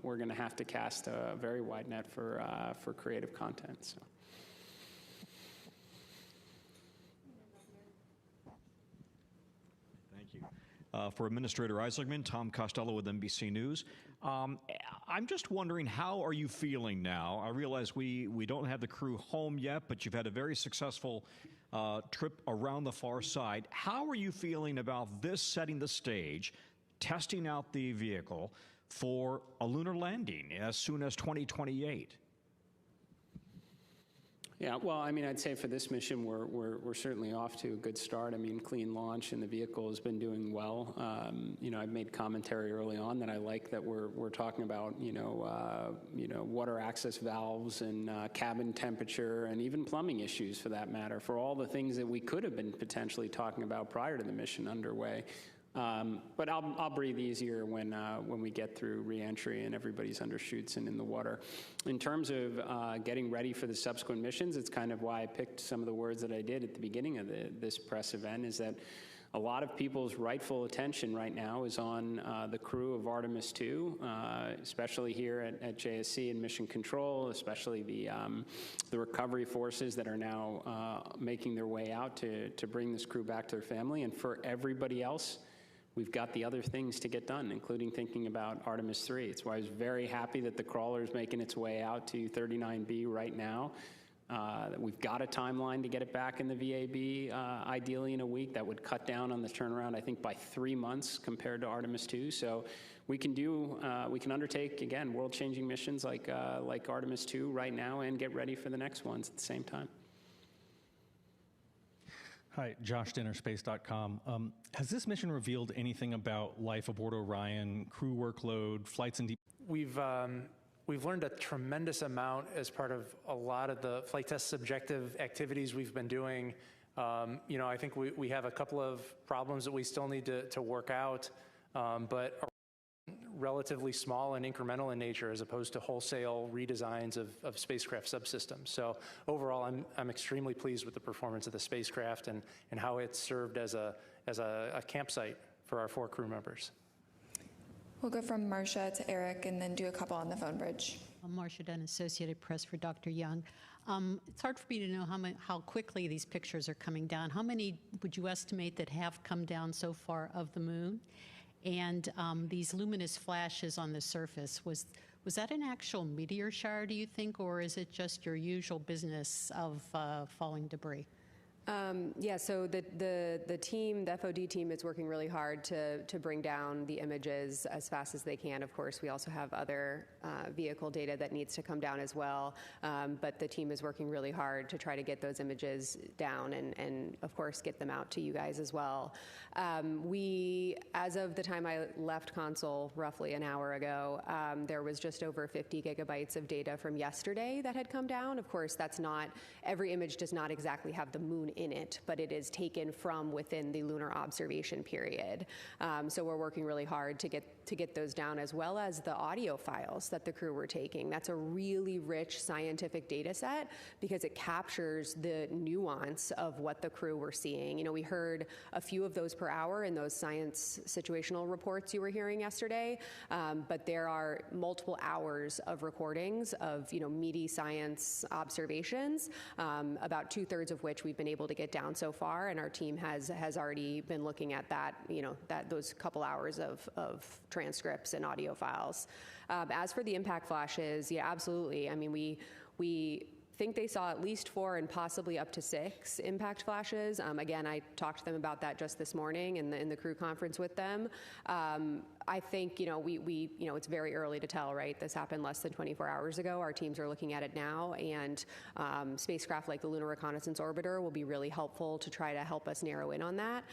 we're going to have to cast a very wide net for creative content. So.
For Administrator Isaacman, Tom Costello with NBC News. I'm just wondering, how are you feeling now? I realize we don't have the crew home yet, but you've had a very successful trip around the far side. How are you feeling about this setting the stage, testing out the vehicle for a lunar landing as soon as 2028?
Yeah, well, I'd say for this mission, we're certainly off to a good start. Clean launch, and the vehicle has been doing well. I've made commentary early on that I like that we're talking about, water access valves and cabin temperature and even plumbing issues, for that matter, for all the things that we could have been potentially talking about prior to the mission underway. But I'll breathe easier when we get through re-entry and everybody's under chutes and in the water. In terms of getting ready for the subsequent missions, it's kind of why I picked some of the words that I did at the beginning of this press event, is that a lot of people's rightful attention right now is on the crew of Artemis 2, especially here at JSC and Mission Control, especially the recovery forces that are now making their way out to bring this crew back to their family. And for everybody else, we've got the other things to get done, including thinking about Artemis 3. It's why I was very happy that the crawler is making its way out to 39B right now. We've got a timeline to get it back in the VAB, ideally in a week. That would cut down on the turnaround, I think, by 3 months compared to Artemis 2. So we can undertake, again, world-changing missions like Artemis 2 right now and get ready for the next ones at the same time.
Hi, Josh Dinner, Space.com. Has this mission revealed anything about life aboard Orion, crew workload, flights in deep?
We've learned a tremendous amount as part of a lot of the flight test subjective activities we've been doing. I think we have a couple of problems that we still need to work out, but are relatively small and incremental in nature, as opposed to wholesale redesigns of spacecraft subsystems. So overall, I'm extremely pleased with the performance of the spacecraft and how it's served as a campsite for our 4 crew members.
We'll go from Marcia to Eric and then do a couple on the phone bridge.
I'm Marcia Dunn, Associated Press for Dr. Young. It's hard for me to know how quickly these pictures are coming down. How many would you estimate that have come down so far of the moon? And these luminous flashes on the surface, was that an actual meteor shower, do you think, or is it just your usual business of falling debris?
Yeah, so the team, the FOD team, is working really hard to bring down the images as fast as they can. Of course, we also have other vehicle data that needs to come down as well, but the team is working really hard to try to get those images down and of course, get them out to you guys as well. As of the time I left Console, roughly an hour ago, there was just over 50 gigabytes of data from yesterday that had come down. Of course, every image does not exactly have the moon in it, but it is taken from within the lunar observation period. So we're working really hard to get those down, as well as the audio files that the crew were taking. That's a really rich scientific data set because it captures the nuance of what the crew were seeing. We heard a few of those per hour in those science situational reports you were hearing yesterday, but there are multiple hours of recordings of meaty science observations, about 2/3 of which we've been able to get down so far, and our team has already been looking at that, those couple hours of transcripts and audio files. As for the impact flashes, yeah, absolutely. We think they saw at least 4 and possibly up to 6 impact flashes. Again, I talked to them about that just this morning in the crew conference with them. I think, it's very early to tell, right? This happened less than 24 hours ago. Our teams are looking at it now, and spacecraft like the Lunar Reconnaissance Orbiter will be really helpful to try to help us narrow in on that.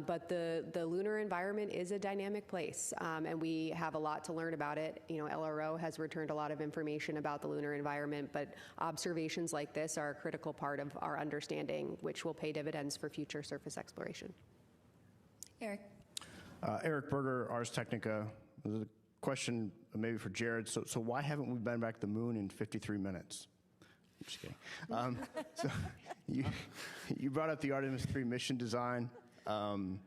But the lunar environment is a dynamic place, and we have a lot to learn about it. LRO has returned a lot of information about the lunar environment, but observations like this are a critical part of our understanding, which will pay dividends for future surface exploration.
Eric.
Eric Berger, Ars Technica. There's a question maybe for Jared. So why haven't we been back to the moon in 53 minutes? I'm just kidding. So you brought up the Artemis 3 mission design. Can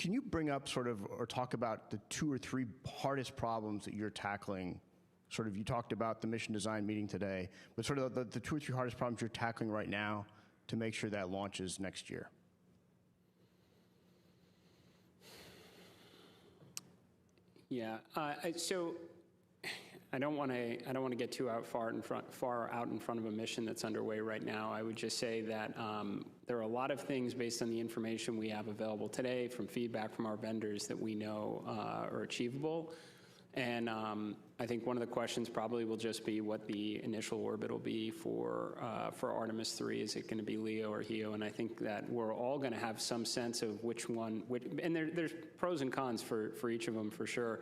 you bring up or talk about the 2 or 3 hardest problems that you're tackling? You talked about the mission design meeting today, but the 2 or 3 hardest problems you're tackling right now to make sure that launches next year.
Yeah. So I don't want to get too far out in front of a mission that's underway right now. I would just say that there are a lot of things based on the information we have available today, from feedback from our vendors, that we know are achievable. And I think one of the questions probably will just be what the initial orbit will be for Artemis 3. Is it going to be LEO or HEO? And I think that we're all going to have some sense of which one, and there's pros and cons for each of them for sure.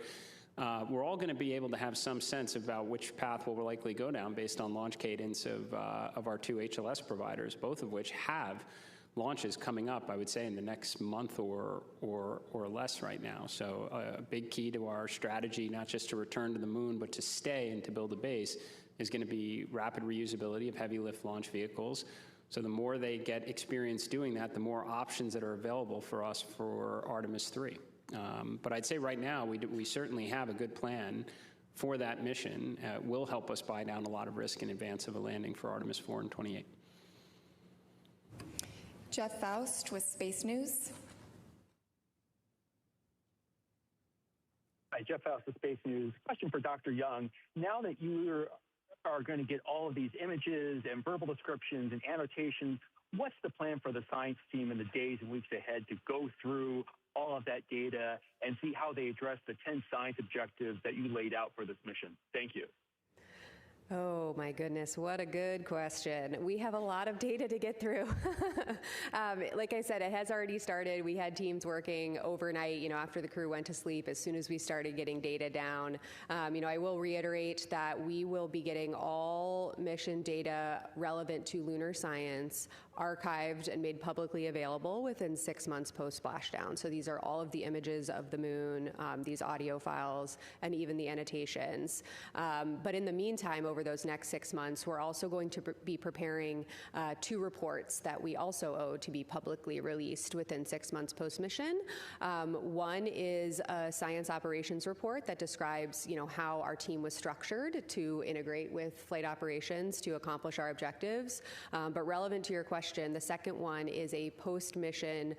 We're all going to be able to have some sense about which path we'll likely go down based on launch cadence of our 2 HLS providers, both of which have launches coming up, I would say, in the next month or less right now. So a big key to our strategy, not just to return to the moon, but to stay and to build a base, is going to be rapid reusability of heavy lift launch vehicles. So the more they get experience doing that, the more options that are available for us for Artemis 3. But I'd say right now, we certainly have a good plan for that mission. Will help us buy down a lot of risk in advance of a landing for Artemis 4 in 28.
Jeff Faust with Space News.
Hi, Jeff Faust with Space News. Question for Dr. Young. Now that you are going to get all of these images and verbal descriptions and annotations, what's the plan for the science team in the days and weeks ahead to go through all of that data and see how they address the 10 science objectives that you laid out for this mission? Thank you.
Oh my goodness, what a good question. We have a lot of data to get through. Like I said, it has already started. We had teams working overnight, after the crew went to sleep, as soon as we started getting data down. I will reiterate that we will be getting all mission data relevant to lunar science archived and made publicly available within 6 months post splashdown. So these are all of the images of the moon, these audio files, and even the annotations. But in the meantime, over those next 6 months, we're also going to be preparing 2 reports that we also owe to be publicly released within 6 months post-mission. One is a science operations report that describes, how our team was structured to integrate with flight operations to accomplish our objectives. But relevant to your question, the second one is a post-mission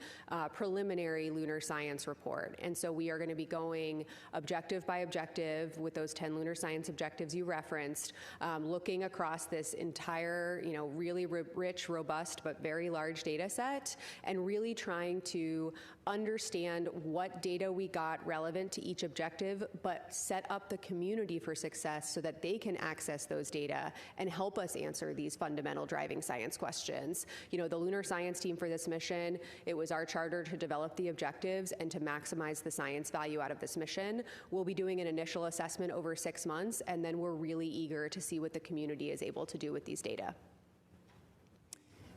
preliminary lunar science report. And so we are going to be going objective by objective with those 10 lunar science objectives you referenced, looking across this entire, really rich, robust, but very large data set, and really trying to understand what data we got relevant to each objective, but set up the community for success so that they can access those data and help us answer these fundamental driving science questions. The lunar science team for this mission, it was our charter to develop the objectives and to maximize the science value out of this mission. We'll be doing an initial assessment over 6 months, and then we're really eager to see what the community is able to do with these data.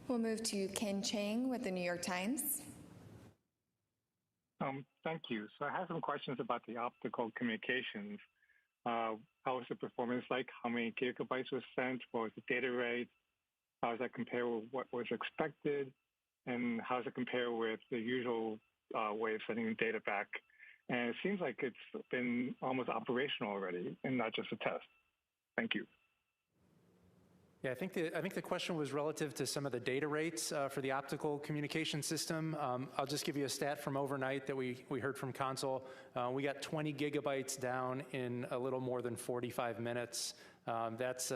We'll move to Ken Chang with the New York Times.
Thank you. So I have some questions about the optical communications. How was the performance like? How many gigabytes was sent? What was the data rate? How does that compare with what was expected? And how does it compare with the usual way of sending data back? And it seems like it's been almost operational already and not just a test. Thank you.
Yeah, I think the question was relative to some of the data rates for the optical communication system. I'll just give you a stat from overnight that we heard from Consul. We got 20 gigabytes down in a little more than 45 minutes. That's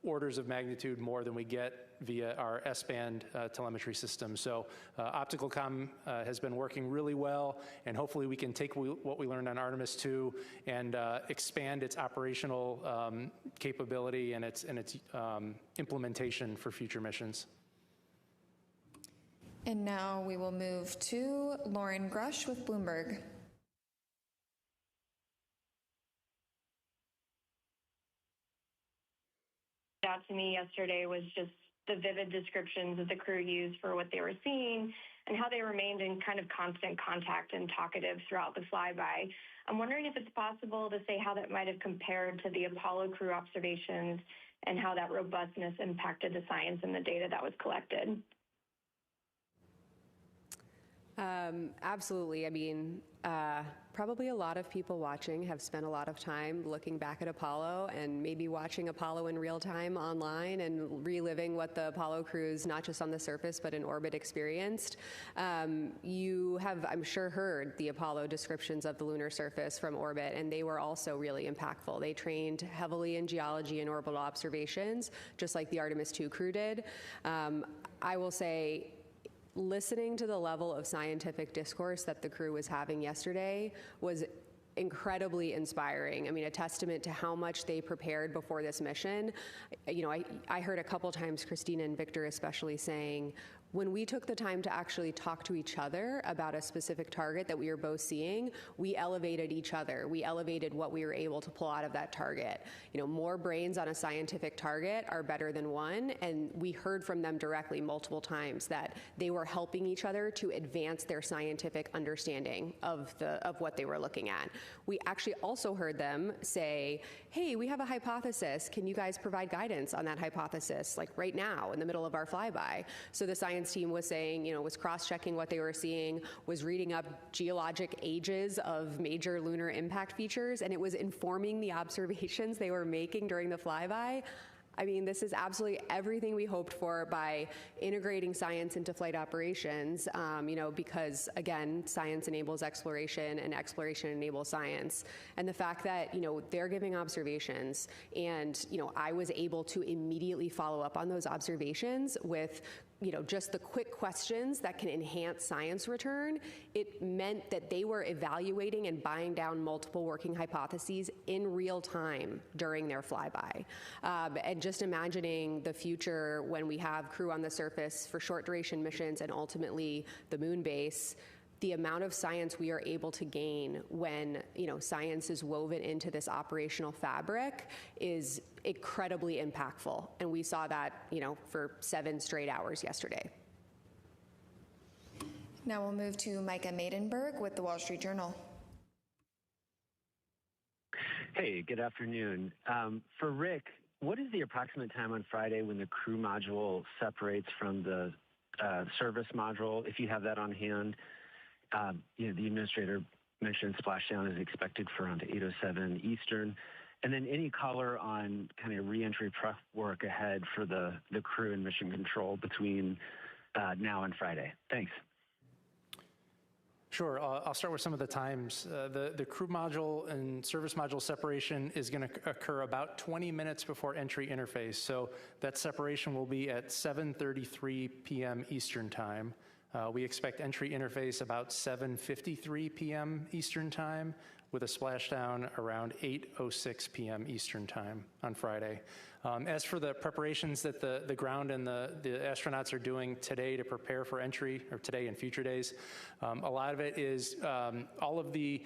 orders of magnitude more than we get via our S-band telemetry system. So optical comm has been working really well, and hopefully we can take what we learned on Artemis 2 and expand its operational capability and its implementation for future missions.
And now we will move to Lauren Grush with Bloomberg.
Out to me yesterday was just the vivid descriptions that the crew used for what they were seeing and how they remained in kind of constant contact and talkative throughout the flyby. I'm wondering if it's possible to say how that might have compared to the Apollo crew observations and how that robustness impacted the science and the data that was collected.
Absolutely. I mean, probably a lot of people watching have spent a lot of time looking back at Apollo and maybe watching Apollo in real time online and reliving what the Apollo crews, not just on the surface, but in orbit, experienced. You have, I'm sure, heard the Apollo descriptions of the lunar surface from orbit, and they were also really impactful. They trained heavily in geology and orbital observations, just like the Artemis 2 crew did. I will say, listening to the level of scientific discourse that the crew was having yesterday was incredibly inspiring. I mean, a testament to how much they prepared before this mission. You know, I heard a couple times Christina and Victor especially saying, when we took the time to actually talk to each other about a specific target that we were both seeing, we elevated each other. We elevated what we were able to pull out of that target. You know, more brains on a scientific target are better than one, and we heard from them directly multiple times that they were helping each other to advance their scientific understanding of what they were looking at. We actually also heard them say, hey, we have a hypothesis. Can you guys provide guidance on that hypothesis, like right now in the middle of our flyby? So the science team was saying, you know, was cross-checking what they were seeing, was reading up geologic ages of major lunar impact features, and it was informing the observations they were making during the flyby. I mean, this is absolutely everything we hoped for by integrating science into flight operations, you know, because, again, science enables exploration and exploration enables science. And the fact that, you know, they're giving observations and, you know, I was able to immediately follow up on those observations with, you know, just the quick questions that can enhance science return, it meant that they were evaluating and buying down multiple working hypotheses in real time during their flyby. And just imagining the future when we have crew on the surface for short duration missions and ultimately the moon base, the amount of science we are able to gain when, you know, science is woven into this operational fabric is incredibly impactful. And we saw that, you know, for 7 straight hours yesterday.
Now we'll move to Micah Maidenberg with the Wall Street Journal.
Hey, good afternoon. For Rick, what is the approximate time on Friday when the crew module separates from the service module, if you have that on hand? You know, the administrator mentioned splashdown is expected for around 8:07 Eastern. And then any color on kind of reentry prep work ahead for the crew and mission control between now and Friday? Thanks.
Sure. I'll start with some of the times. The crew module and service module separation is going to occur about 20 minutes before entry interface. So that separation will be at 7:33 p.m. Eastern Time. We expect entry interface about 7:53 p.m. Eastern Time with a splashdown around 8:06 p.m. Eastern Time on Friday. As for the preparations that the ground and the astronauts are doing today to prepare for entry, or today and future days, a lot of it is all of the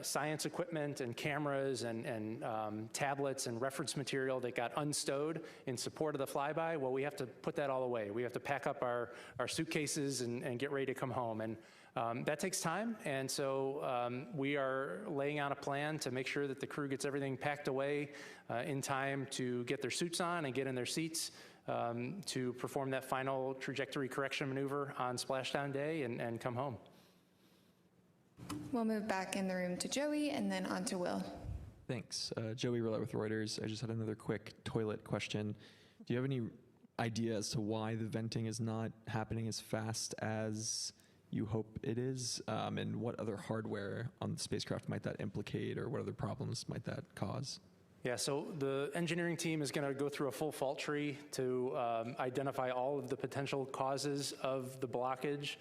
science equipment and cameras and tablets and reference material that got unstowed in support of the flyby. Well, we have to put that all away. We have to pack up our suitcases and get ready to come home. And that takes time, and so we are laying out a plan to make sure that the crew gets everything packed away in time to get their suits on and get in their seats to perform that final trajectory correction maneuver on splashdown day and come home.
We'll move back in the room to Joey and then on to Will.
Thanks. Joey Roulette with Reuters. I just had another quick toilet question. Do you have any idea as to why the venting is not happening as fast as you hope it is, and what other hardware on the spacecraft might that implicate, or what other problems might that cause?
Yeah, so the engineering team is going to go through a full fault tree to identify all of the potential causes of the blockage.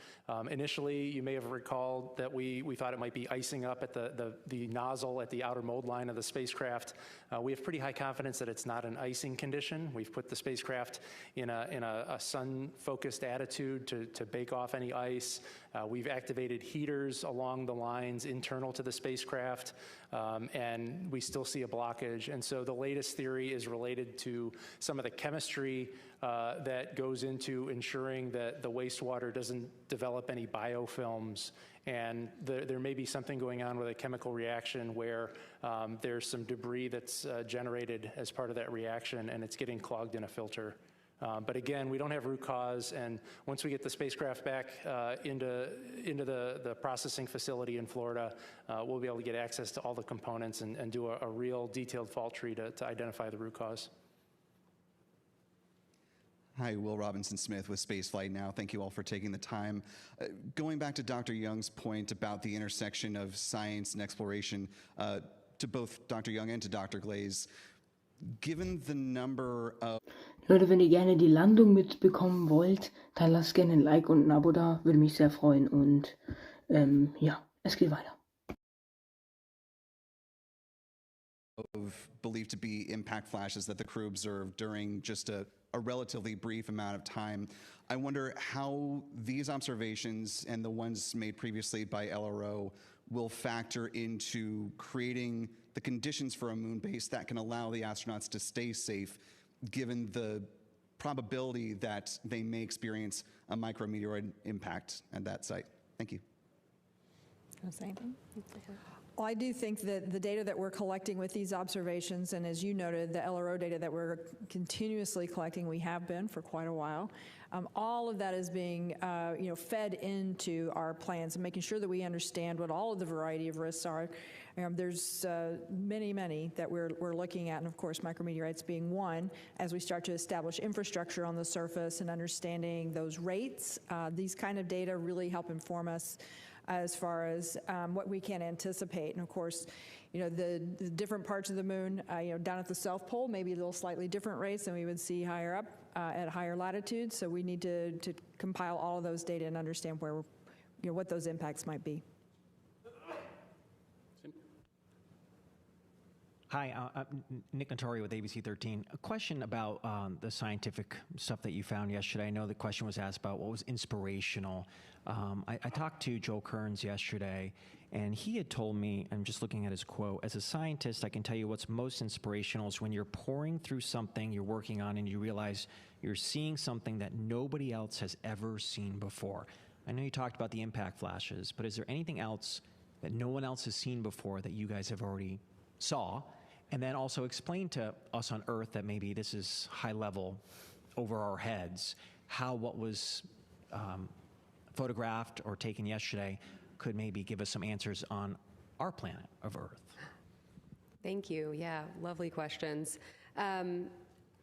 Initially, you may have recalled that we thought it might be icing up at the nozzle at the outer mold line of the spacecraft. We have pretty high confidence that it's not an icing condition. We've put the spacecraft in a sun-focused attitude to bake off any ice. We've activated heaters along the lines internal to the spacecraft, and we still see a blockage. And so the latest theory is related to some of the chemistry that goes into ensuring that the wastewater doesn't develop any biofilms. And there may be something going on with a chemical reaction where there's some debris that's generated as part of that reaction, and it's getting clogged in a filter. But again, we don't have root cause, and once we get the spacecraft back into the processing facility in Florida, we'll be able to get access to all the components and do a real detailed fault tree to identify the root cause.
Hi, Will Robinson-Smith with Spaceflight Now. Thank you all for taking the time. Going back to Dr. Young's point about the intersection of science and exploration, to both Dr. Young and to Dr. Glaze, given the number of...
Leute, wenn ihr gerne die Landung mitbekommen wollt, dann lasst gerne ein Like und ein Abo da, würde mich sehr freuen und ja, es geht weiter.
Of believed to be impact flashes that the crew observed during just a relatively brief amount of time. I wonder how these observations and the ones made previously by LRO will factor into creating the conditions for a moon base that can allow the astronauts to stay safe, given the probability that they may experience a micrometeoroid impact at that site. Thank you.
Want to say anything? Well, I do think that the data that we're collecting with these observations, and as you noted, the LRO data that we're continuously collecting, we have been for quite a while, all of that is being fed into our plans and making sure that we understand what all of the variety of risks are. There's many that we're looking at, and of course micrometeorites being one, as we start to establish infrastructure on the surface and understanding those rates. These kind of data really help inform us as far as what we can anticipate. And of course, the different parts of the moon, down at the South Pole, maybe a little slightly different rates than we would see higher up at higher latitudes. So we need to compile all of those data and understand where, what those impacts might be.
Hi, Nick Notori with ABC 13. A question about the scientific stuff that you found yesterday. I know the question was asked about what was inspirational. I talked to Joe Kearns yesterday, and he had told me, I'm just looking at his quote, as a scientist, I can tell you what's most inspirational is when you're pouring through something you're working on and you realize you're seeing something that nobody else has ever seen before. I know you talked about the impact flashes, but is there anything else that no one else has seen before that you guys have already saw? And then also explain to us on Earth that maybe this is high level over our heads, how what was photographed or taken yesterday could maybe give us some answers on our planet of Earth.
Thank you. Yeah, lovely questions.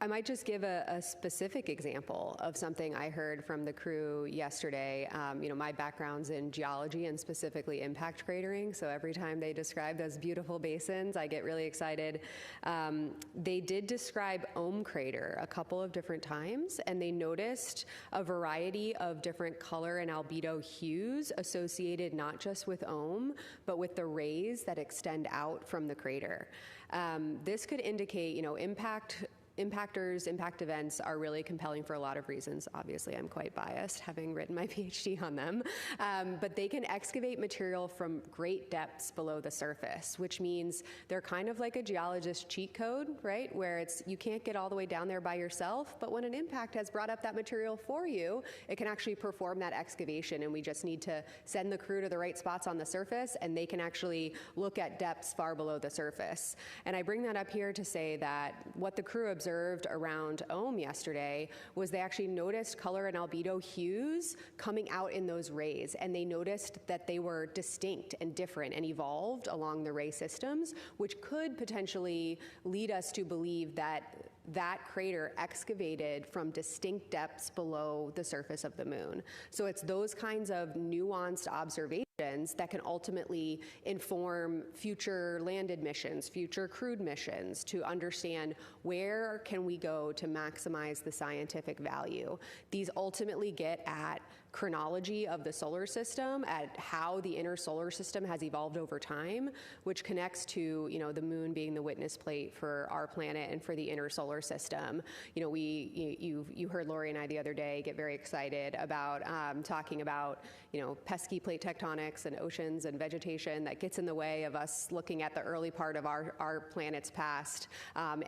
I might just give a specific example of something I heard from the crew yesterday. My background's in geology and specifically impact cratering, so every time they describe those beautiful basins, I get really excited. They did describe Ohm crater a couple of different times, and they noticed a variety of different color and albedo hues associated not just with Ohm, but with the rays that extend out from the crater. This could indicate, impact events are really compelling for a lot of reasons. Obviously, I'm quite biased, having written my PhD on them. But they can excavate material from great depths below the surface, which means they're kind of like a geologist cheat code, right? Where you can't get all the way down there by yourself, but when an impact has brought up that material for you, it can actually perform that excavation, and we just need to send the crew to the right spots on the surface, and they can actually look at depths far below the surface. And I bring that up here to say that what the crew observed around Ohm yesterday was they actually noticed color and albedo hues coming out in those rays, and they noticed that they were distinct and different and evolved along the ray systems, which could potentially lead us to believe that that crater excavated from distinct depths below the surface of the moon. So it's those kinds of nuanced observations that can ultimately inform future landed missions, future crewed missions, to understand where can we go to maximize the scientific value. These ultimately get at chronology of the solar system, at how the inner solar system has evolved over time, which connects to, the moon being the witness plate for our planet and for the inner solar system. You heard Lori and I the other day get very excited about talking about, pesky plate tectonics and oceans and vegetation that gets in the way of us looking at the early part of our planet's past,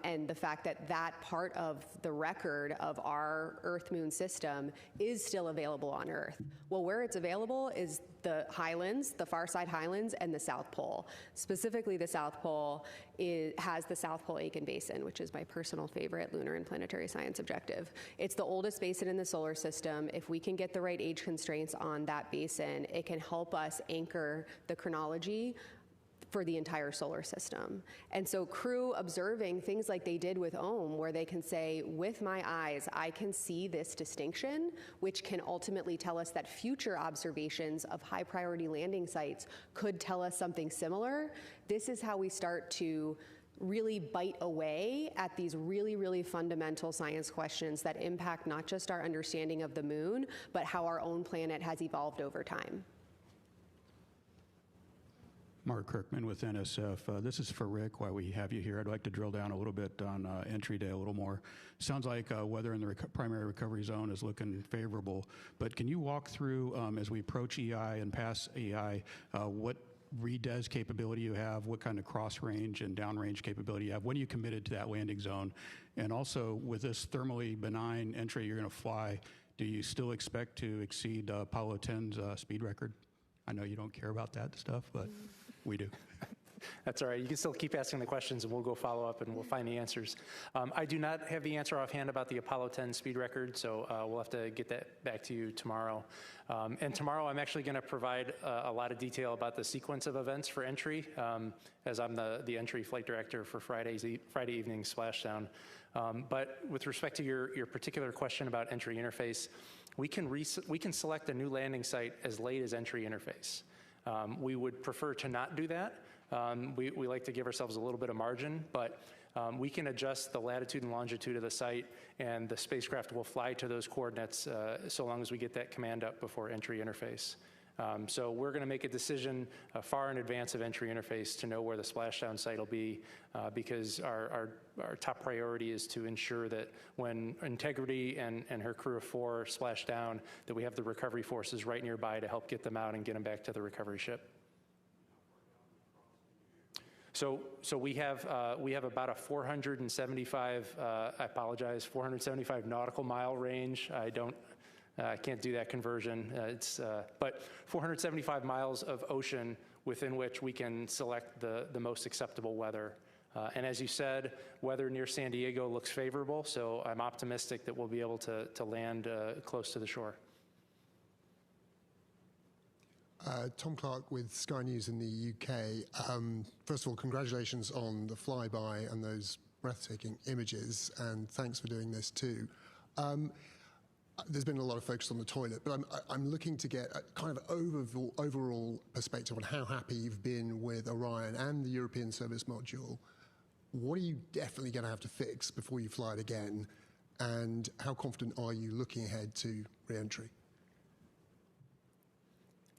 and the fact that that part of the record of our Earth-Moon system is still available on Earth. Well, where it's available is the highlands, the far side highlands, and the South Pole. Specifically, the South Pole has the South Pole Aitken Basin, which is my personal favorite lunar and planetary science objective. It's the oldest basin in the solar system. If we can get the right age constraints on that basin, it can help us anchor the chronology for the entire solar system. And so crew observing things like they did with OHM, where they can say, with my eyes, I can see this distinction, which can ultimately tell us that future observations of high priority landing sites could tell us something similar. This is how we start to really bite away at these really, really fundamental science questions that impact not just our understanding of the moon, but how our own planet has evolved over time.
Mark Kirkman with NSF. This is for Rick. While we have you here, I'd like to drill down a little bit on entry day a little more. Sounds like weather in the primary recovery zone is looking favorable, but can you walk through, as we approach EI and pass EI, what redez capability you have, what kind of cross range and downrange capability you have, when are you committed to that landing zone? And also, with this thermally benign entry you're going to fly, do you still expect to exceed Apollo 10's speed record? I know you don't care about that stuff, but we do.
That's all right. You can still keep asking the questions, and we'll go follow up, and we'll find the answers. I do not have the answer offhand about the Apollo 10 speed record, so we'll have to get that back to you tomorrow. And tomorrow, I'm actually going to provide a lot of detail about the sequence of events for entry, as I'm the entry flight director for Friday evening splashdown. But with respect to your particular question about entry interface, we can select a new landing site as late as entry interface. We would prefer to not do that. We like to give ourselves a little bit of margin, but we can adjust the latitude and longitude of the site, and the spacecraft will fly to those coordinates so long as we get that command up before entry interface. So we're going to make a decision far in advance of entry interface to know where the splashdown site will be, because our top priority is to ensure that when Integrity and her crew of 4 splash down, that we have the recovery forces right nearby to help get them out and get them back to the recovery ship. So we have about a 475 nautical mile range. I can't do that conversion. But 475 miles of ocean within which we can select the most acceptable weather. And as you said, weather near San Diego looks favorable, so I'm optimistic that we'll be able to land close to the shore.
Tom Clark with Sky News in the UK. First of all, congratulations on the flyby and those breathtaking images, and thanks for doing this too. There's been a lot of focus on the toilet, but I'm looking to get a kind of overall perspective on how happy you've been with Orion and the European Service Module. What are you definitely going to have to fix before you fly it again, and how confident are you looking ahead to re-entry?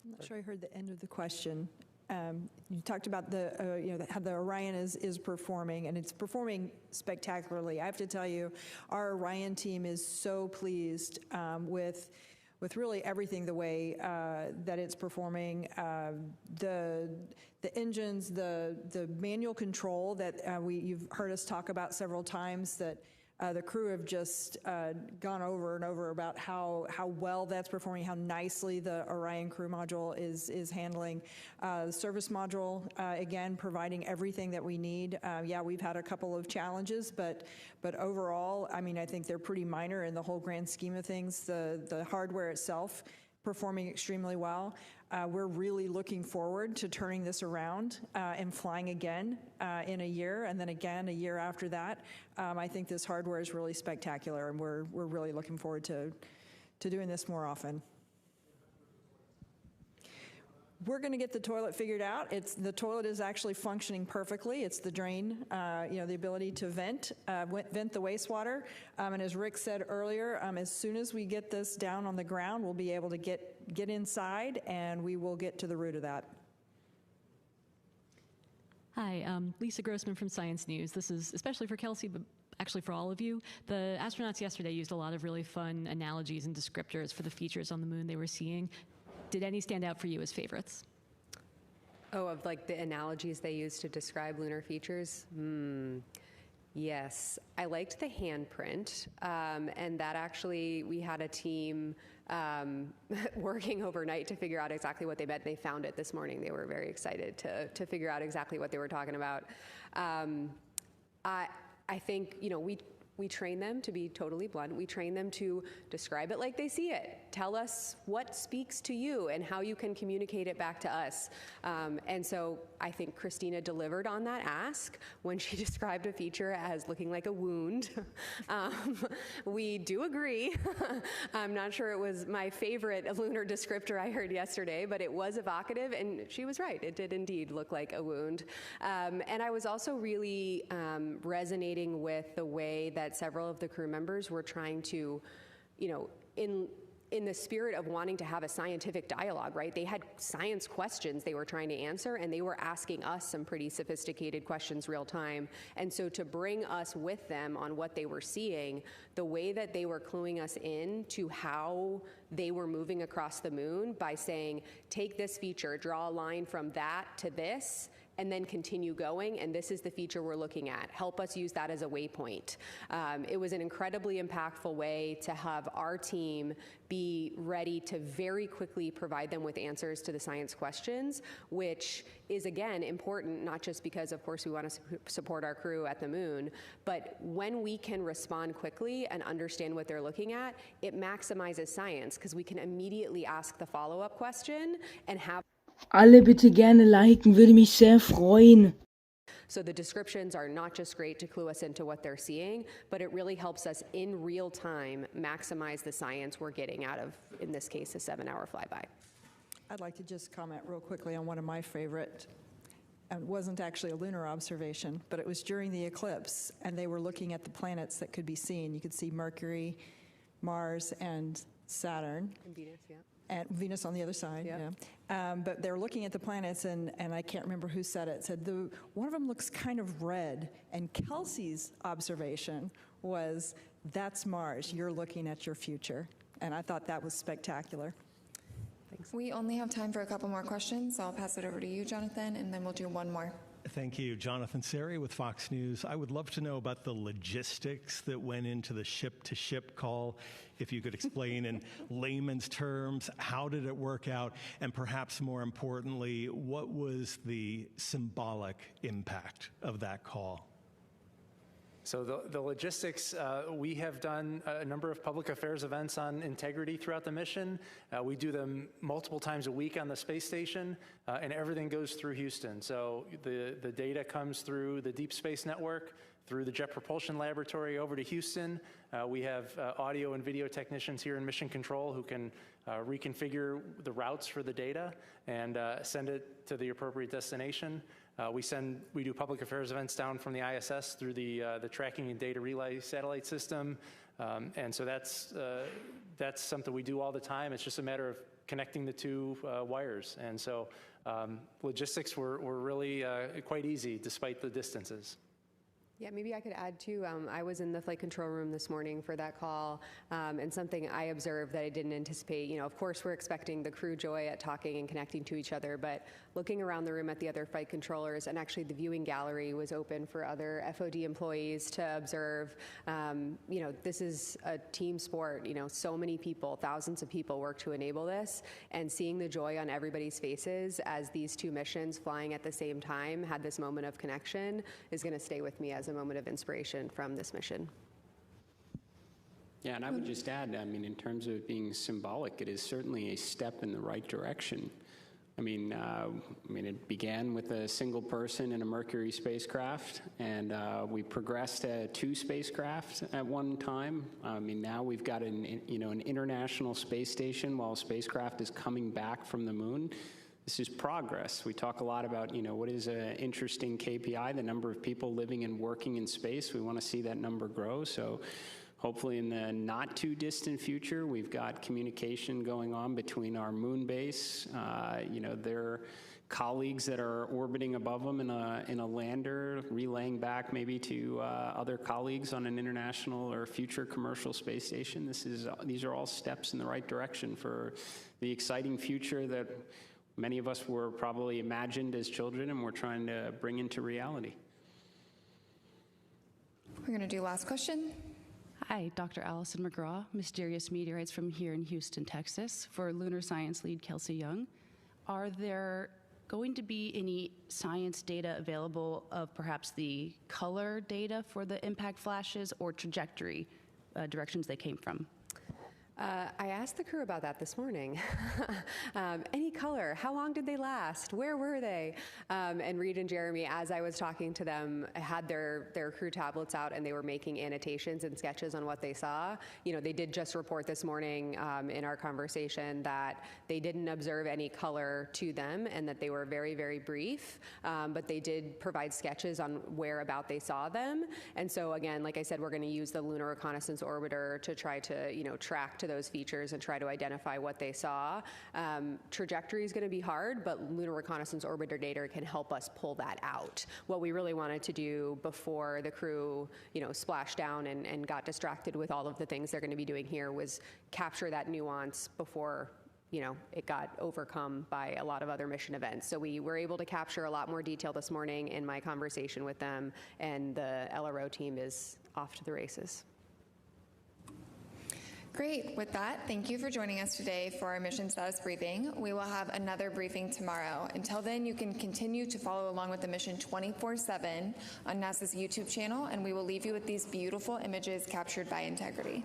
I'm not sure I heard the end of the question. You talked about how the Orion is performing, and it's performing spectacularly. I have to tell you, our Orion team is so pleased with really everything the way that it's performing. The engines, the manual control that you've heard us talk about several times, that the crew have just gone over and over about how well that's performing, how nicely the Orion crew module is handling. The service module, again, providing everything that we need. Yeah, we've had a couple of challenges, but overall, I mean, I think they're pretty minor in the whole grand scheme of things. The hardware itself performing extremely well. We're really looking forward to turning this around and flying again in a year, and then again a year after that. I think this hardware is really spectacular, and we're really looking forward to doing this more often. We're going to get the toilet figured out. The toilet is actually functioning perfectly. It's the drain, the ability to vent the wastewater. And as Rick said earlier, as soon as we get this down on the ground, we'll be able to get inside, and we will get to the root of that.
Hi, Lisa Grossman from Science News. This is especially for Kelsey, but actually for all of you. The astronauts yesterday used a lot of really fun analogies and descriptors for the features on the moon they were seeing. Did any stand out for you as favorites?
Oh, of like the analogies they used to describe lunar features? Yes, I liked the handprint, and that actually, we had a team working overnight to figure out exactly what they meant. They found it this morning. They were very excited to figure out exactly what they were talking about. I think, we train them, to be totally blunt, we train them to describe it like they see it. Tell us what speaks to you and how you can communicate it back to us. And so I think Christina delivered on that ask when she described a feature as looking like a wound. We do agree. I'm not sure it was my favorite lunar descriptor I heard yesterday, but it was evocative, and she was right. It did indeed look like a wound. And I was also really resonating with the way that several of the crew members were trying to, in the spirit of wanting to have a scientific dialogue, right? They had science questions they were trying to answer, and they were asking us some pretty sophisticated questions real time. And so to bring us with them on what they were seeing, the way that they were cluing us in to how they were moving across the moon by saying, take this feature, draw a line from that to this, and then continue going, and this is the feature we're looking at. Help us use that as a waypoint. It was an incredibly impactful way to have our team be ready to very quickly provide them with answers to the science questions, which is, again, important, not just because, of course, we want to support our crew at the moon, but when we can respond quickly and understand what they're looking at, it maximizes science, because we can immediately ask the follow-up question and have
Alle bitte gerne liken, würde mich sehr freuen.
So the descriptions are not just great to clue us into what they're seeing, but it really helps us in real time maximize the science we're getting out of, in this case, a 7-hour flyby.
I'd like to just comment real quickly on one of my favorite. It wasn't actually a lunar observation, but it was during the eclipse, and they were looking at the planets that could be seen. You could see Mercury, Mars, and Saturn.
And Venus, yeah.
And Venus on the other side, yeah. But they're looking at the planets, and I can't remember who said it, said one of them looks kind of red, and Kelsey's observation was, that's Mars, you're looking at your future. And I thought that was spectacular.
Thanks. We only have time for a couple more questions, so I'll pass it over to you, Jonathan, and then we'll do one more.
Thank you. Jonathan Seri with Fox News. I would love to know about the logistics that went into the ship-to-ship call. If you could explain in layman's terms, how did it work out? And perhaps more importantly, what was the symbolic impact of that call?
So the logistics, we have done a number of public affairs events on integrity throughout the mission. We do them multiple times a week on the space station, and everything goes through Houston. So the data comes through the Deep Space Network, through the Jet Propulsion Laboratory over to Houston. We have audio and video technicians here in Mission Control who can reconfigure the routes for the data and send it to the appropriate destination. We do public affairs events down from the ISS through the tracking and data relay satellite system, and so that's something we do all the time. It's just a matter of connecting the two wires, and so logistics were really quite easy despite the distances.
Yeah, maybe I could add too, I was in the flight control room this morning for that call, and something I observed that I didn't anticipate, of course we're expecting the crew joy at talking and connecting to each other, but looking around the room at the other flight controllers, and actually the viewing gallery was open for other FOD employees to observe. This is a team sport, so many people, thousands of people work to enable this, and seeing the joy on everybody's faces as these two missions flying at the same time had this moment of connection is going to stay with me as a moment of inspiration from this mission.
Yeah, and I would just add, in terms of being symbolic, it is certainly a step in the right direction. It began with a single person in a Mercury spacecraft, and we progressed to 2 spacecraft at one time. Now we've got an international space station while a spacecraft is coming back from the moon. this is progress. We talk a lot about, what is an interesting KPI, the number of people living and working in space. We want to see that number grow. So hopefully in the not too distant future, we've got communication going on between our moon base, their colleagues that are orbiting above them in a lander, relaying back maybe to other colleagues on an international or future commercial space station. These are all steps in the right direction for the exciting future that many of us were probably imagined as children and we're trying to bring into reality.
We're going to do last question.
Hi, Dr. Allison McGraw, Mysterious Meteorites from here in Houston, Texas, for lunar science lead Kelsey Young. Are there going to be any science data available of perhaps the color data for the impact flashes or trajectory directions they came from?
I asked the crew about that this morning. Any color? How long did they last? Where were they? And Reed and Jeremy, as I was talking to them, had their crew tablets out and they were making annotations and sketches on what they saw. They did just report this morning in our conversation that they didn't observe any color to them and that they were very, very brief, but they did provide sketches on whereabout they saw them. And so again, like I said, we're going to use the Lunar Reconnaissance Orbiter to try to, track to those features and try to identify what they saw. Trajectory is going to be hard, but Lunar Reconnaissance Orbiter data can help us pull that out. What we really wanted to do before the crew, splashed down and got distracted with all of the things they're going to be doing here was capture that nuance before it got overcome by a lot of other mission events. So we were able to capture a lot more detail this morning in my conversation with them, and the LRO team is off to the races.
Great. With that, thank you for joining us today for our mission status briefing. We will have another briefing tomorrow. Until then, you can continue to follow along with the mission 24/7 on NASA's YouTube channel, and we will leave you with these beautiful images captured by Integrity.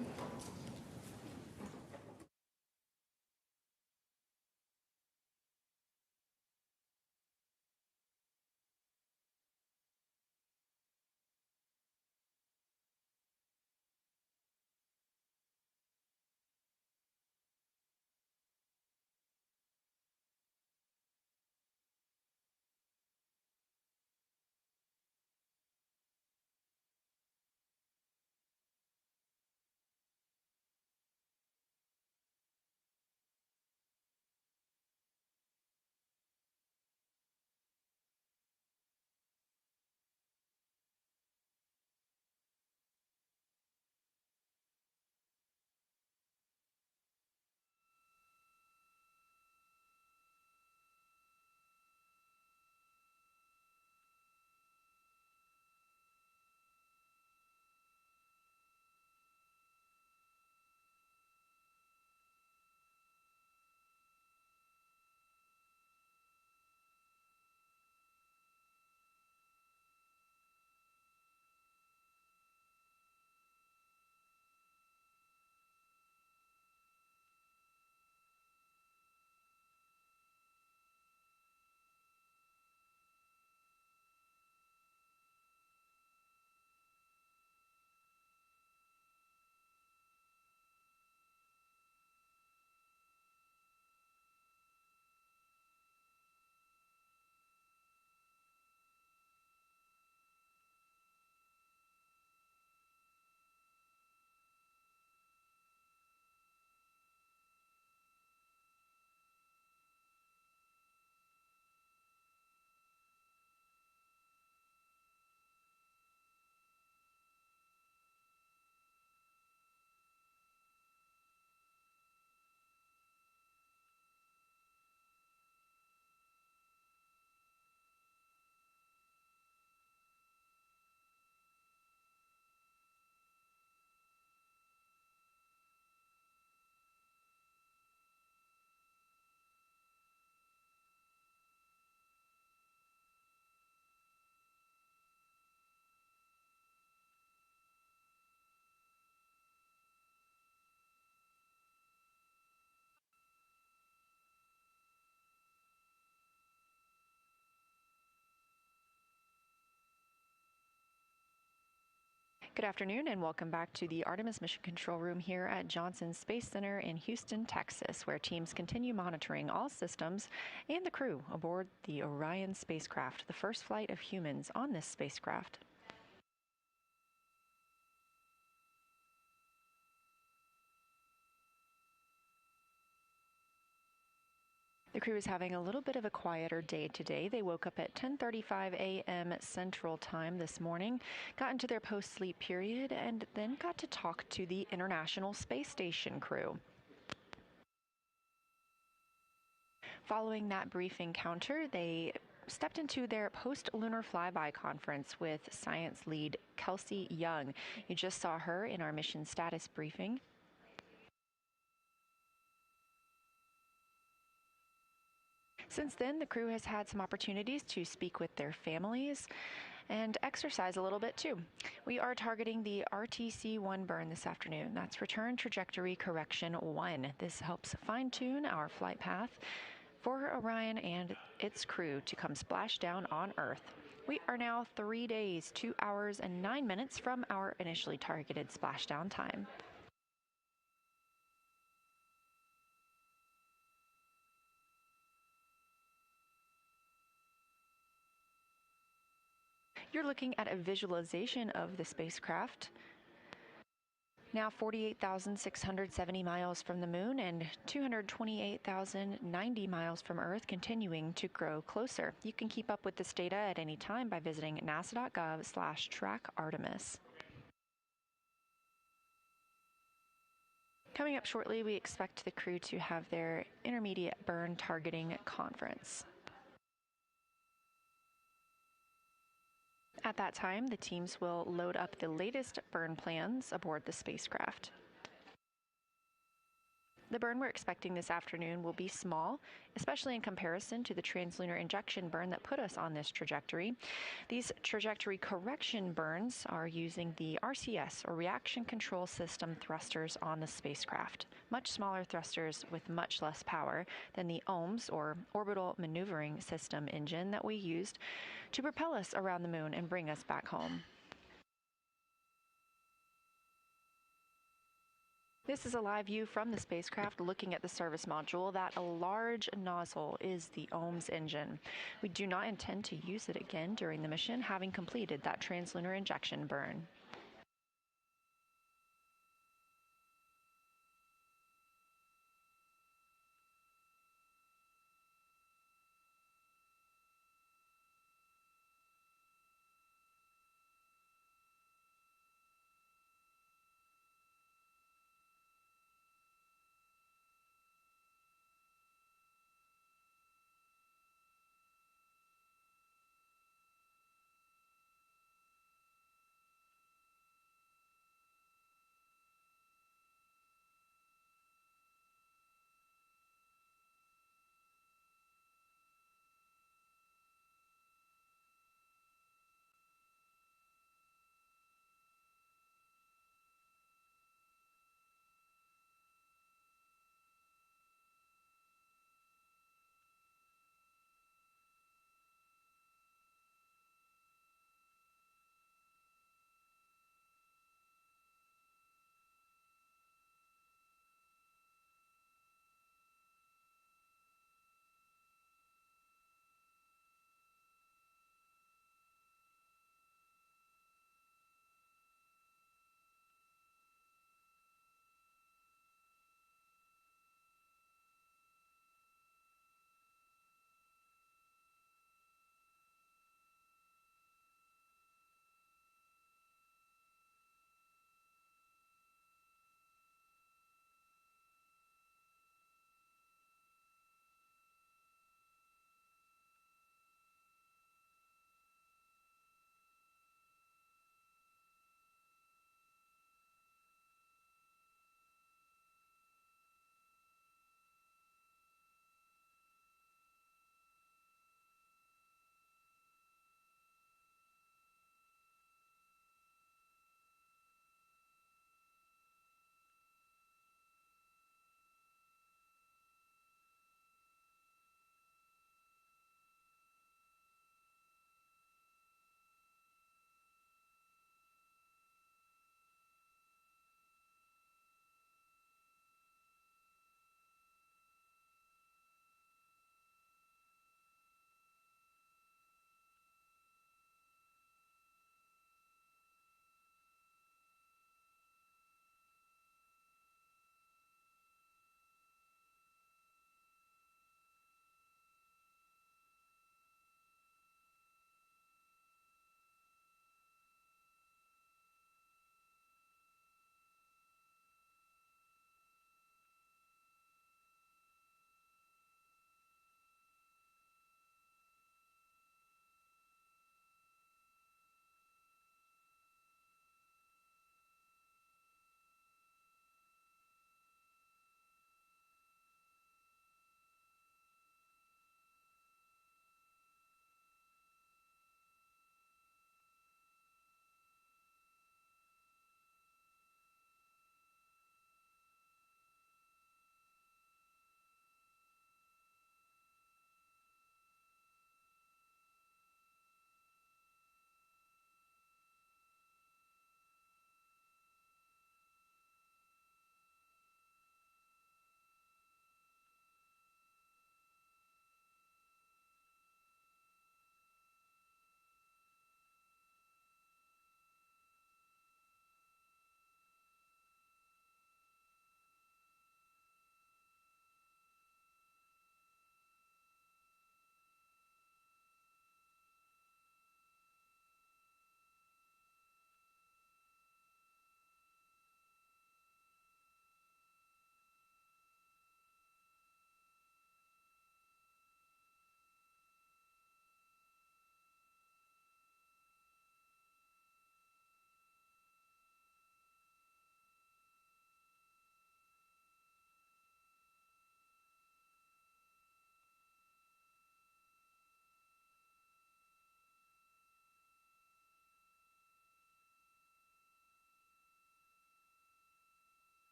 Good afternoon and welcome back to the Artemis Mission Control Room here at Johnson Space Center in Houston, Texas, where teams continue monitoring all systems and the crew aboard the Orion spacecraft, the first flight of humans on this spacecraft. The crew is having a little bit of a quieter day today. They woke up at 10:35 a.m. Central Time this morning, got into their post-sleep period, and then got to talk to the International Space Station crew. Following that brief encounter, they stepped into their post-lunar flyby conference with science lead Kelsey Young. You just saw her in our mission status briefing. Since then, the crew has had some opportunities to speak with their families and exercise a little bit too. We are targeting the RTC-1 burn this afternoon. That's Return Trajectory Correction 1. This helps fine-tune our flight path for Orion and its crew to come splash down on Earth. We are now 3 days, 2 hours, and 9 minutes from our initially targeted splashdown time. You're looking at a visualization of the spacecraft. Now 48,670 miles from the moon and 228,090 miles from Earth, continuing to grow closer. You can keep up with this data at any time by visiting nasa.gov/track-Artemis. Coming up shortly, we expect the crew to have their intermediate burn targeting conference. At that time, the teams will load up the latest burn plans aboard the spacecraft. The burn we're expecting this afternoon will be small, especially in comparison to the translunar injection burn that put us on this trajectory. These trajectory correction burns are using the RCS, or Reaction Control System, thrusters on the spacecraft. Much smaller thrusters with much less power than the OMS, or Orbital Maneuvering System, engine that we used to propel us around the moon and bring us back home. This is a live view from the spacecraft looking at the service module. That large nozzle is the OMS engine. We do not intend to use it again during the mission, having completed that translunar injection burn.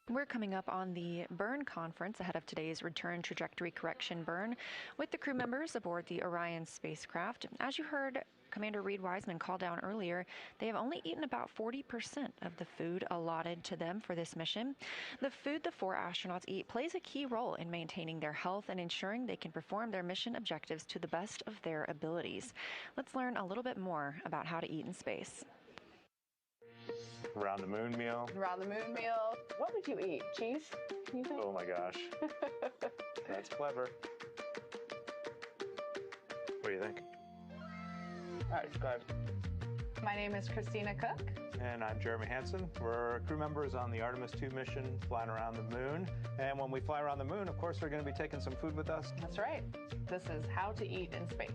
We're coming up on the burn conference ahead of today's return trajectory correction burn with the crew members aboard the Orion spacecraft. As you heard Commander Reed Wiseman call down earlier, they have only eaten about 40% of the food allotted to them for this mission. The food the 4 astronauts eat plays a key role in maintaining their health and ensuring they can perform their mission objectives to the best of their abilities. Let's learn a little bit more about how to eat in space.
Around the moon meal.
Around the moon meal. What would you eat? Cheese? Can you think?
Oh my gosh. That's clever. What do you think?
All right, go ahead. My name is Christina Cook.
And I'm Jeremy Hansen. We're crew members on the Artemis 2 mission flying around the moon. And when we fly around the moon, of course, we're going to be taking some food with us.
That's right. This is how to eat in space.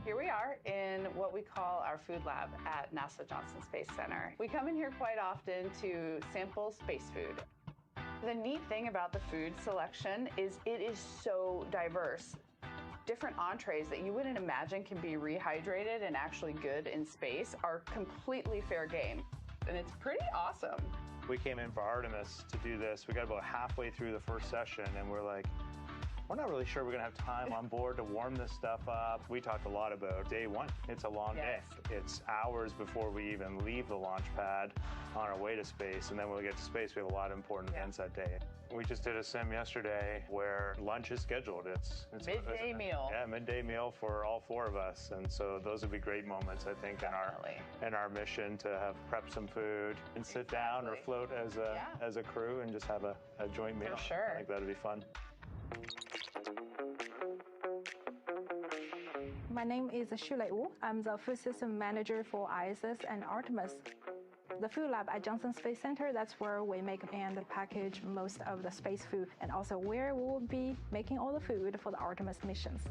Here we are in what we call our food lab at NASA Johnson Space Center. We come in here quite often to sample space food. The neat thing about the food selection is it is so diverse. Different entrees that you wouldn't imagine can be rehydrated and actually good in space are completely fair game. And it's pretty awesome.
We came in for Artemis to do this. We got about halfway through the first session and we're like, we're not really sure we're going to have time on board to warm this stuff up. We talked a lot about day one. It's a long day. It's hours before we even leave the launch pad on our way to space. And then when we get to space, we have a lot of important events that day. We just did a sim yesterday where lunch is scheduled. It's
midday meal.
Yeah, midday meal for all 4 of us. And so those would be great moments, I think, in our mission to have prep some food and sit down or float as a crew and just have a joint meal.
For sure.
I think that'd be fun.
My name is Xulei Wu. I'm the food system manager for ISS and Artemis. The food lab at Johnson Space Center, that's where we make and package most of the space food, and also where we will be making all the food for the Artemis missions.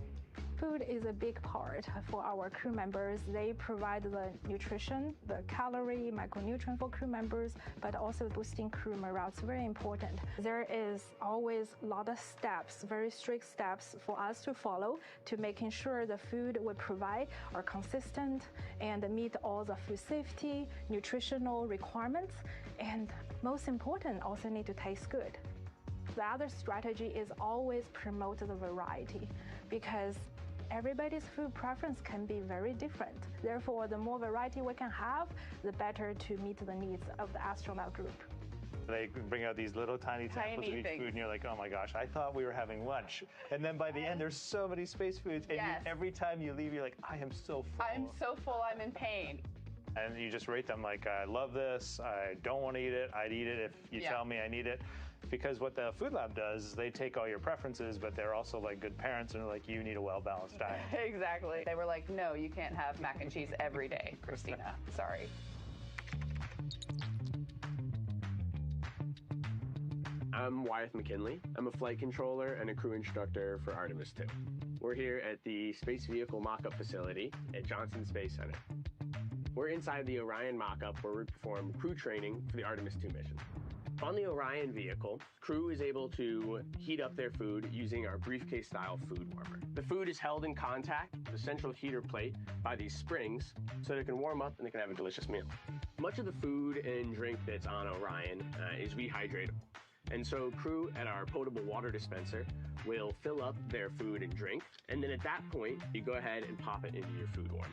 Food is a big part for our crew members. They provide the nutrition, the calorie, micronutrient for crew members, but also boosting crew morale. It's very important. There is always a lot of steps, very strict steps for us to follow to making sure the food we provide are consistent and meet all the food safety, nutritional requirements, and most important, also need to taste good. The other strategy is always promote the variety, because everybody's food preference can be very different. Therefore, the more variety we can have, the better to meet the needs of the astronaut group.
They bring out these little tiny samples of each food, and you're like, oh my gosh, I thought we were having lunch. And then by the end, there's so many space foods, and every time you leave, you're like, I am so full.
I'm so full, I'm in pain.
And you just rate them like, I love this, I don't want to eat it, I'd eat it if you tell me I need it. Because what the food lab does is they take all your preferences, but they're also like good parents and they're like, you need a well-balanced diet.
Exactly. They were like, no, you can't have mac and cheese every day, Christina. Sorry.
I'm Wyeth McKinley. I'm a flight controller and a crew instructor for Artemis 2. We're here at the Space Vehicle Mock-Up Facility at Johnson Space Center. We're inside the Orion mock-up where we perform crew training for the Artemis 2 mission. On the Orion vehicle, crew is able to heat up their food using our briefcase-style food warmer. The food is held in contact with the central heater plate by these springs so they can warm up and they can have a delicious meal. Much of the food and drink that's on Orion is rehydratable. And so crew at our potable water dispenser will fill up their food and drink, and then at that point, you go ahead and pop it into your food warmer.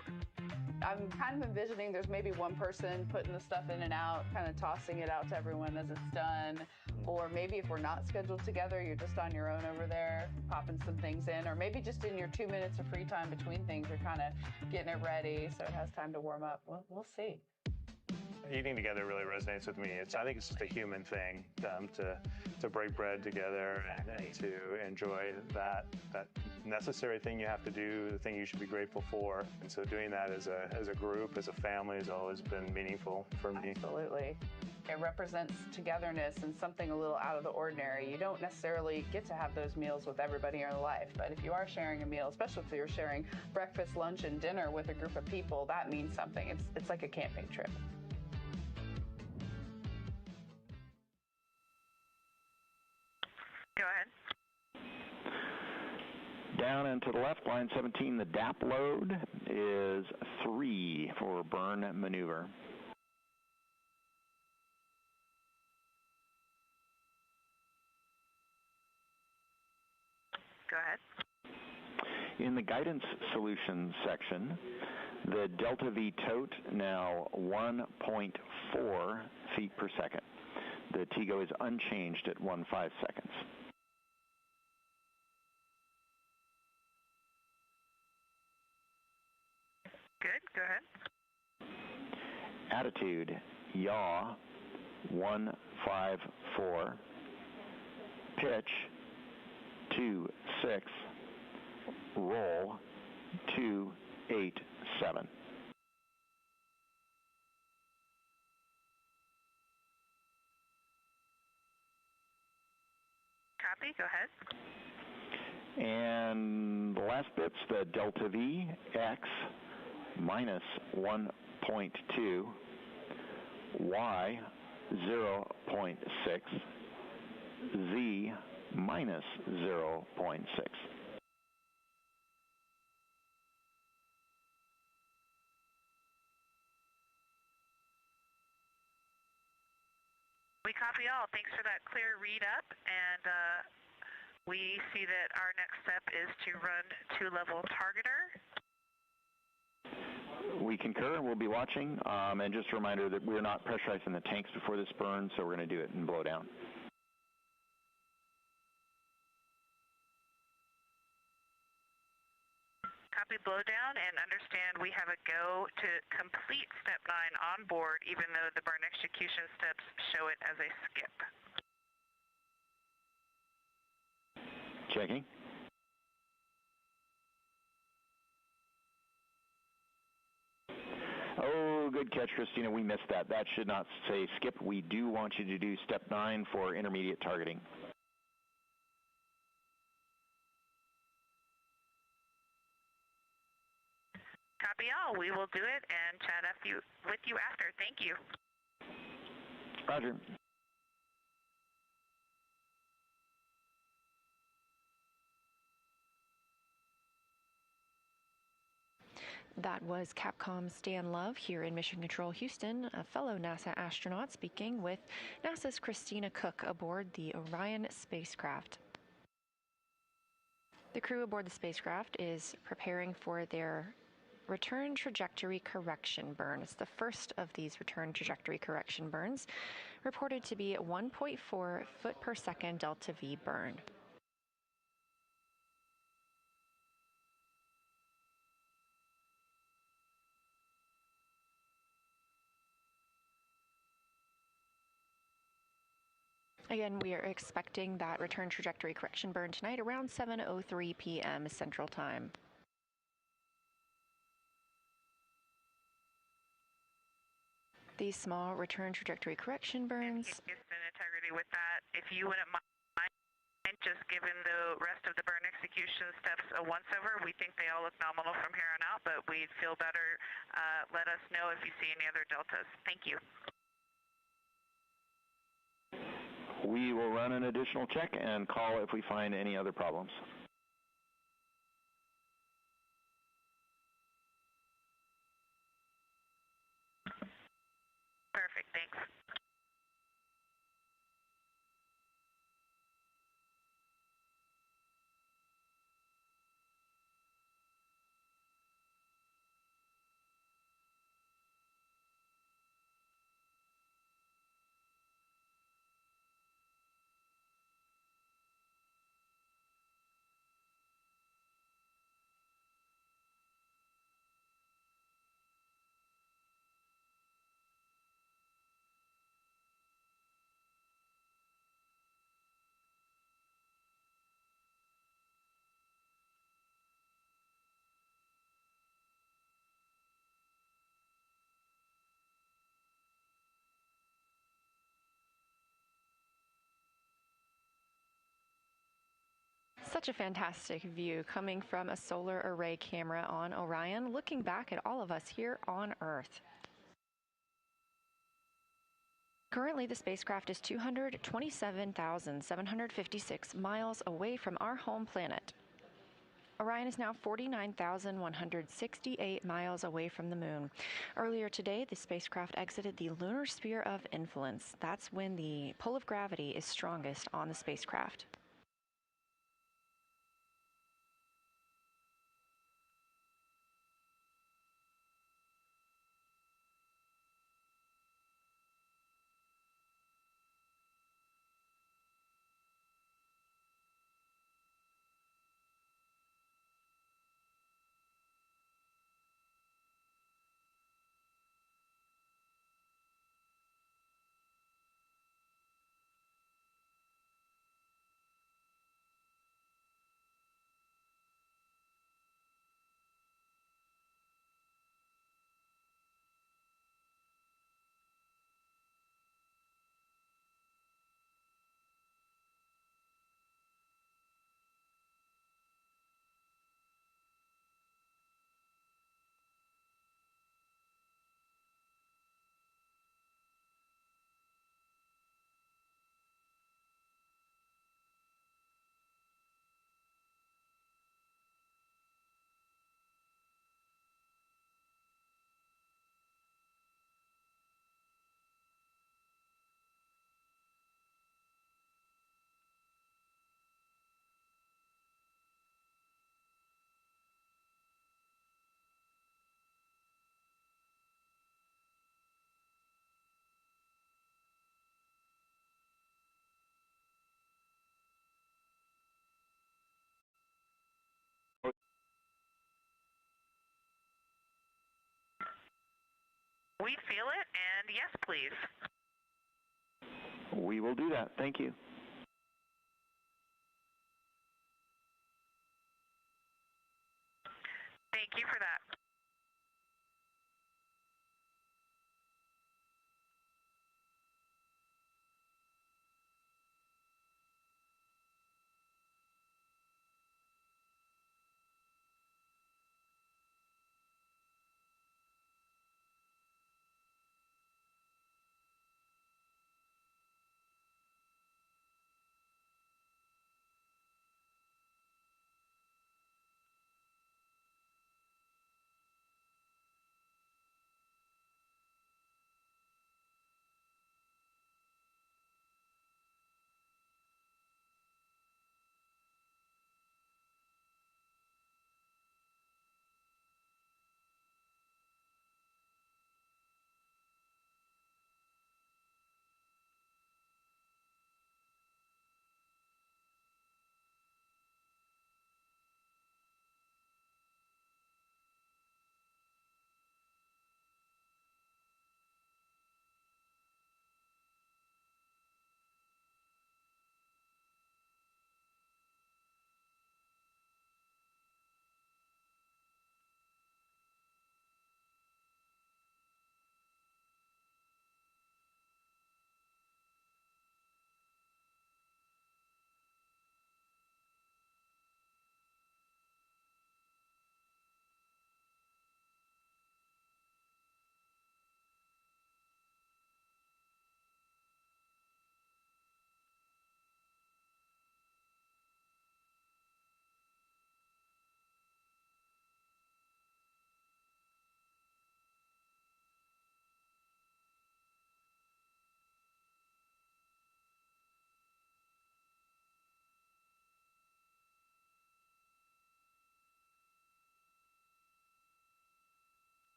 I'm kind of envisioning there's maybe one person putting the stuff in and out, kind of tossing it out to everyone as it's done. Or maybe if we're not scheduled together, you're just on your own over there, popping some things in. Or maybe just in your 2 minutes of free time between things, you're kind of getting it ready so it has time to warm up. We'll see.
Eating together really resonates with me. I think it's just a human thing to break bread together and to enjoy that necessary thing you have to do, the thing you should be grateful for. And so doing that as a group, as a family, has always been meaningful for me.
Absolutely. It represents togetherness and something a little out of the ordinary. You don't necessarily get to have those meals with everybody in your life, but if you are sharing a meal, especially if you're sharing breakfast, lunch, and dinner with a group of people, that means something. It's like a camping trip.
Go ahead.
Down and to the left, line 17, the DAP load is 3 for burn maneuver.
Go ahead.
In the guidance solutions section, the delta V tote now 1.4 feet per second. The TGO is unchanged at 15 seconds.
Good, go ahead.
Attitude, yaw, 154. Pitch, 2.6. Roll, 2.87.
Copy, go ahead.
And the last bit's the delta V, X, minus 1.2, Y, 0.6, Z, minus 0.6.
We copy all. Thanks for that clear read up, and we see that our next step is to run 2-level targeter.
We concur, and we'll be watching. And just a reminder that we're not pressurizing the tanks before this burn, so we're going to do it in blowdown.
Copy blowdown, and understand we have a go to complete step 9 on board, even though the burn execution steps show it as a skip.
Checking. Oh, good catch, Christina. We missed that. That should not say skip. We do want you to do step 9 for intermediate targeting.
Copy all. We will do it and chat with you after. Thank you.
Roger.
That was Capcom's Dan Love here in Mission Control Houston, a fellow NASA astronaut speaking with NASA's Christina Cook aboard the Orion spacecraft. The crew aboard the spacecraft is preparing for their return trajectory correction burn. It's the first of these return trajectory correction burns, reported to be at 1.4 foot per second delta V burn. Again, we are expecting that return trajectory correction burn tonight around 7:03 p.m. Central Time. These small return trajectory correction burns.
Houston integrity with that. If you wouldn't mind just giving the rest of the burn execution steps a once-over, we think they all look nominal from here on out, but we'd feel better. Let us know if you see any other deltas. Thank you.
We will run an additional check and call if we find any other problems.
Perfect, thanks.
Such a fantastic view coming from a solar array camera on Orion, looking back at all of us here on Earth. Currently, the spacecraft is 227,756 miles away from our home planet. Orion is now 49,168 miles away from the moon. Earlier today, the spacecraft exited the lunar sphere of influence. That's when the pull of gravity is strongest on the spacecraft.
We feel it, and yes, please.
We will do that. Thank you.
Thank you for that.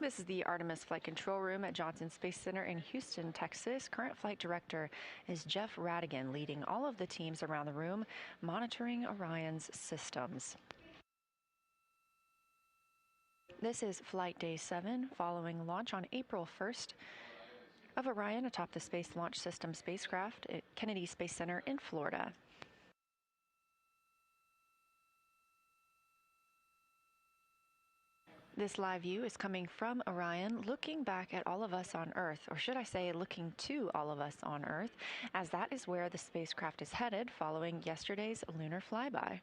This is the Artemis Flight Control Room at Johnson Space Center in Houston, Texas. Current flight director is Jeff Radigan, leading all of the teams around the room, monitoring Orion's systems. This is Flight Day 7, following launch on April 1st of Orion atop the Space Launch System spacecraft at Kennedy Space Center in Florida. This live view is coming from Orion, looking back at all of us on Earth, or should I say looking to all of us on Earth, as that is where the spacecraft is headed following yesterday's lunar flyby.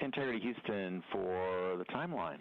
Integrity Houston for the timeline.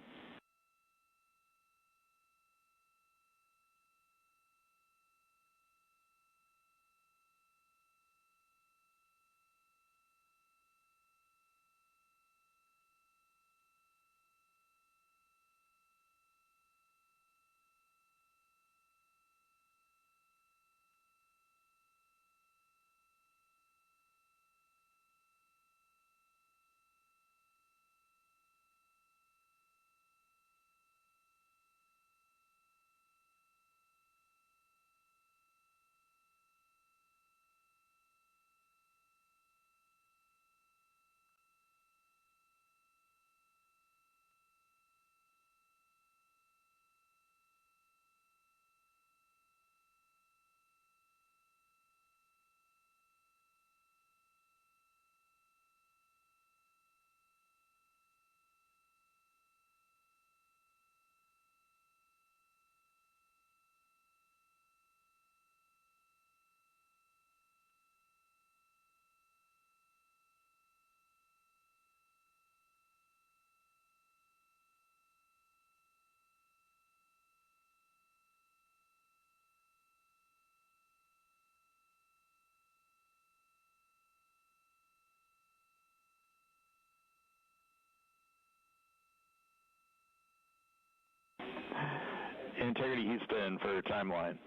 Integrity Houston for timeline.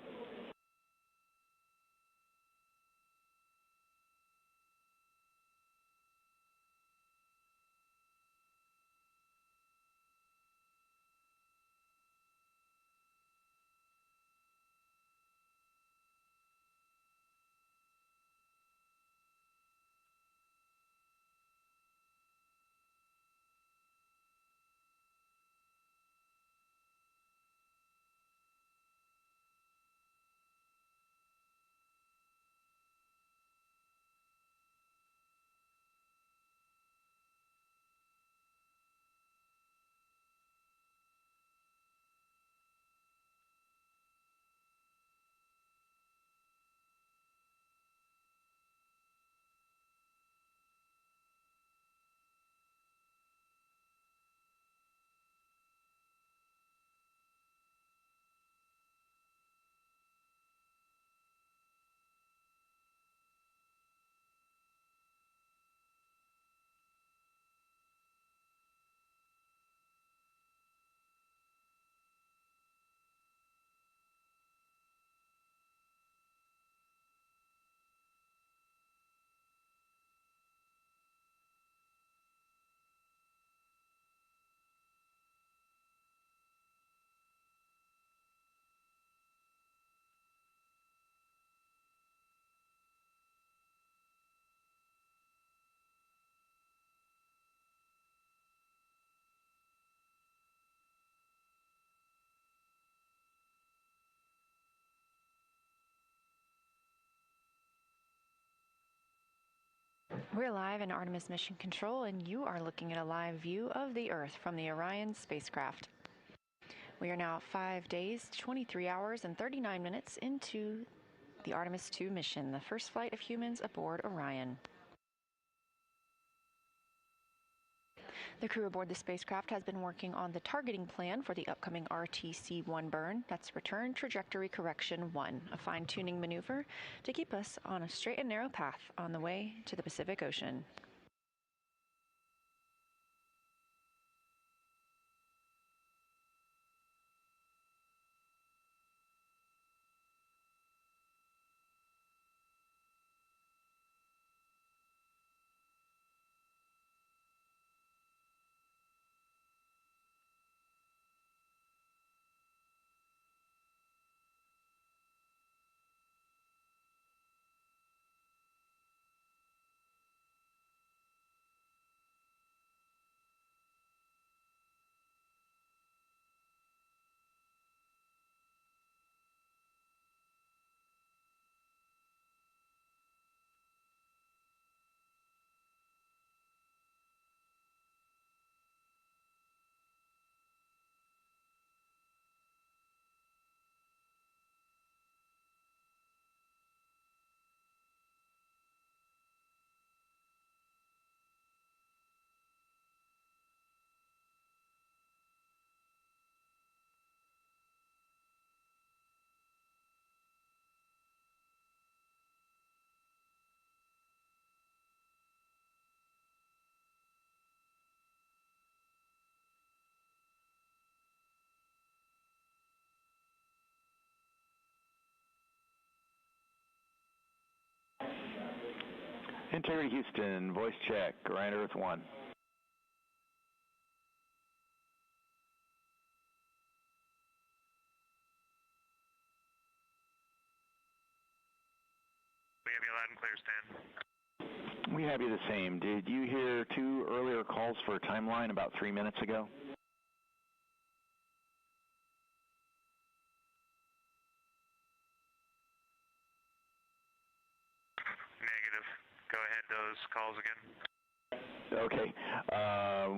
We're live in Artemis Mission Control, and you are looking at a live view of the Earth from the Orion spacecraft. We are now 5 days, 23 hours, and 39 minutes into the Artemis 2 mission, the first flight of humans aboard Orion. The crew aboard the spacecraft has been working on the targeting plan for the upcoming RTC-1 burn. That's Return Trajectory Correction 1, a fine-tuning maneuver to keep us on a straight and narrow path on the way to the Pacific Ocean.
Integrity Houston, voice check, Orion Earth 1.
We have you loud and clear, Stan.
We have you the same. Did you hear 2 earlier calls for timeline about 3 minutes ago?
Negative. Go ahead, those calls again.
Okay.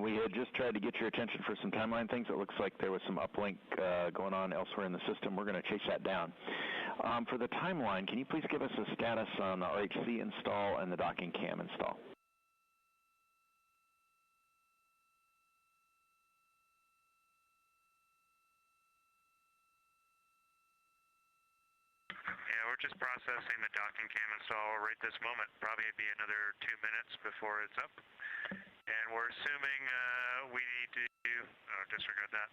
We had just tried to get your attention for some timeline things. It looks like there was some uplink going on elsewhere in the system. We're going to chase that down. For the timeline, can you please give us a status on the RHC install and the docking cam install?
Yeah, we're just processing the docking cam install right this moment. Probably be another 2 minutes before it's up. And we're assuming we need to disregard that.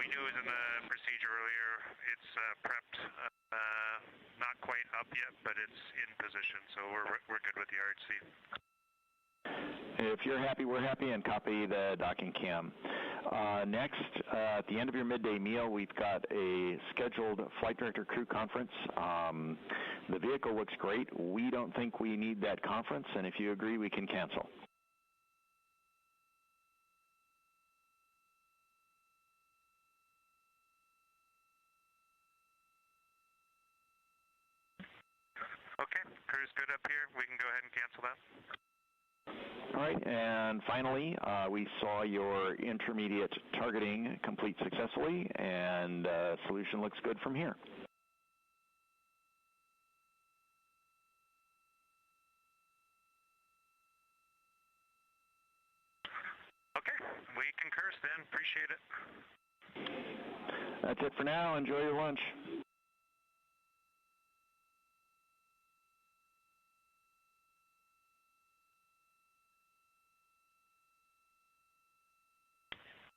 knew it was in the procedure earlier. It's prepped, not quite up yet, but it's in position, so we're good with the RHC.
If you're happy, we're happy, and copy the docking cam. Next, at the end of your midday meal, we've got a scheduled flight director crew conference. The vehicle looks great. We don't think we need that conference, and if you agree, we can cancel.
Okay, crew's good up here. We can go ahead and cancel that.
All right, and finally, we saw your intermediate targeting complete successfully, and solution looks good from here.
Okay, we concur, Stan. Appreciate it.
That's it for now. Enjoy your lunch.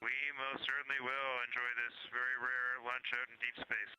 We most certainly will enjoy this very rare lunch out in deep space.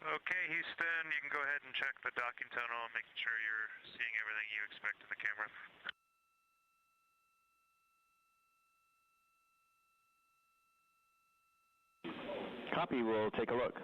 Okay, Houston, you can go ahead and check the docking tunnel, making sure you're seeing everything you expect in the camera.
Copy, we'll take a look.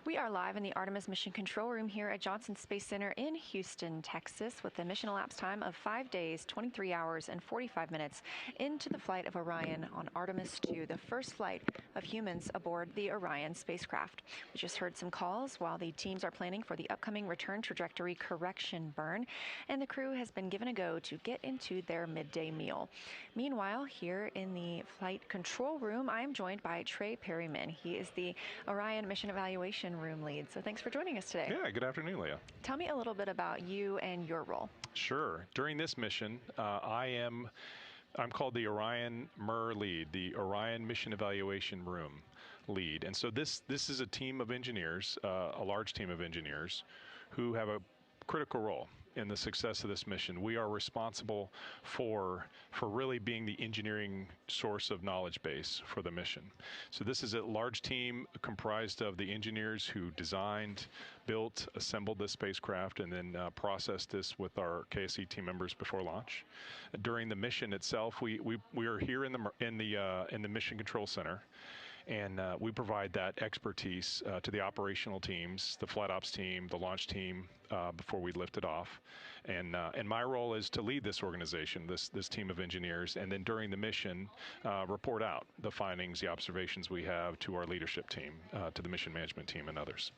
We are live in the Artemis Mission Control Room here at Johnson Space Center in Houston, Texas, with a mission elapsed time of 5 days, 23 hours, and 45 minutes into the flight of Orion on Artemis 2, the first flight of humans aboard the Orion spacecraft. We just heard some calls while the teams are planning for the upcoming return trajectory correction burn, and the crew has been given a go to get into their midday meal. Meanwhile, here in the flight control room, I am joined by Trey Perryman. He is the Orion Mission Evaluation Room lead. So thanks for joining us today.
Yeah, good afternoon, Leah.
Tell me a little bit about you and your role.
Sure. During this mission, I'm called the Orion MER lead, the Orion Mission Evaluation Room lead. And so this is a team of engineers, a large team of engineers who have a critical role in the success of this mission. We are responsible for really being the engineering source of knowledge base for the mission. So this is a large team comprised of the engineers who designed, built, assembled this spacecraft, and then processed this with our KSC team members before launch. During the mission itself, we are here in the Mission Control Center. And we provide that expertise to the operational teams, the flight ops team, the launch team, before we lift it off. And my role is to lead this organization, this team of engineers, and then during the mission, report out the findings, the observations we have to our leadership team, to the mission management team and others.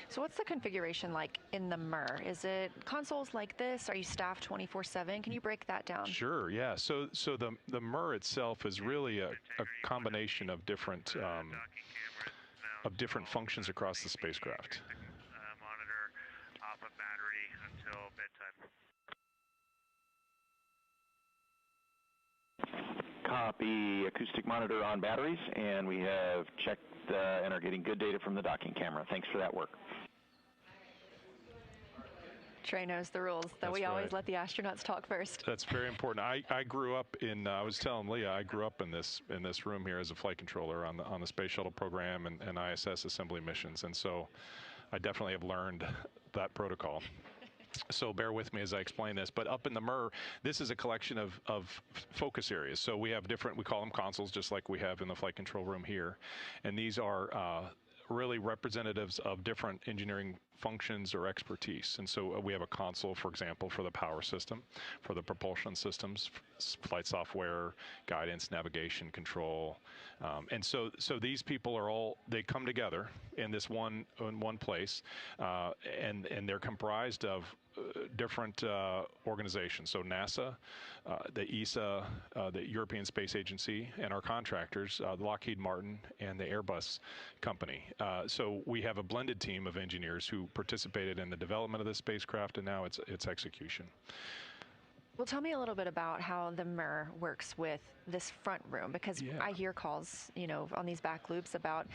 So what's the configuration like in the MER? Is it consoles like this? Are you staffed 24/7? Can you break that down?
Sure, yeah. So the MER itself is really a combination of different functions across the spacecraft.
Monitor off of battery until bedtime.
copy acoustic monitor on batteries, and we have checked and are getting good data from the docking camera. Thanks for that work.
Trey knows the rules, that we always let the astronauts talk first.
That's very important. I grew up in, I was telling Leah, I grew up in this room here as a flight controller on the Space Shuttle program and ISS assembly missions, and so I definitely have learned that protocol. So bear with me as I explain this. But up in the MER, this is a collection of focus areas. So we have different, we call them consoles, just like we have in the flight control room here. And these are really representatives of different engineering functions or expertise. And so we have a console, for example, for the power system, for the propulsion systems, flight software, guidance, navigation, control. And so these people are all, they come together in this in one place, and they're comprised of different organizations. So NASA, the ESA, the European Space Agency, and our contractors, Lockheed Martin and the Airbus company. So we have a blended team of engineers who participated in the development of this spacecraft, and now its execution.
Well, tell me a little bit about how the MER works with this front room, because I hear calls, on these back loops about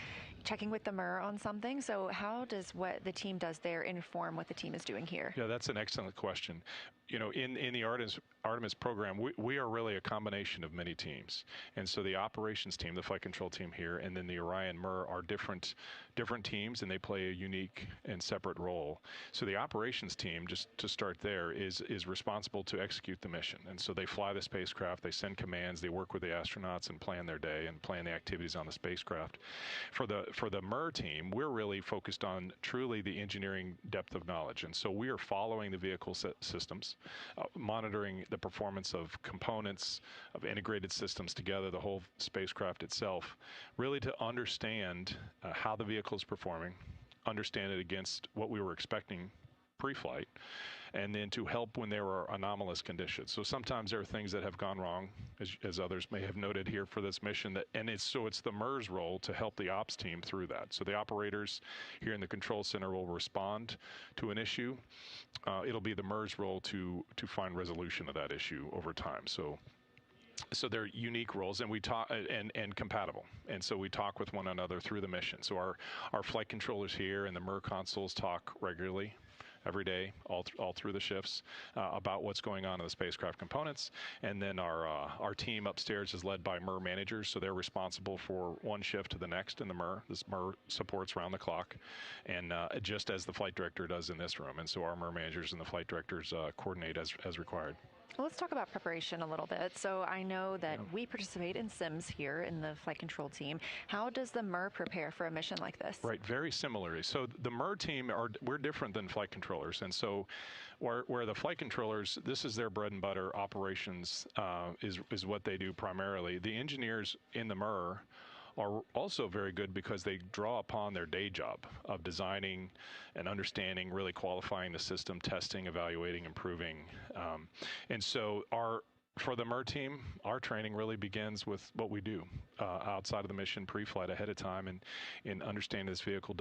checking with the MER on something. So how does what the team does there inform what the team is doing here?
Yeah, that's an excellent question. In the Artemis program, we are really a combination of many teams. And so the operations team, the flight control team here, and then the Orion MER are different teams, and they play a unique and separate role. So the operations team, just to start there, is responsible to execute the mission. And so they fly the spacecraft, they send commands, they work with the astronauts and plan their day and plan the activities on the spacecraft. For the MER team, we're really focused on truly the engineering depth of knowledge. And so we are following the vehicle systems, monitoring the performance of components, of integrated systems together, the whole spacecraft itself, really to understand how the vehicle is performing, understand it against what we were expecting pre-flight, and then to help when there are anomalous conditions. So sometimes there are things that have gone wrong, as others may have noted here for this mission, it's the MER's role to help the ops team through that. So the operators here in the control center will respond to an issue. It'll be the MER's role to find resolution of that issue over time. So they're unique roles, and we talk and compatible, and so we talk with one another through the mission. So our flight controllers here and the MER consoles talk regularly, every day, all through the shifts, about what's going on in the spacecraft components. And then our team upstairs is led by MER managers, so they're responsible for one shift to the next in the MER. This MER supports round the clock, and just as the flight director does in this room. And so our MER managers and the flight directors coordinate as required.
Well, let's talk about preparation a little bit. So I know that we participate in sims here in the flight control team. How does the MER prepare for a mission like this?
Right, very similarly. So the MER team, we're different than flight controllers. And so where the flight controllers, this is their bread and butter, operations is what they do primarily. The engineers in the MER are also very good because they draw upon their day job of designing and understanding, really qualifying the system, testing, evaluating, improving. And so for the MER team, our training really begins with what we do outside of the mission, pre-flight, ahead of time, and in understanding this vehicle,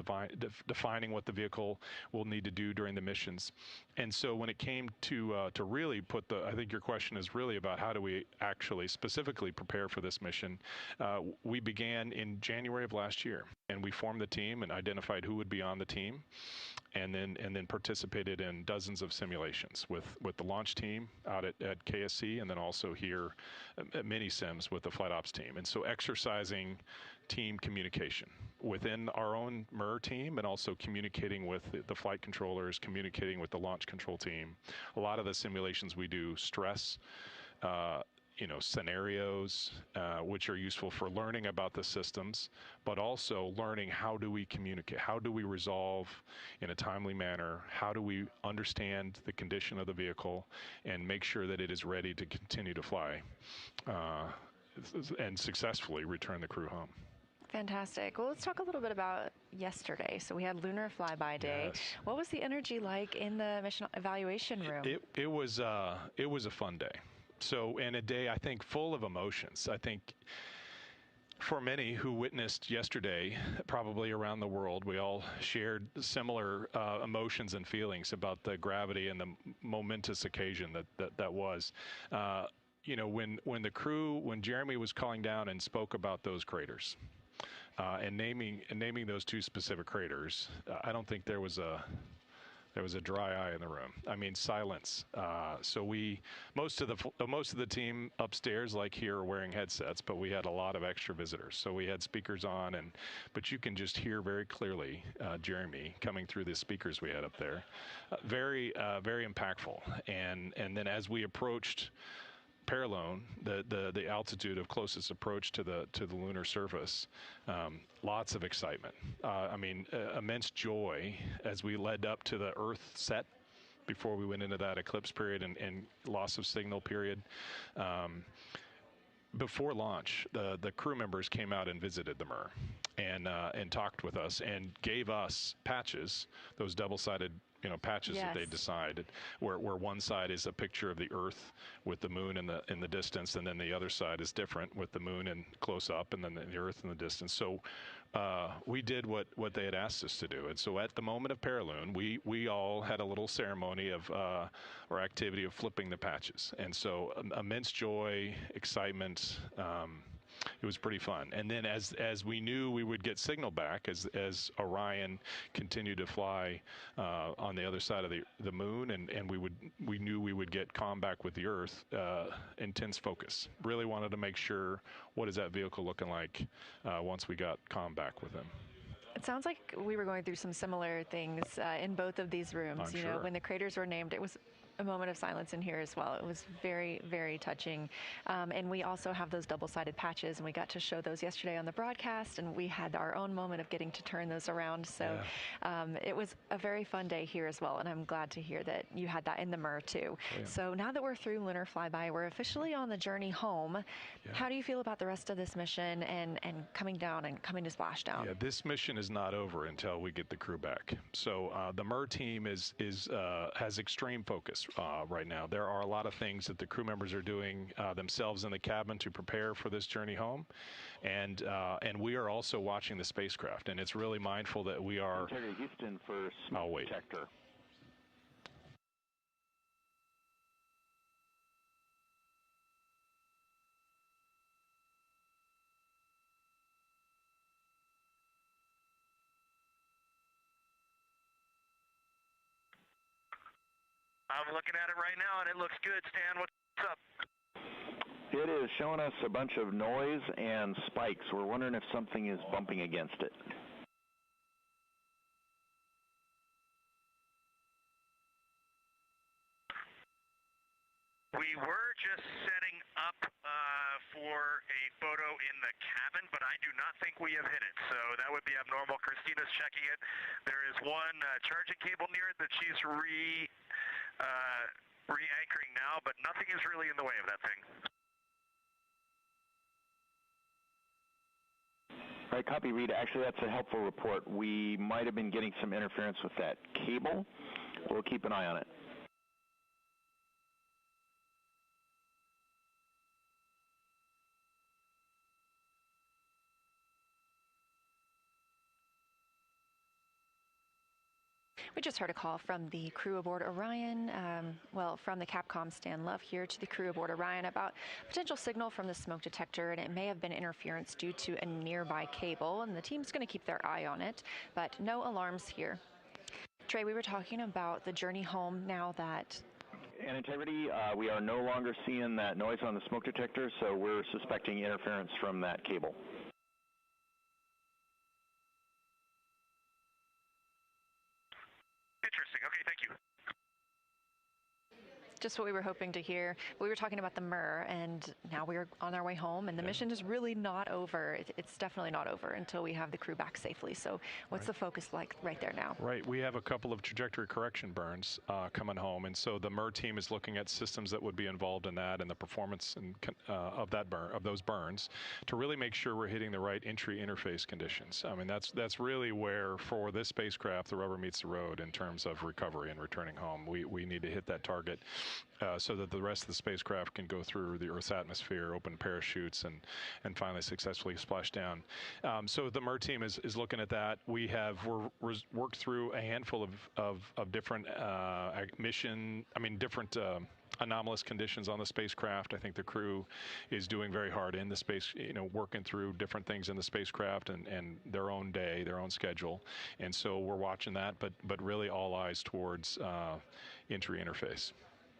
defining what the vehicle will need to do during the missions. And so when it came to really I think your question is really about how do we actually specifically prepare for this mission. We began in January of last year, and we formed the team and identified who would be on the team, and then participated in dozens of simulations with the launch team out at KSC, and then also here at mini sims with the flight ops team. And so exercising team communication within our own MER team, and also communicating with the flight controllers, communicating with the launch control team. A lot of the simulations we do stress scenarios, which are useful for learning about the systems, but also learning how do we communicate, how do we resolve in a timely manner, how do we understand the condition of the vehicle and make sure that it is ready to continue to fly and successfully return the crew home.
Fantastic. Well, let's talk a little bit about yesterday. So we had Lunar Flyby Day.
Yes.
What was the energy like in the mission evaluation room?
It was a fun day. So, and a day, I think, full of emotions. I think for many who witnessed yesterday, probably around the world, we all shared similar emotions and feelings about the gravity and the momentous occasion that was. when Jeremy was calling down and spoke about those craters, and naming those two specific craters, I don't think there was a dry eye in the room. I mean, silence. So most of the team upstairs, like here, are wearing headsets, but we had a lot of extra visitors. So we had speakers on, but you can just hear very clearly Jeremy coming through the speakers we had up there. Very impactful. And then as we approached Paralone, the altitude of closest approach to the lunar surface, lots of excitement. Immense joy as we led up to the Earth set before we went into that eclipse period and loss of signal period. Before launch, the crew members came out and visited the MER and talked with us and gave us patches, those double-sided patches that they decided, where one side is a picture of the Earth with the moon in the distance, and then the other side is different with the moon in close up and then the Earth in the distance. So we did what they had asked us to do. And so at the moment of Paralune, we all had a little ceremony of or activity of flipping the patches. And so immense joy, excitement. It was pretty fun. And then as we knew we would get signal back as Orion continued to fly on the other side of the moon, and we knew we would get comm back with the Earth, intense focus. Really wanted to make sure, what is that vehicle looking like once we got comm back with them.
It sounds like we were going through some similar things in both of these rooms.
I'm sure.
When the craters were named, it was a moment of silence in here as well. It was very, very touching. And we also have those double-sided patches, and we got to show those yesterday on the broadcast, and we had our own moment of getting to turn those around. So it was a very fun day here as well, and I'm glad to hear that you had that in the MER too.
Yeah.
So now that we're through Lunar Flyby, we're officially on the journey home.
Yeah.
How do you feel about the rest of this mission and coming down and coming to splashdown?
Yeah, this mission is not over until we get the crew back. So the MER team has extreme focus right now. There are a lot of things that the crew members are doing themselves in the cabin to prepare for this journey home, and we are also watching the spacecraft. And it's really mindful that we are.
Houston for smoke detector.
I'm looking at it right now, and it looks good. Stan, what's up?
It is showing us a bunch of noise and spikes. We're wondering if something is bumping against it.
We were just setting up for a photo in the cabin, but I do not think we have hit it, so that would be abnormal. Christina's checking it. There is one charging cable near it that she's re-anchoring now, but nothing is really in the way of that thing.
All right, copy, Reed. Actually, that's a helpful report. We might have been getting some interference with that cable. We'll keep an eye on it.
We just heard a call from the crew aboard Orion, from the Capcom Stan Love here to the crew aboard Orion about potential signal from the smoke detector, and it may have been interference due to a nearby cable, and the team's going to keep their eye on it, but no alarms here. Trey, we were talking about the journey home now that...
And integrity, we are no longer seeing that noise on the smoke detector, so we're suspecting interference from that cable.
Interesting. Okay, thank you.
Just what we were hoping to hear. We were talking about the MER, and now we're on our way home, and the mission is really not over. It's definitely not over until we have the crew back safely. So what's the focus like right there now?
Right. We have a couple of trajectory correction burns coming home, and so the MER team is looking at systems that would be involved in that and the performance of those burns to really make sure we're hitting the right entry interface conditions. I mean, that's really where, for this spacecraft, the rubber meets the road in terms of recovery and returning home. We need to hit that target. so that the rest of the spacecraft can go through the Earth's atmosphere, open parachutes, and finally successfully splash down. So the MER team is looking at that. We're worked through a handful of different different anomalous conditions on the spacecraft. I think the crew is doing very hard in the space, working through different things in the spacecraft and their own day, their own schedule. And so we're watching that, but really all eyes towards entry interface.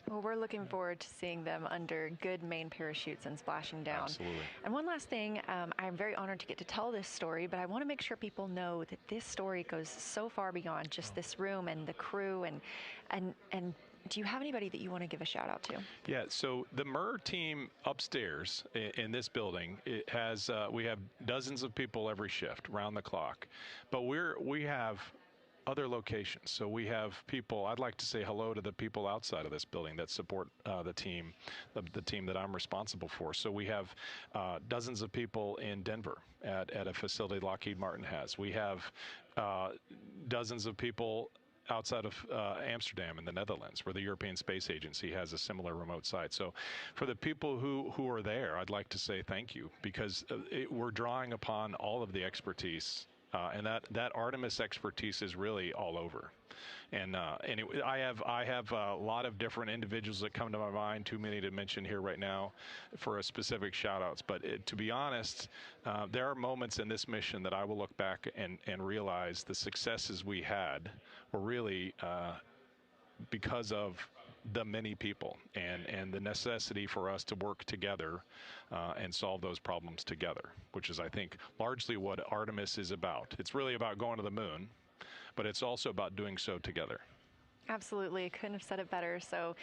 Well, we're looking forward to seeing them under good main parachutes and splashing down.
Absolutely.
And one last thing, I'm very honored to get to tell this story, but I want to make sure people know that this story goes so far beyond just this room and the crew. And do you have anybody that you want to give a shout out to?
Yeah, so the MER team upstairs in this building, it has we have dozens of people every shift, round the clock. But we have other locations. So we have people, I'd like to say hello to the people outside of this building that support the team that I'm responsible for. So we have dozens of people in Denver at a facility Lockheed Martin has. We have dozens of people outside of Amsterdam in the Netherlands, where the European Space Agency has a similar remote site. So for the people who are there, I'd like to say thank you, because we're drawing upon all of the expertise. And that Artemis expertise is really all over, I have a lot of different individuals that come to my mind, too many to mention here right now for a specific shout outs. But to be honest, there are moments in this mission that I will look back and realize the successes we had were really because of the many people and the necessity for us to work together and solve those problems together, which is, I think, largely what Artemis is about. It's really about going to the moon, but it's also about doing so together.
Absolutely. Couldn't have said it better. So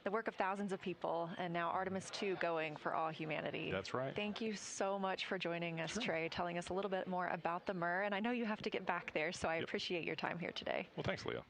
the work of thousands of people, and now Artemis 2 going for all humanity.
That's right.
Thank you so much for joining us, Trey, telling us a little bit more about the MER. And I know you have to get back there, so I appreciate your time here today.
Well, thanks, Leah.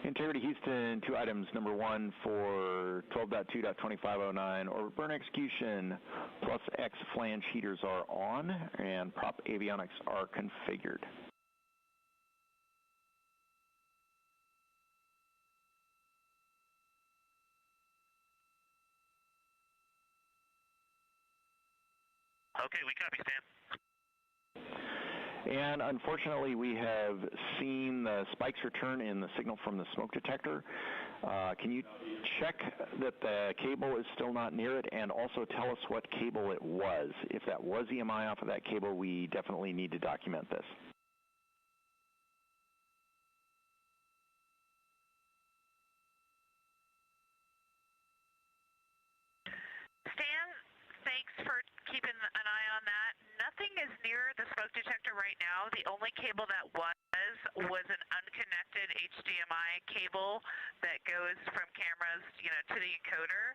Integrity Houston, 2 items. Number 1 for 12.2.2509, orbit burn execution plus X flange heaters are on and prop avionics are configured.
Okay, we copy, Stan.
And unfortunately, we have seen the spikes return in the signal from the smoke detector. Can you check that the cable is still not near it, and also tell us what cable it was? If that was EMI off of that cable, we definitely need to document this.
Stan, thanks for keeping an eye on that. Nothing is near the smoke detector right now. The only cable that was an unconnected HDMI cable that goes from cameras, to the encoder.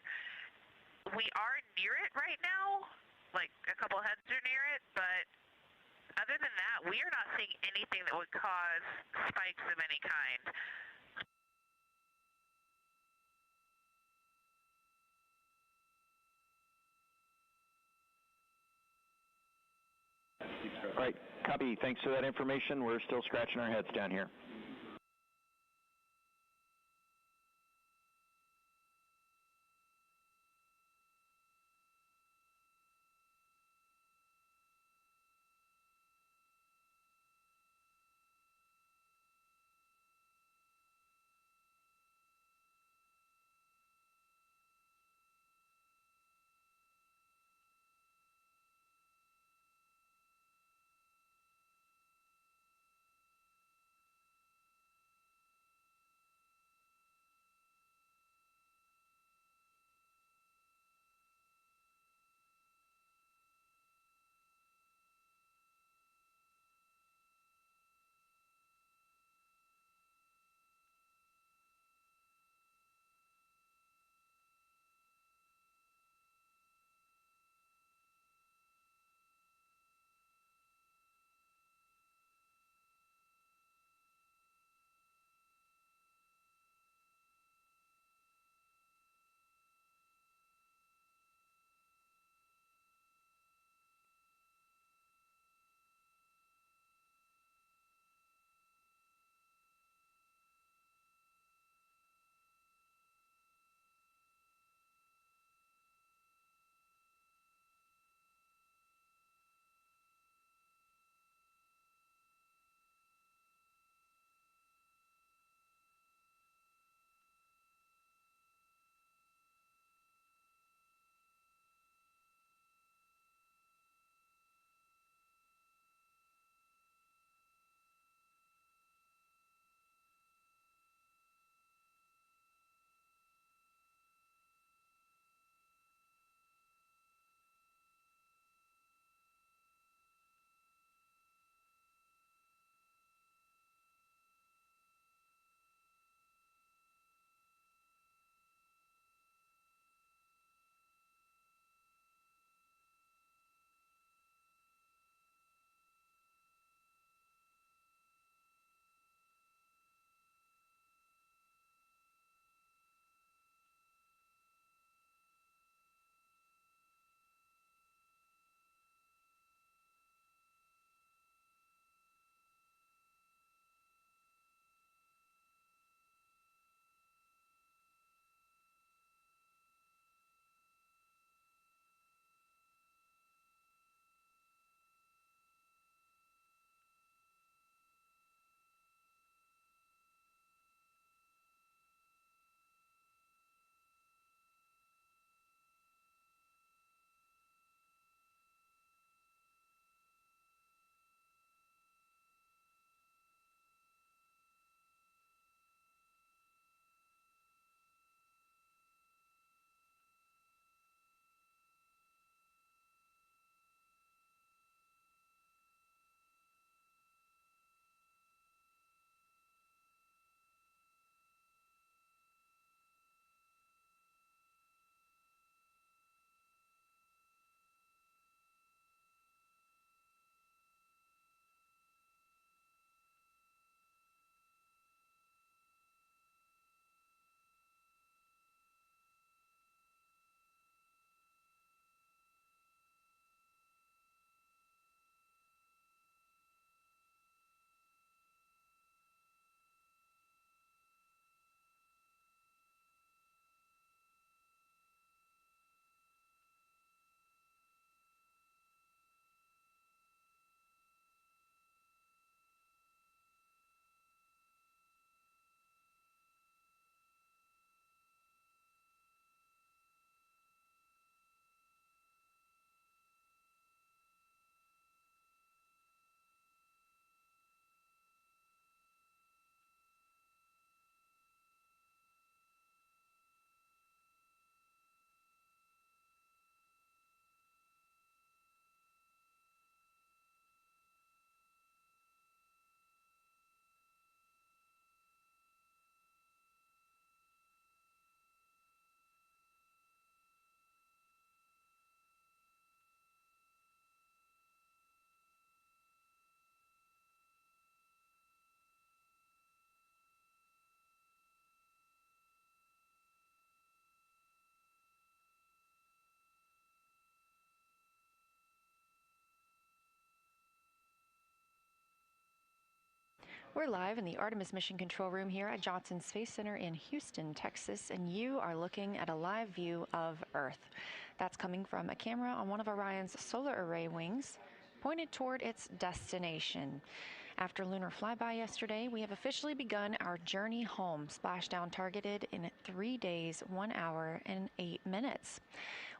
We are near it right now, like a couple heads are near it, but other than that, we are not seeing anything that would cause spikes of any kind.
Right, copy. Thanks for that information. We're still scratching our heads down here.
We're live in the Artemis Mission Control Room here at Johnson Space Center in Houston, Texas, and you are looking at a live view of Earth. That's coming from a camera on one of Orion's solar array wings, pointed toward its destination. After lunar flyby yesterday, we have officially begun our journey home, splashdown targeted in 3 days, 1 hour, and 8 minutes.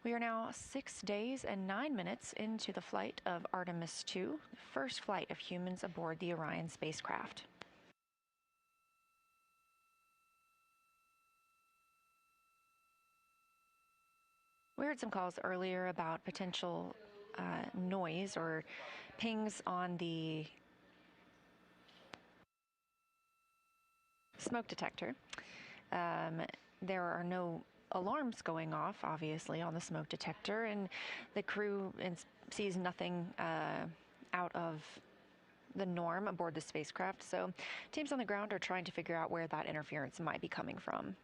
We are now 6 days and 9 minutes into the flight of Artemis 2, the first flight of humans aboard the Orion spacecraft. We heard some calls earlier about potential noise or pings on the smoke detector. There are no alarms going off, obviously, on the smoke detector, and the crew sees nothing out of the norm aboard the spacecraft, so teams on the ground are trying to figure out where that interference might be coming from.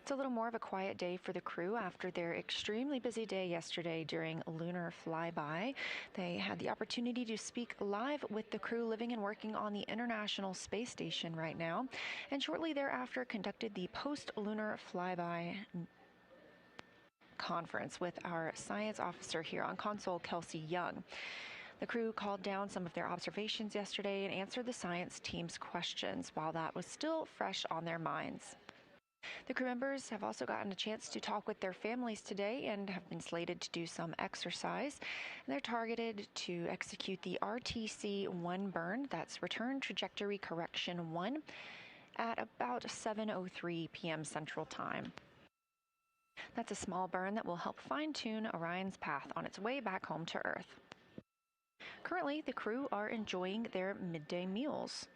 It's a little more of a quiet day for the crew after their extremely busy day yesterday during lunar flyby. They had the opportunity to speak live with the crew living and working on the International Space Station right now, and shortly thereafter conducted the post-lunar flyby conference with our science officer here on console, Kelsey Young. The crew called down some of their observations yesterday and answered the science team's questions while that was still fresh on their minds. The crew members have also gotten a chance to talk with their families today and have been slated to do some exercise. And they're targeted to execute the RTC-1 burn, that's Return Trajectory Correction 1, at about 7:03 p.m. Central Time. That's a small burn that will help fine-tune Orion's path on its way back home to Earth. Currently, the crew are enjoying their midday meals.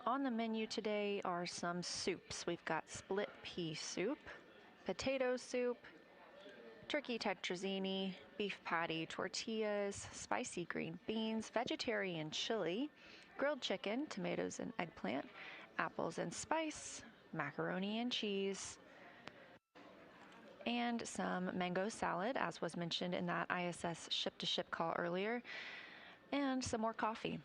On the menu today are some soups. We've got split pea soup, potato soup, turkey tetrazzini, beef patty, tortillas, spicy green beans, vegetarian chili, grilled chicken, tomatoes and eggplant, apples and spice, macaroni and cheese, and some mango salad, as was mentioned in that ISS ship-to-ship call earlier, and some more coffee.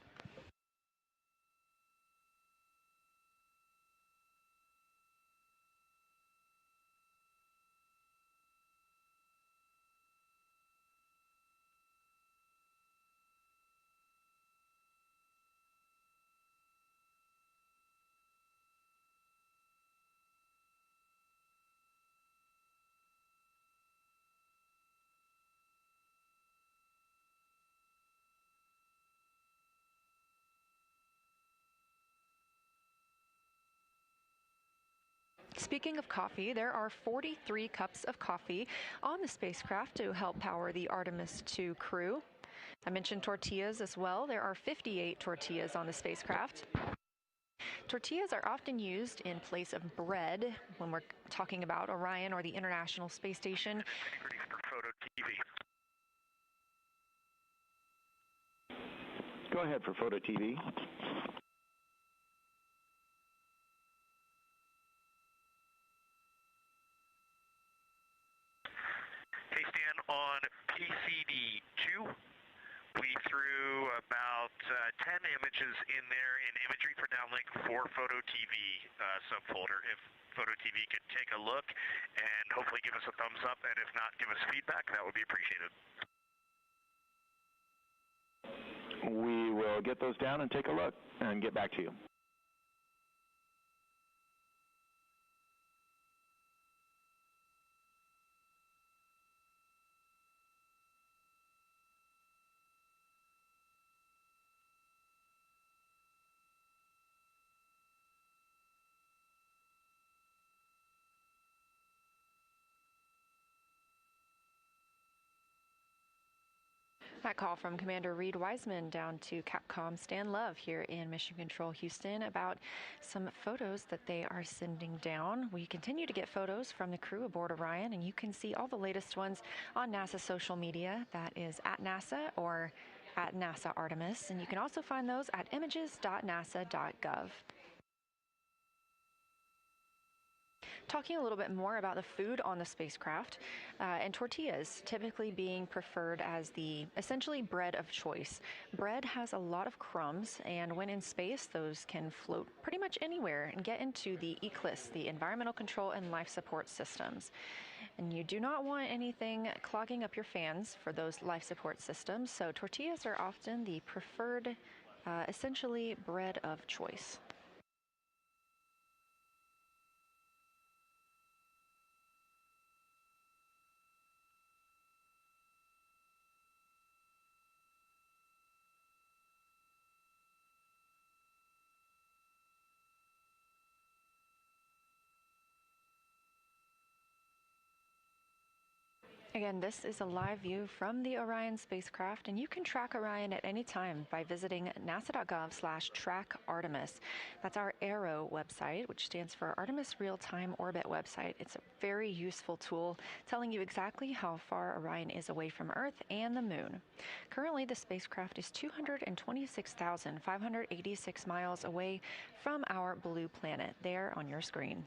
Speaking of coffee, there are 43 cups of coffee on the spacecraft to help power the Artemis 2 crew. I mentioned tortillas as well. There are 58 tortillas on the spacecraft. Tortillas are often used in place of bread when we're talking about Orion or the International Space Station.
For photo TV.
Go ahead for photo TV.
Hey Stan, on PCD2, we threw about 10 images in there in imagery for downlink for Photo TV subfolder. If Photo TV could take a look and hopefully give us a thumbs up, and if not, give us feedback, that would be appreciated.
We will get those down and take a look and get back to you.
That call from Commander Reed Wiseman down to Capcom Stan Love here in Mission Control Houston about some photos that they are sending down. We continue to get photos from the crew aboard Orion, and you can see all the latest ones on NASA's social media. That is at NASA or at NASA Artemis, and you can also find those at images.nasa.gov. talking a little bit more about the food on the spacecraft, and tortillas typically being preferred as the essentially bread of choice. Bread has a lot of crumbs, and when in space, those can float pretty much anywhere and get into the ECLIS, the Environmental Control and Life Support Systems. And you do not want anything clogging up your fans for those life support systems, so tortillas are often the preferred, essentially, bread of choice. Again, this is a live view from the Orion spacecraft, and you can track Orion at any time by visiting nasa.gov/track-Artemis. That's our ARROW website, which stands for Artemis Real-Time Orbit website. It's a very useful tool telling you exactly how far Orion is away from Earth and the Moon. Currently, the spacecraft is 226,586 miles away from our blue planet, there on your screen.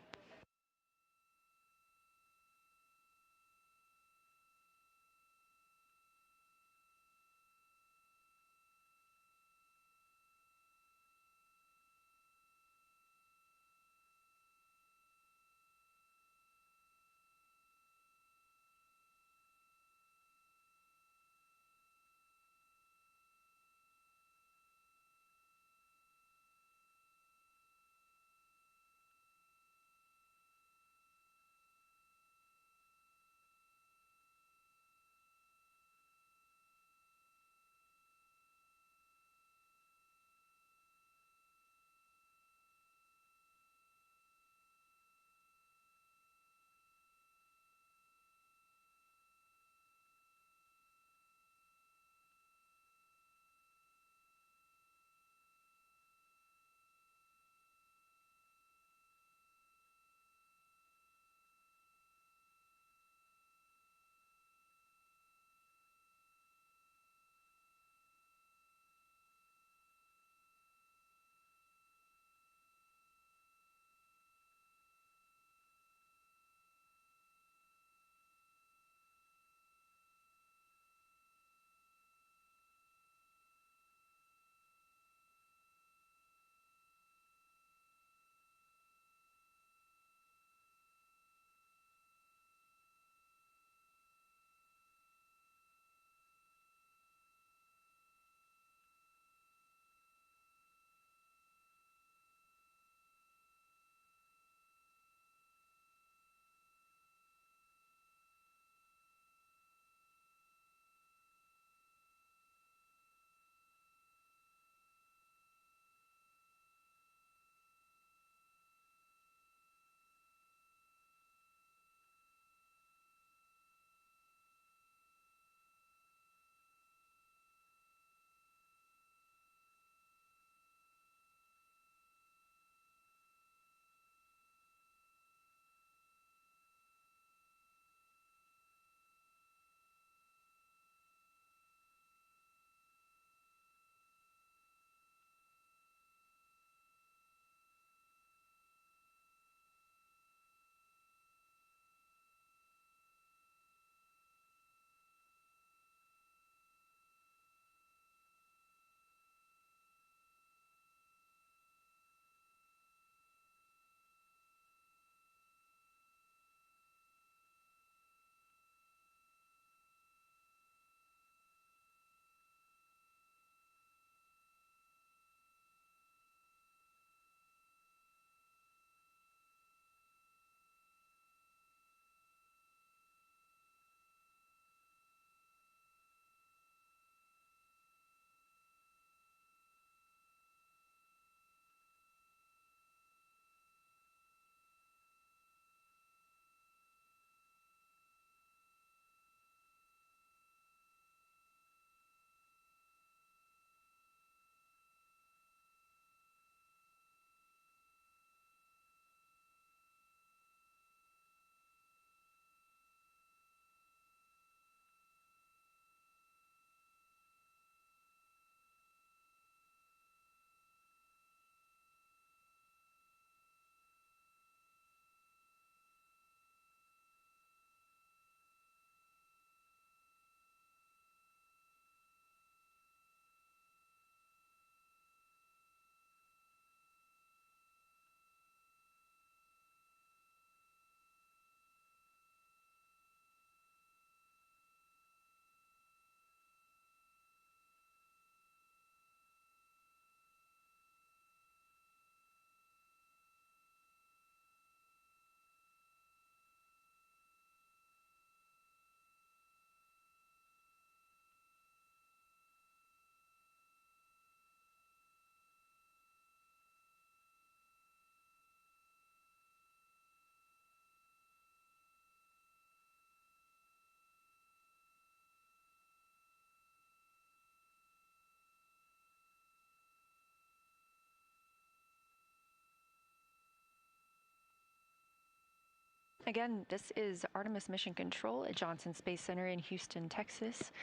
Again, this is Artemis Mission Control at Johnson Space Center in Houston, Texas.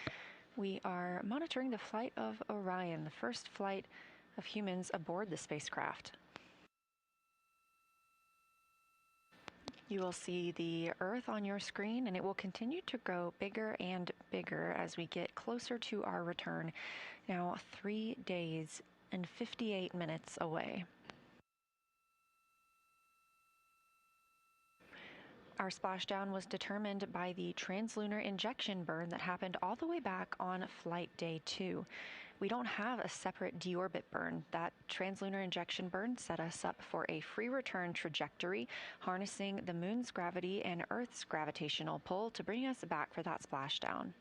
We are monitoring the flight of Orion, the first flight of humans aboard the spacecraft. You will see the Earth on your screen, and it will continue to grow bigger and bigger as we get closer to our return, now 3 days and 58 minutes away. Our splashdown was determined by the translunar injection burn that happened all the way back on flight day 2. We don't have a separate deorbit burn. That translunar injection burn set us up for a free return trajectory, harnessing the moon's gravity and Earth's gravitational pull to bring us back for that splashdown.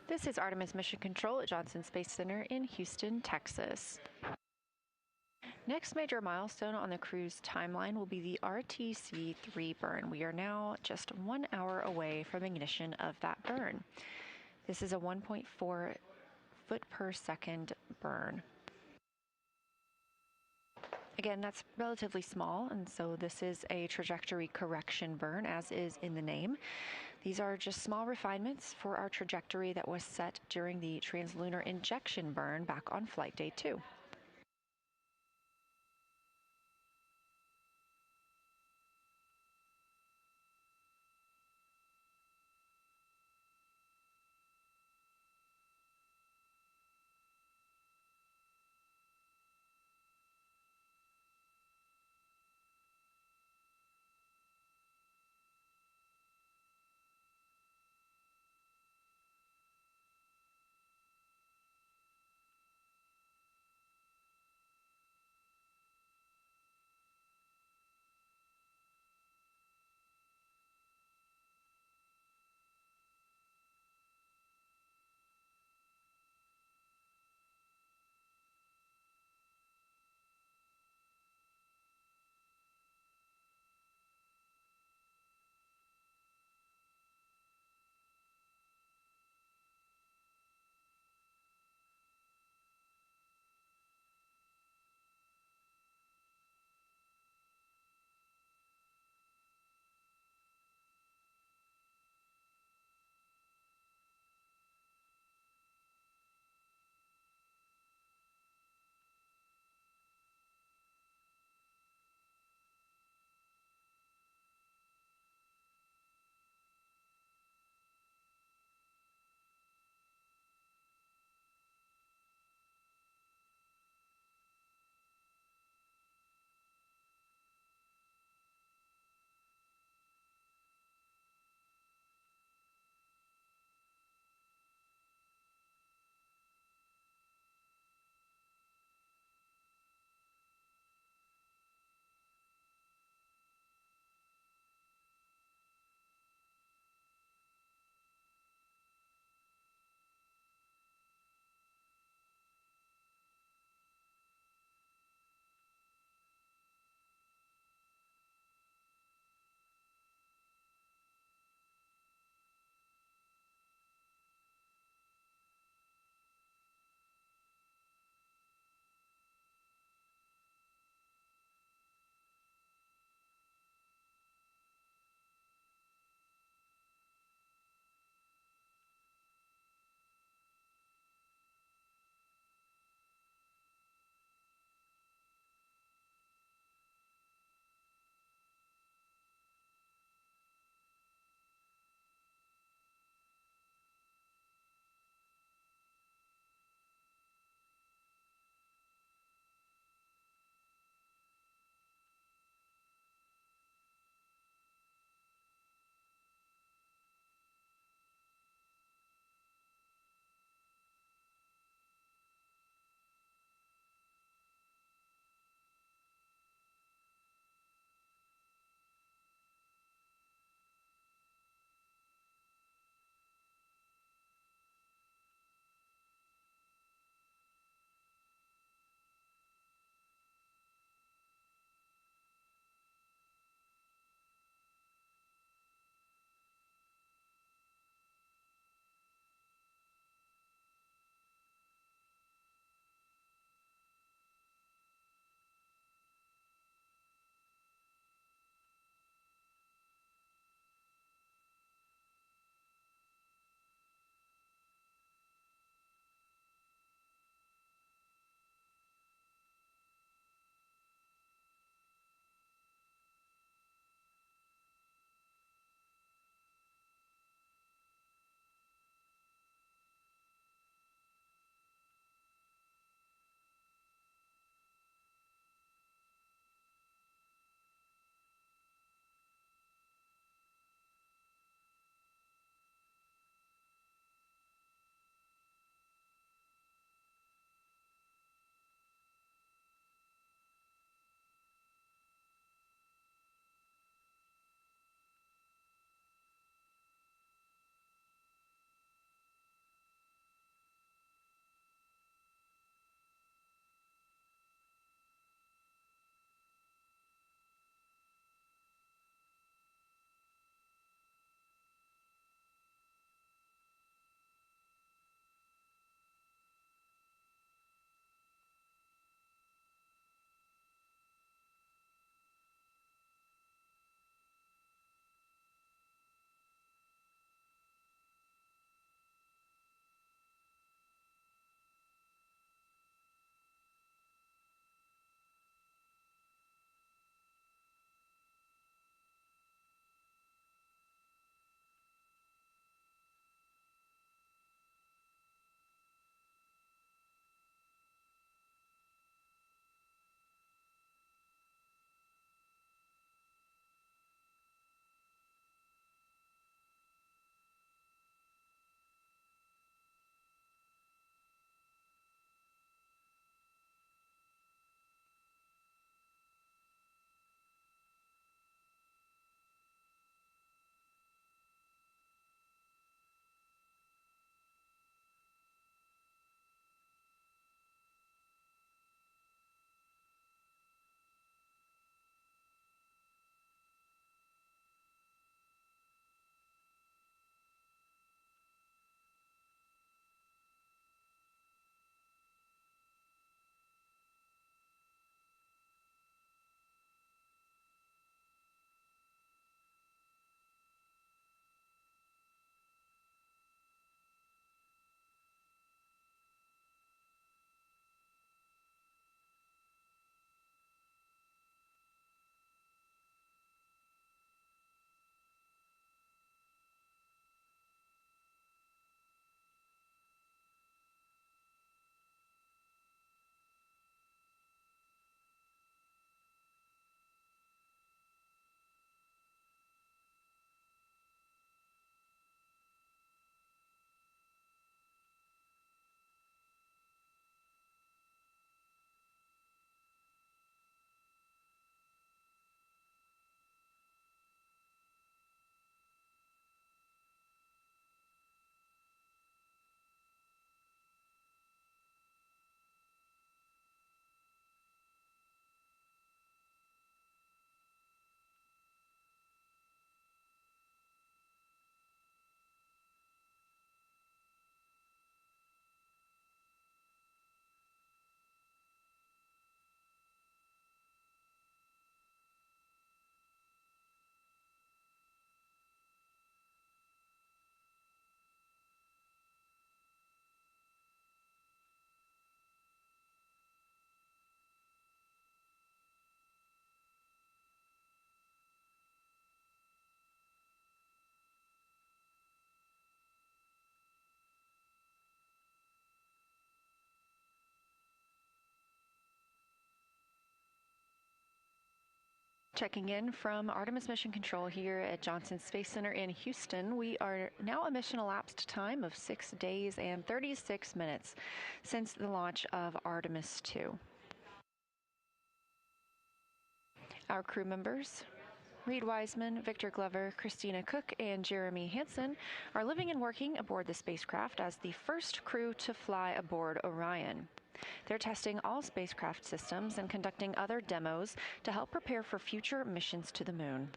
This is Artemis Mission Control at Johnson Space Center in Houston, Texas. Next major milestone on the crew's timeline will be the RTC-3 burn. We are now just 1 hour away from ignition of that burn. This is a 1.4 foot per second burn. Again, that's relatively small, and so this is a trajectory correction burn, as is in the name. These are just small refinements for our trajectory that was set during the translunar injection burn back on flight day 2. Checking in from Artemis Mission Control here at Johnson Space Center in Houston. We are now a mission elapsed time of 6 days and 36 minutes since the launch of Artemis 2. Our crew members, Reed Wiseman, Victor Glover, Christina Cook, and Jeremy Hansen, are living and working aboard the spacecraft as the first crew to fly aboard Orion. They're testing all spacecraft systems and conducting other demos to help prepare for future missions to the moon.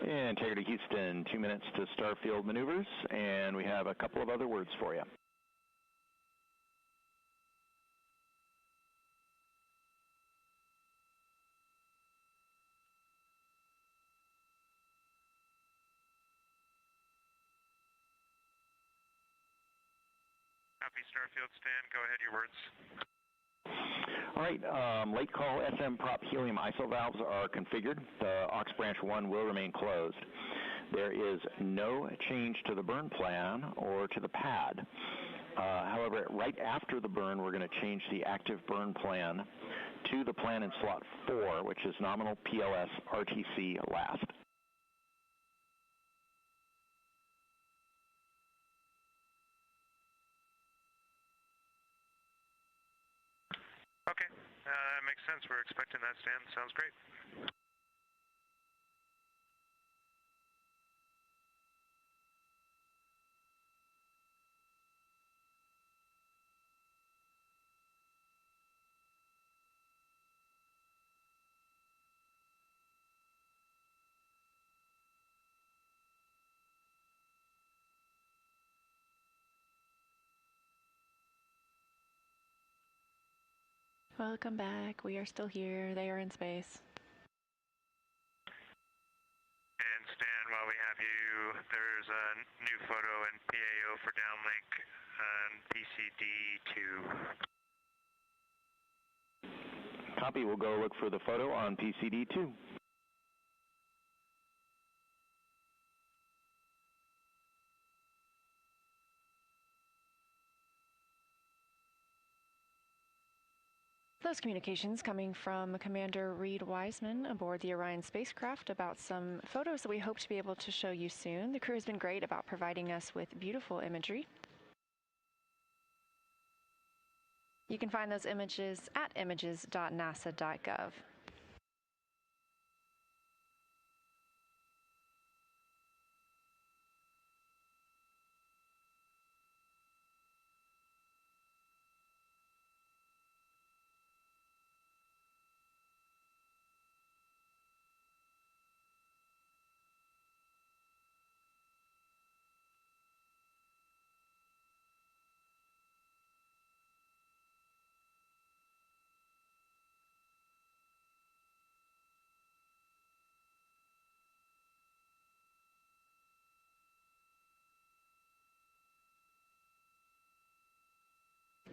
Integrity Houston, 2 minutes to starfield maneuvers, and we have a couple of other words for you.
Copy, starfield stand. Go ahead, your words.
All right, late call SM prop helium ISO valves are configured. The aux branch 1 will remain closed. There is no change to the burn plan or to the pad. However, right after the burn, we're going to change the active burn plan to the plan in slot 4, which is nominal PLS RTC last.
Okay, makes sense. We're expecting that stand. Sounds great.
Welcome back. We are still here. They are in space.
And Stan, while we have you, there's a new photo in PAO for downlink on PCD2.
Copy. We'll go look for the photo on PCD2.
Those communications coming from Commander Reed Wiseman aboard the Orion spacecraft about some photos that we hope to be able to show you soon. The crew has been great about providing us with beautiful imagery. You can find those images at images.nasa.gov.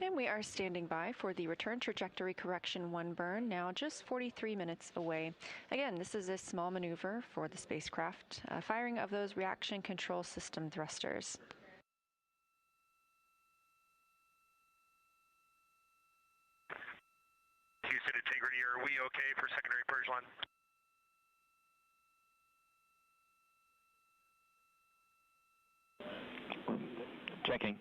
And we are standing by for the return trajectory correction 1 burn, now just 43 minutes away. Again, this is a small maneuver for the spacecraft, firing of those reaction control system thrusters.
Houston Integrity, are we okay for secondary purge line?
Checking.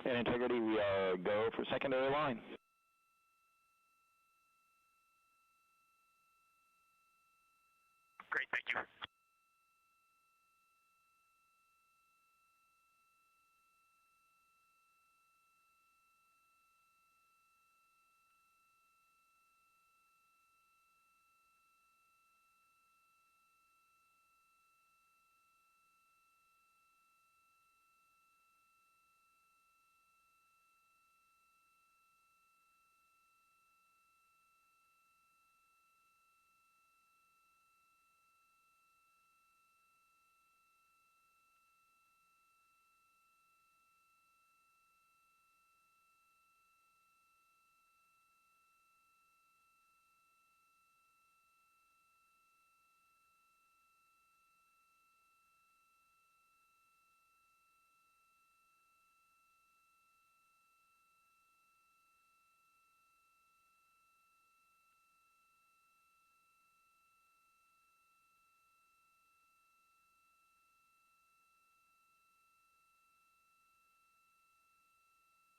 And Integrity, we are go for secondary line.
Great, thank you.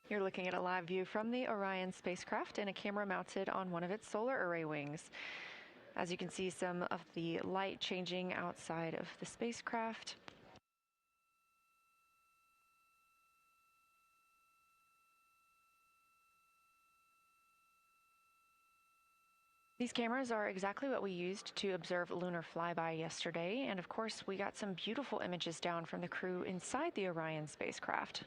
You're looking at a live view from the Orion spacecraft and a camera mounted on one of its solar array wings. As you can see, some of the light changing outside of the spacecraft. These cameras are exactly what we used to observe lunar flyby yesterday, and of course we got some beautiful images down from the crew inside the Orion spacecraft.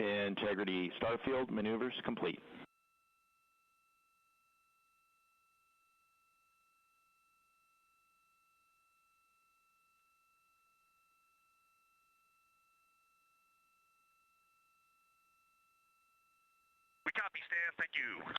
Integrity Starfield maneuvers complete.
We copy, Stan. Thank you.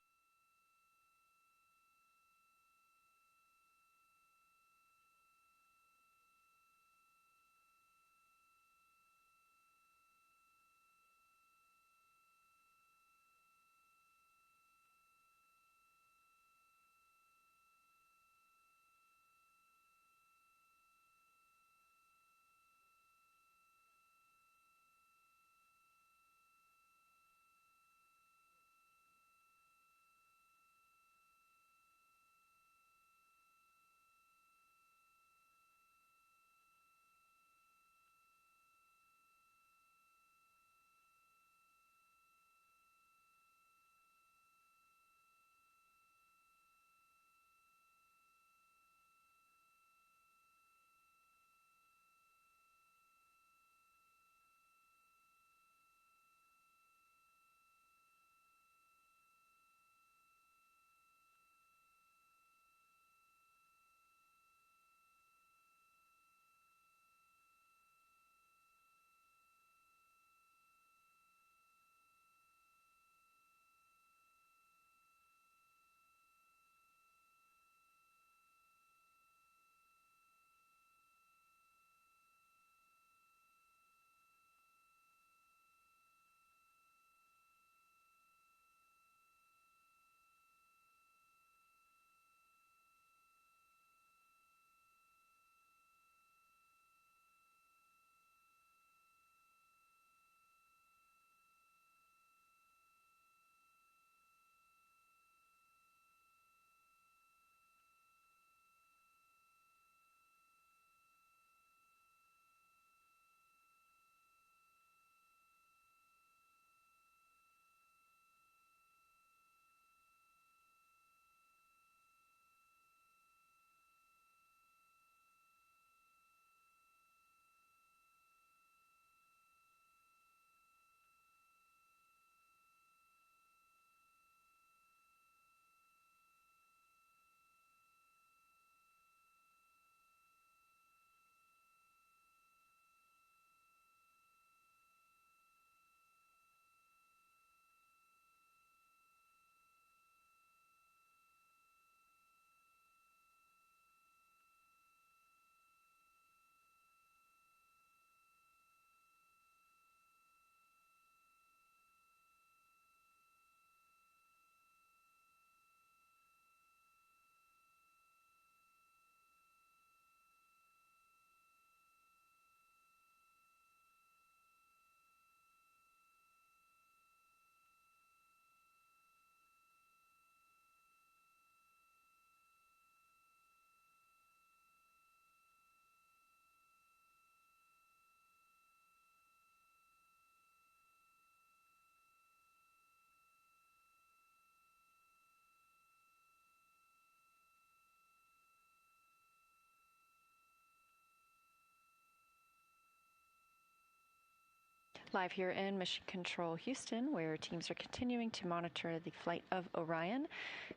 Live here in Mission Control Houston, where teams are continuing to monitor the flight of Orion.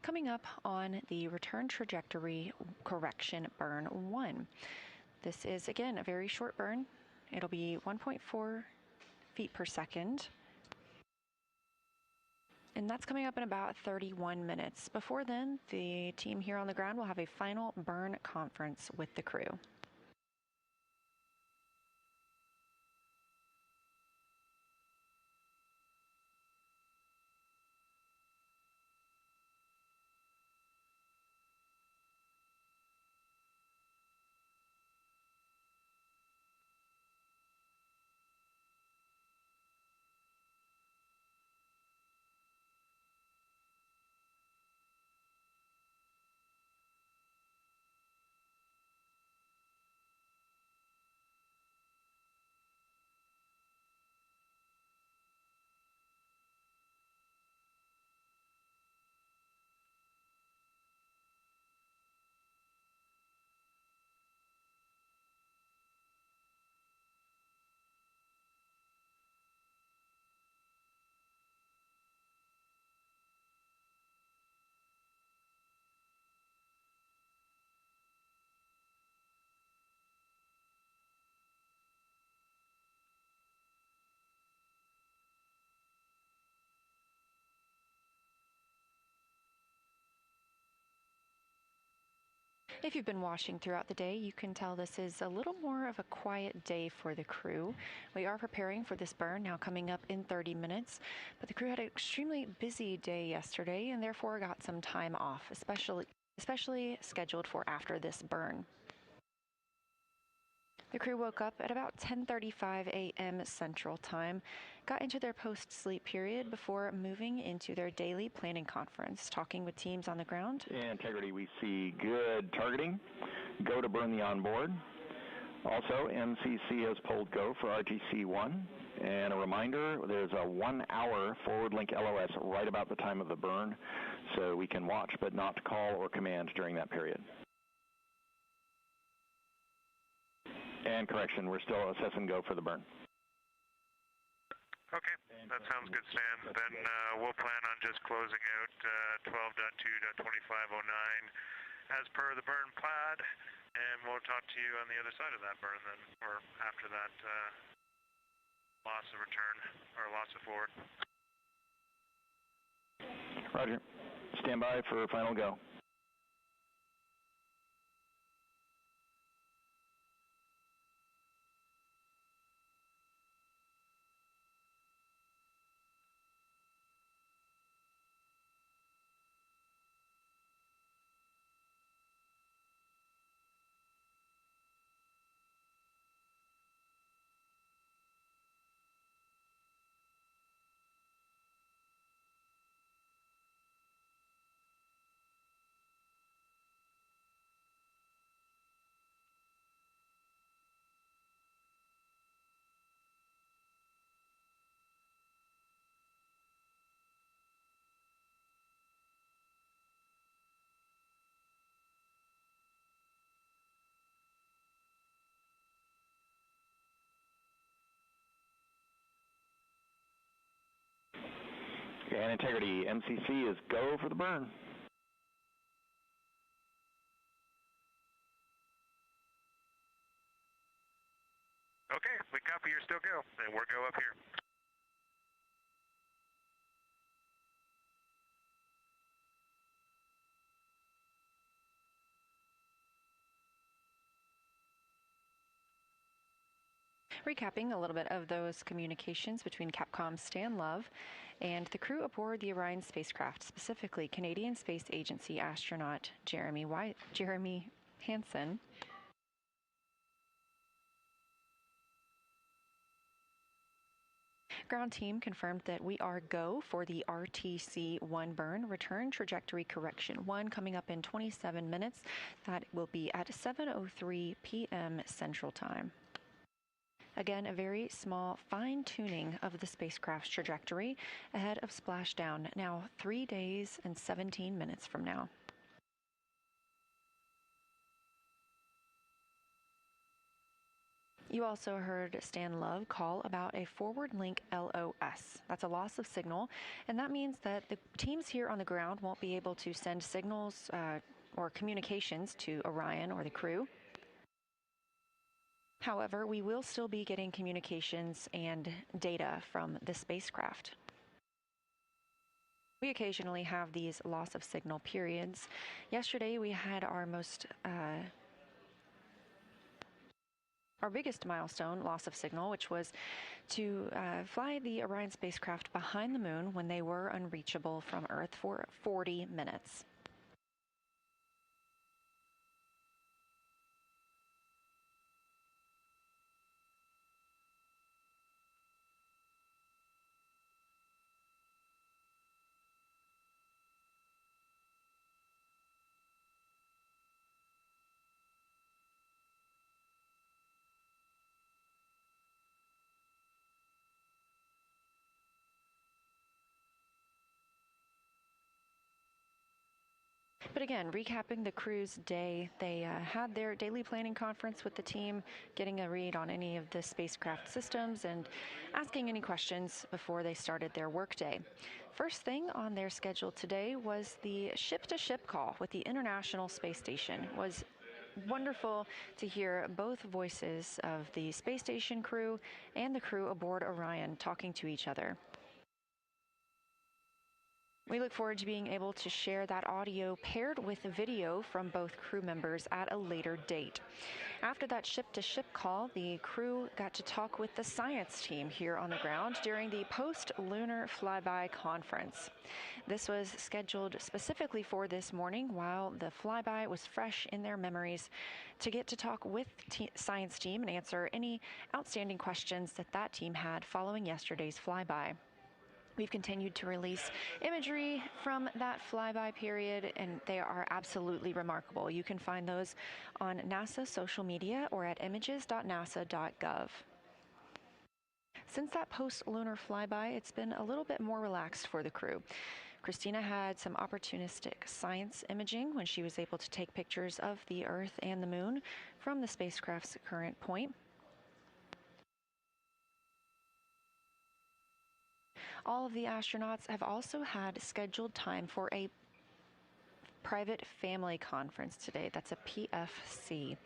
Coming up on the return trajectory correction burn 1. This is, again, a very short burn. It'll be 1.4 feet per second. And that's coming up in about 31 minutes. Before then, the team here on the ground will have a final burn conference with the crew. If you've been watching throughout the day, you can tell this is a little more of a quiet day for the crew. We are preparing for this burn now coming up in 30 minutes, but the crew had an extremely busy day yesterday and therefore got some time off, especially scheduled for after this burn. The crew woke up at about 10:35 a.m. Central Time, got into their post-sleep period before moving into their daily planning conference, talking with teams on the ground.
In integrity, we see good targeting, go to burn the onboard. Also, MCC has pulled go for RTC-1. And a reminder, there's a 1-hour forward link LOS right about the time of the burn, so we can watch but not call or command during that period. And correction, we're still assess and go for the burn.
Okay, that sounds good, Stan. Then we'll plan on just closing out 12.2.2509 as per the burn plat, and we'll talk to you on the other side of that burn then, or after that loss of return, or loss of forward.
Roger. Stand by for final go. And integrity, MCC is go for the burn.
Okay, we copy, you're still go, and we're go up here.
Recapping a little bit of those communications between Capcom's Stan Love and the crew aboard the Orion spacecraft, specifically Canadian Space Agency astronaut Jeremy Hansen. Ground team confirmed that we are go for the RTC-1 burn, return trajectory correction 1, coming up in 27 minutes. That will be at 7:03 p.m. Central Time. Again, a very small fine-tuning of the spacecraft's trajectory ahead of splashdown, now 3 days and 17 minutes from now. You also heard Stan Love call about a forward link LOS. That's a loss of signal, and that means that the teams here on the ground won't be able to send signals or communications to Orion or the crew. However, we will still be getting communications and data from the spacecraft. We occasionally have these loss of signal periods. Yesterday we had our biggest milestone, loss of signal, which was to fly the Orion spacecraft behind the moon when they were unreachable from Earth for 40 minutes. But again, recapping the crew's day, they had their daily planning conference with the team, getting a read on any of the spacecraft systems and asking any questions before they started their workday. First thing on their schedule today was the ship-to-ship call with the International Space Station. It was wonderful to hear both voices of the space station crew and the crew aboard Orion talking to each other. We look forward to being able to share that audio paired with video from both crew members at a later date. After that ship-to-ship call, the crew got to talk with the science team here on the ground during the post-lunar flyby conference. This was scheduled specifically for this morning while the flyby was fresh in their memories to get to talk with the science team and answer any outstanding questions that team had following yesterday's flyby. We've continued to release imagery from that flyby period, and they are absolutely remarkable. You can find those on NASA's social media or at images.nasa.gov. Since that post-lunar flyby, it's been a little bit more relaxed for the crew. Christina had some opportunistic science imaging when she was able to take pictures of the Earth and the Moon from the spacecraft's current point. All of the astronauts have also had scheduled time for a private family conference today. That's a PFC.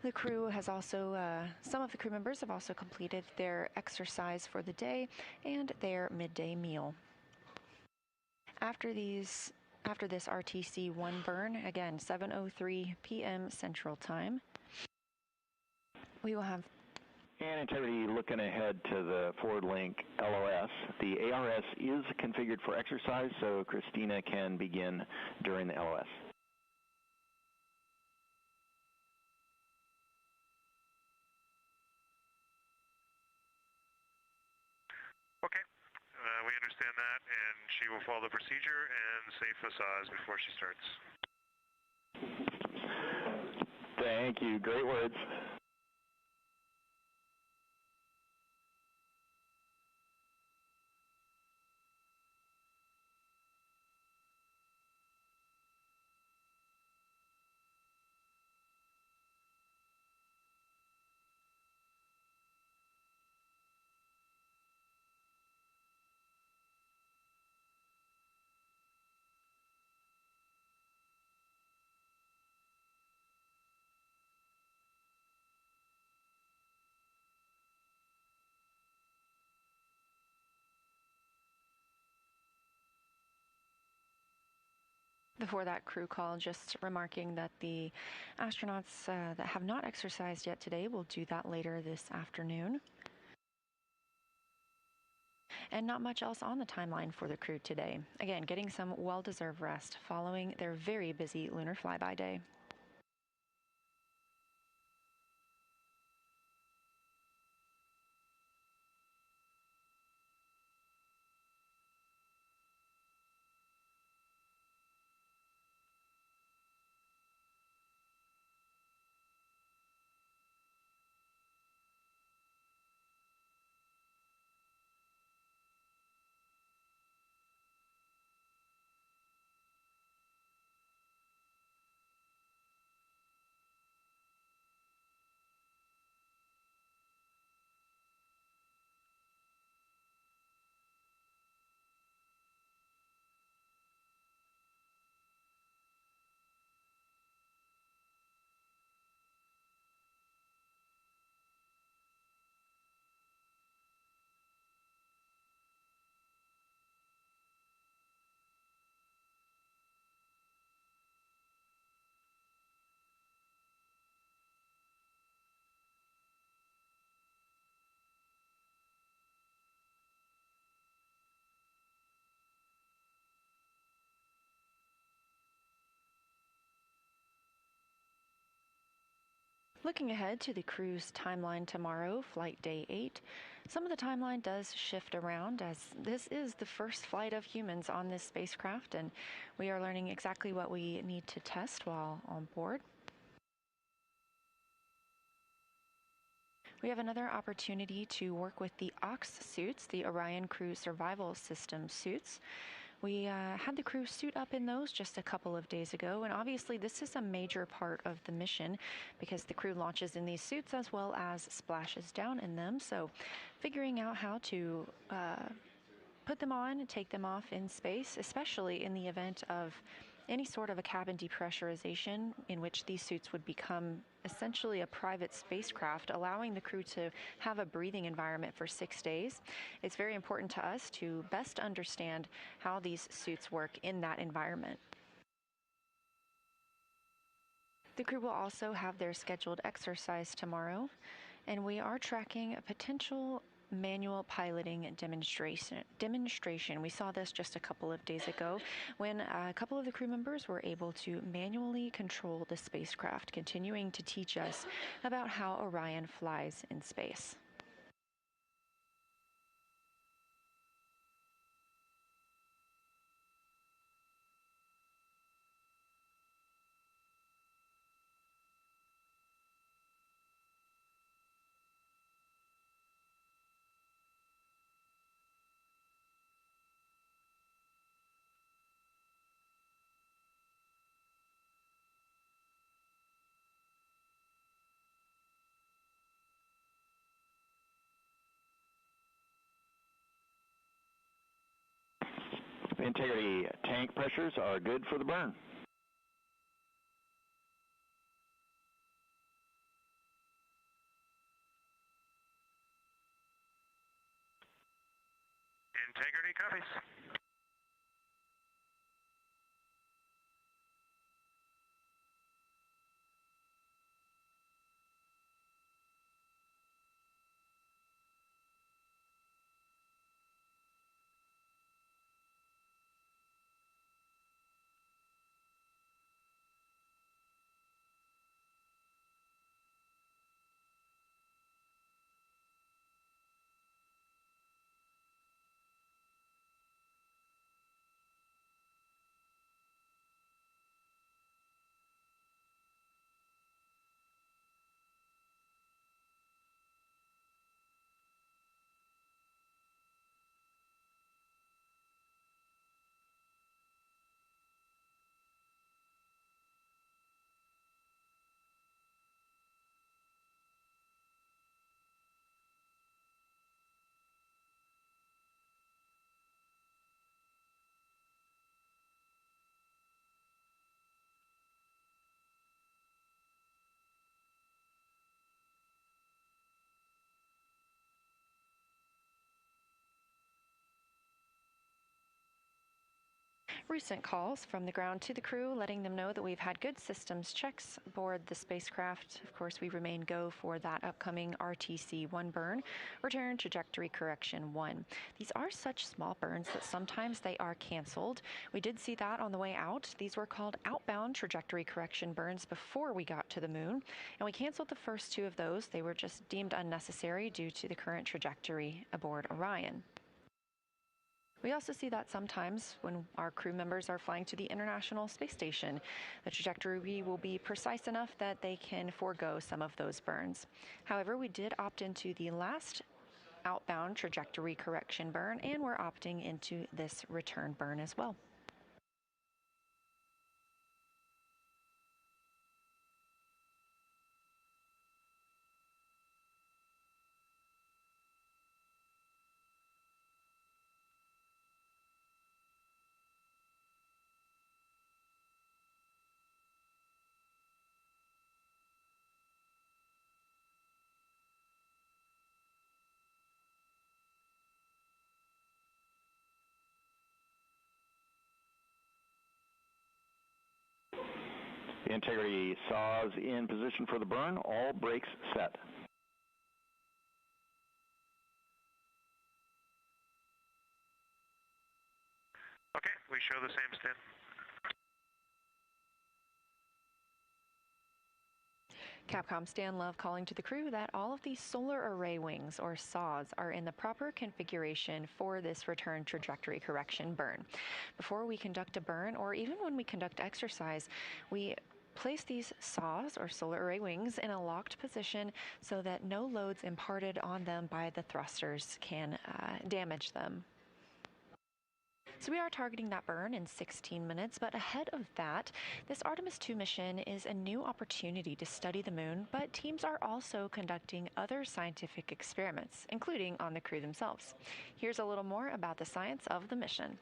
The crew has also, some of the crew members have also completed their exercise for the day and their midday meal. After this RTC-1 burn, again, 7:03 p.m. Central Time, we will have
and integrity looking ahead to the forward link LOS. The ARS is configured for exercise, so Christina can begin during the LOS.
Okay, we understand that, and she will follow the procedure and safe massage before she starts.
Thank you. Great words.
Before that crew call, just remarking that the astronauts that have not exercised yet today will do that later this afternoon. And not much else on the timeline for the crew today. Again, getting some well-deserved rest following their very busy lunar flyby day. Looking ahead to the crew's timeline tomorrow, flight day 8, some of the timeline does shift around as this is the first flight of humans on this spacecraft, and we are learning exactly what we need to test while on board. We have another opportunity to work with the OX suits, the Orion Crew Survival System suits. We had the crew suit up in those just a couple of days ago, and obviously this is a major part of the mission because the crew launches in these suits as well as splashes down in them. So figuring out how to put them on and take them off in space, especially in the event of any sort of a cabin depressurization in which these suits would become essentially a private spacecraft, allowing the crew to have a breathing environment for 6 days. It's very important to us to best understand how these suits work in that environment. The crew will also have their scheduled exercise tomorrow, and we are tracking a potential manual piloting demonstration. We saw this just a couple of days ago when a couple of the crew members were able to manually control the spacecraft, continuing to teach us about how Orion flies in space.
Integrity tank pressures are good for the burn.
Integrity copies.
Recent calls from the ground to the crew letting them know that we've had good systems checks aboard the spacecraft. Of course, we remain go for that upcoming RTC-1 burn, return trajectory correction 1. These are such small burns that sometimes they are canceled. We did see that on the way out. These were called outbound trajectory correction burns before we got to the moon, and we canceled the first 2 of those. They were just deemed unnecessary due to the current trajectory aboard Orion. We also see that sometimes when our crew members are flying to the International Space Station, the trajectory will be precise enough that they can forego some of those burns. However, we did opt into the last outbound trajectory correction burn, and we're opting into this return burn as well.
Integrity saws in position for the burn. All brakes set.
Okay, we show the same stint.
Capcom Stan Love calling to the crew that all of these solar array wings, or saws, are in the proper configuration for this return trajectory correction burn. Before we conduct a burn, or even when we conduct exercise, we place these saws, or solar array wings, in a locked position so that no loads imparted on them by the thrusters can damage them. So we are targeting that burn in 16 minutes, but ahead of that, this Artemis 2 mission is a new opportunity to study the moon, but teams are also conducting other scientific experiments, including on the crew themselves. Here's a little more about the science of the mission.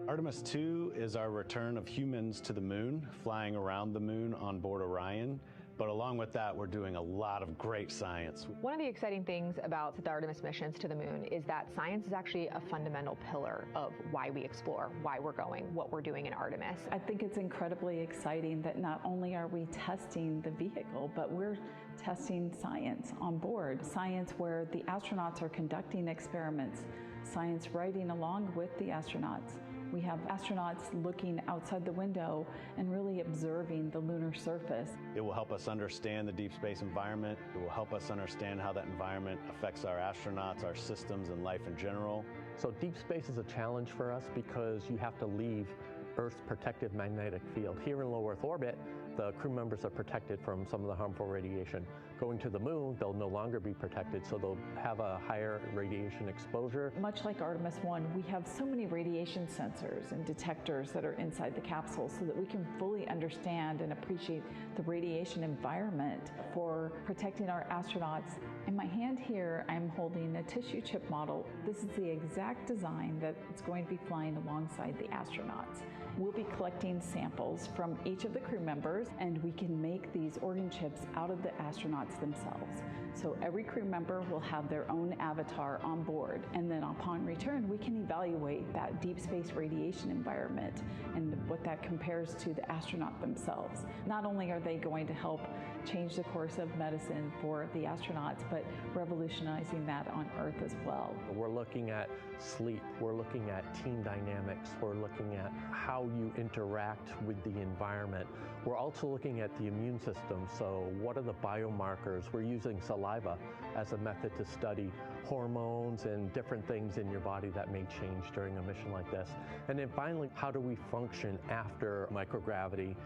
Artemis 2 is our return of humans to the moon, flying around the moon on board Orion. But along with that, we're doing a lot of great science.
One of the exciting things about the Artemis missions to the moon is that science is actually a fundamental pillar of why we explore, why we're going, what we're doing in Artemis.
I think it's incredibly exciting that not only are we testing the vehicle, but we're testing science on board. Science where the astronauts are conducting experiments, science riding along with the astronauts. We have astronauts looking outside the window and really observing the lunar surface.
It will help us understand the deep space environment. It will help us understand how that environment affects our astronauts, our systems, and life in general.
So deep space is a challenge for us because you have to leave Earth's protective magnetic field. Here in low Earth orbit, the crew members are protected from some of the harmful radiation. Going to the moon, they'll no longer be protected, so they'll have a higher radiation exposure.
Much like Artemis 1, we have so many radiation sensors and detectors that are inside the capsule so that we can fully understand and appreciate the radiation environment for protecting our astronauts. In my hand here, I'm holding a tissue chip model. This is the exact design that it's going to be flying alongside the astronauts. We'll be collecting samples from each of the crew members, and we can make these organ chips out of the astronauts themselves. So every crew member will have their own avatar on board, and then upon return, we can evaluate that deep space radiation environment and what that compares to the astronaut themselves. Not only are they going to help change the course of medicine for the astronauts, but revolutionizing that on Earth as well.
We're looking at sleep, we're looking at team dynamics, we're looking at how you interact with the environment. We're also looking at the immune system, so what are the biomarkers? We're using saliva as a method to study hormones and different things in your body that may change during a mission like this. And then finally, how do we function after microgravity,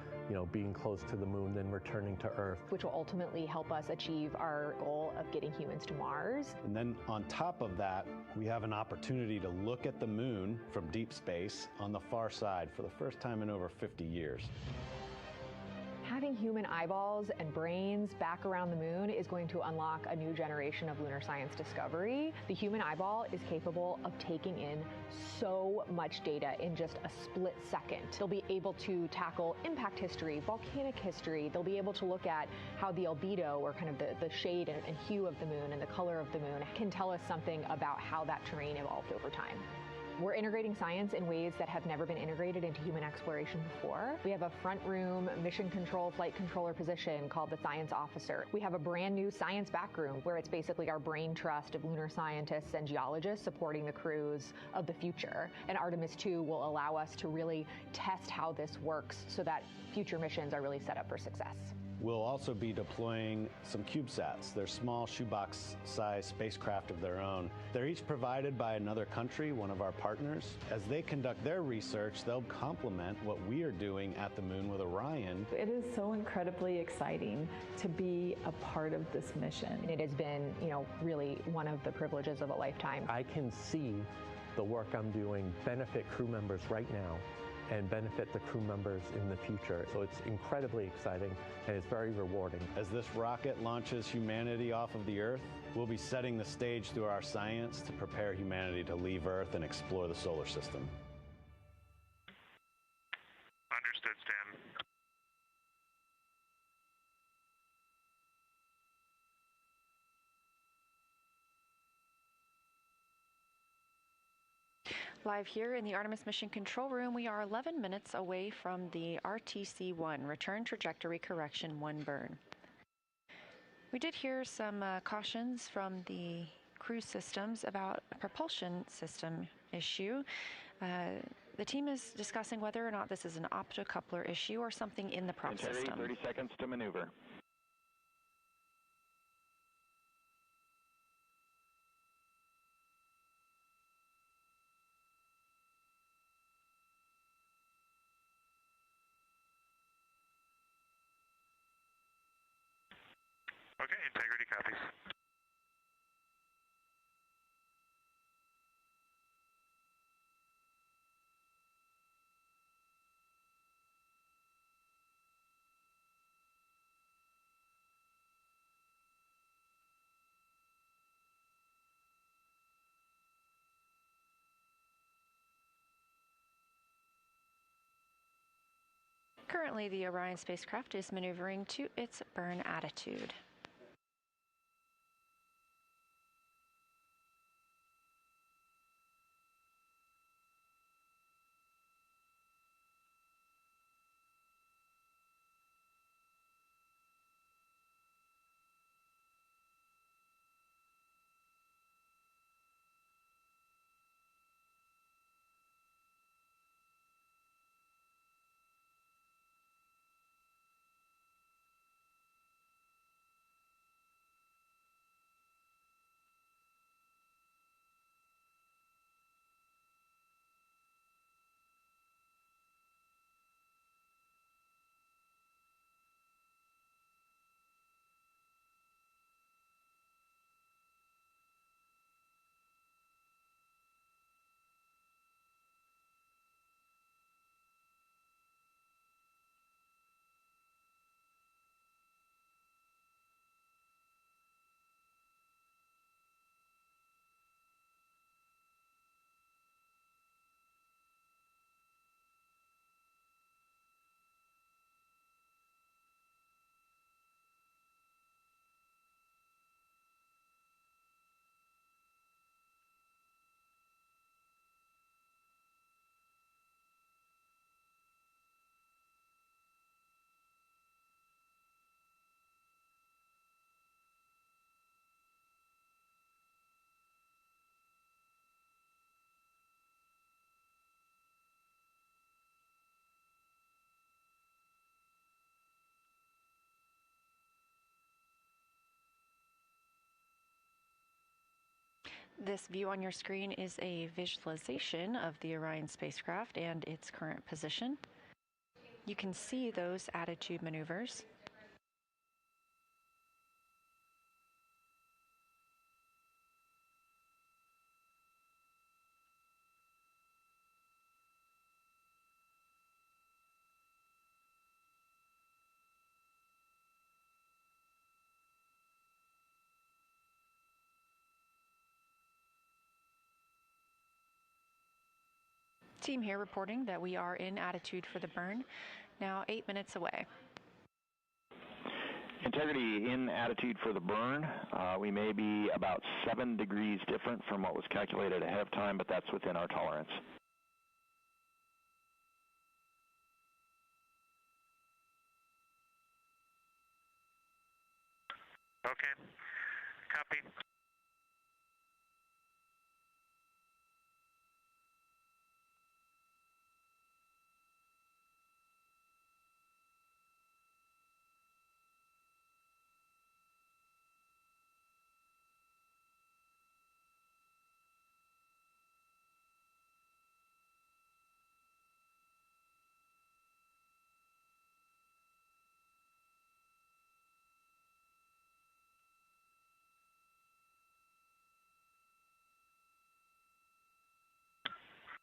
being close to the moon, then returning to Earth?
Which will ultimately help us achieve our goal of getting humans to Mars.
And then on top of that, we have an opportunity to look at the moon from deep space on the far side for the first time in over 50 years.
Having human eyeballs and brains back around the moon is going to unlock a new generation of lunar science discovery. The human eyeball is capable of taking in so much data in just a split second. They'll be able to tackle impact history, volcanic history. They'll be able to look at how the albedo, or kind of the shade and hue of the moon and the color of the moon, can tell us something about how that terrain evolved over time. We're integrating science in ways that have never been integrated into human exploration before. We have a front room mission control flight controller position called the Science Officer. We have a brand new science back room where it's basically our brain trust of lunar scientists and geologists supporting the crews of the future. And Artemis 2 will allow us to really test how this works so that future missions are really set up for success.
We'll also be deploying some CubeSats. They're small shoebox-sized spacecraft of their own. They're each provided by another country, one of our partners. As they conduct their research, they'll complement what we are doing at the moon with Orion.
It is so incredibly exciting to be a part of this mission.
And it has been, really one of the privileges of a lifetime.
I can see the work I'm doing benefit crew members right now and benefit the crew members in the future. So it's incredibly exciting and it's very rewarding.
As this rocket launches humanity off of the Earth, we'll be setting the stage through our science to prepare humanity to leave Earth and explore the solar system.
Understood, Stan.
Live here in the Artemis Mission Control Room, we are 11 minutes away from the RTC-1, Return Trajectory Correction 1 burn. We did hear some cautions from the cruise systems about a propulsion system issue. The team is discussing whether or not this is an optocoupler issue or something in the prop system.
30 seconds to maneuver.
Okay, integrity copies.
Currently, the Orion spacecraft is maneuvering to its burn attitude. This view on your screen is a visualization of the Orion spacecraft and its current position. You can see those attitude maneuvers. Team here reporting that we are in attitude for the burn, now 8 minutes away.
Integrity in attitude for the burn. We may be about 7 degrees different from what was calculated ahead of time, but that's within our tolerance.
Okay, copy.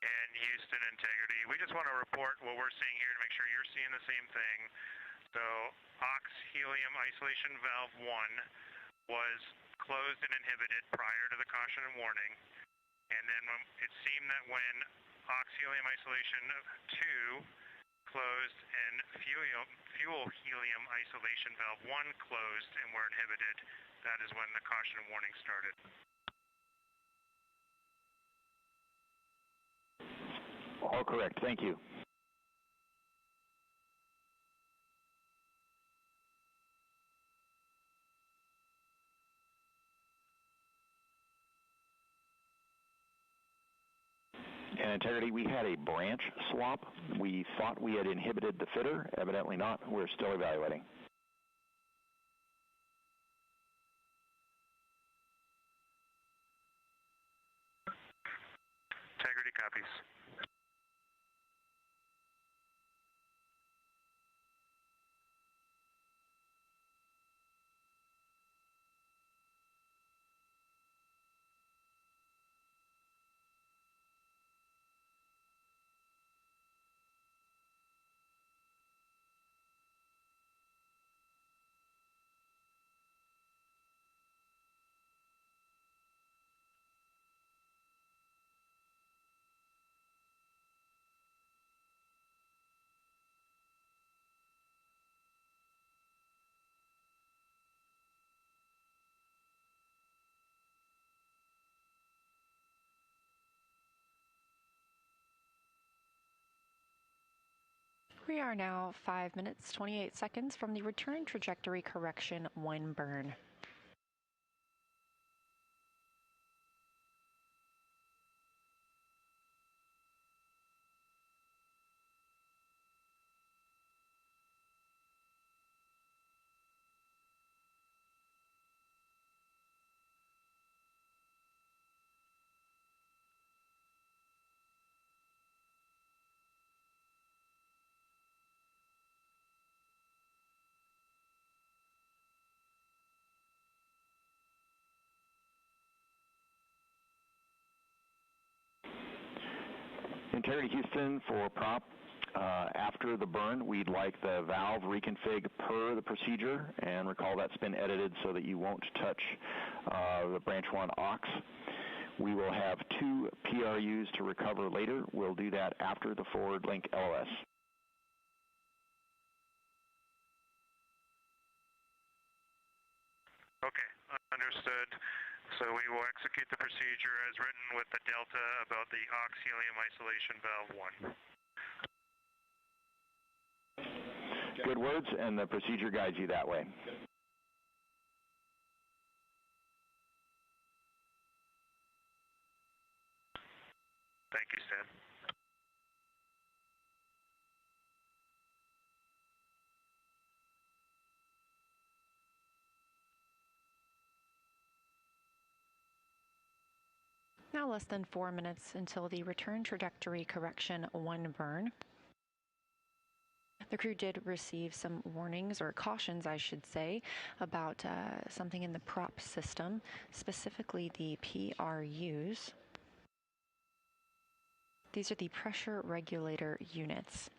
And Houston integrity. We just want to report what we're seeing here to make sure you're seeing the same thing. So ox-helium isolation valve 1 was closed and inhibited prior to the caution and warning. And then it seemed that when ox-helium isolation 2 closed and fuel helium isolation valve 1 closed and were inhibited, that is when the caution and warning started.
All correct. Thank you. And integrity, we had a branch swap. We thought we had inhibited the fitter. Evidently not. We're still evaluating.
Integrity copies.
We are now 5 minutes, 28 seconds from the return trajectory correction 1 burn.
Integrity Houston for prop. After the burn, we'd like the valve reconfig per the procedure, and recall that's been edited so that you won't touch the branch 1 aux. We will have 2 PRUs to recover later. We'll do that after the forward link LOS.
Okay, understood. So we will execute the procedure as written with the delta about the aux helium isolation valve 1.
Good words, and the procedure guides you that way.
Thank you, Stan.
Now less than 4 minutes until the return trajectory correction 1 burn. The crew did receive some warnings, or cautions I should say, about something in the prop system, specifically the PRUs. These are the pressure regulator units,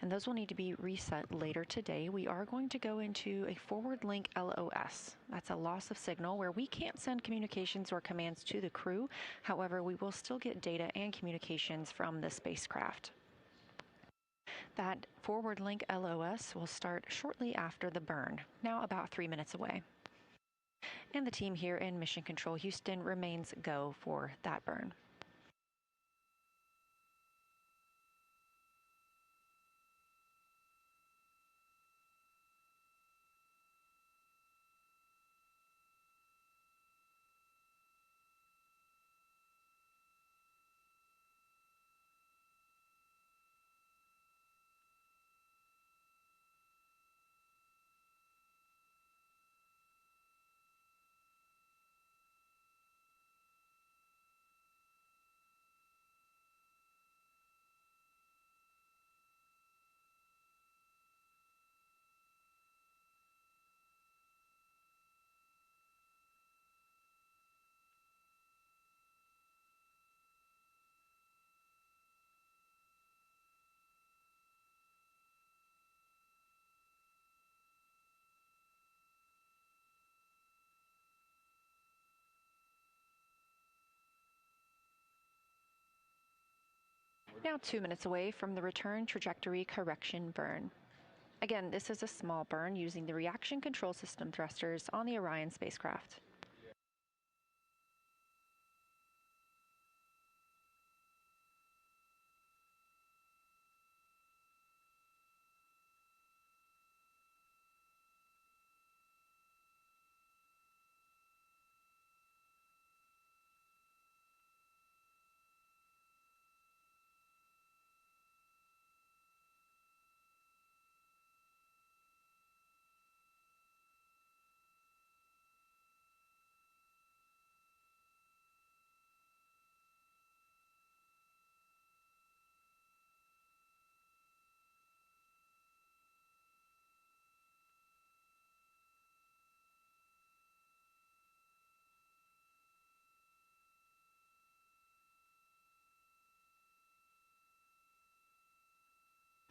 and those will need to be reset later today. We are going to go into a forward link LOS. That's a loss of signal where we can't send communications or commands to the crew. However, we will still get data and communications from the spacecraft. That forward link LOS will start shortly after the burn, now about 3 minutes away. And the team here in Mission Control Houston remains go for that burn. Now 2 minutes away from the return trajectory correction burn. Again, this is a small burn using the reaction control system thrusters on the Orion spacecraft.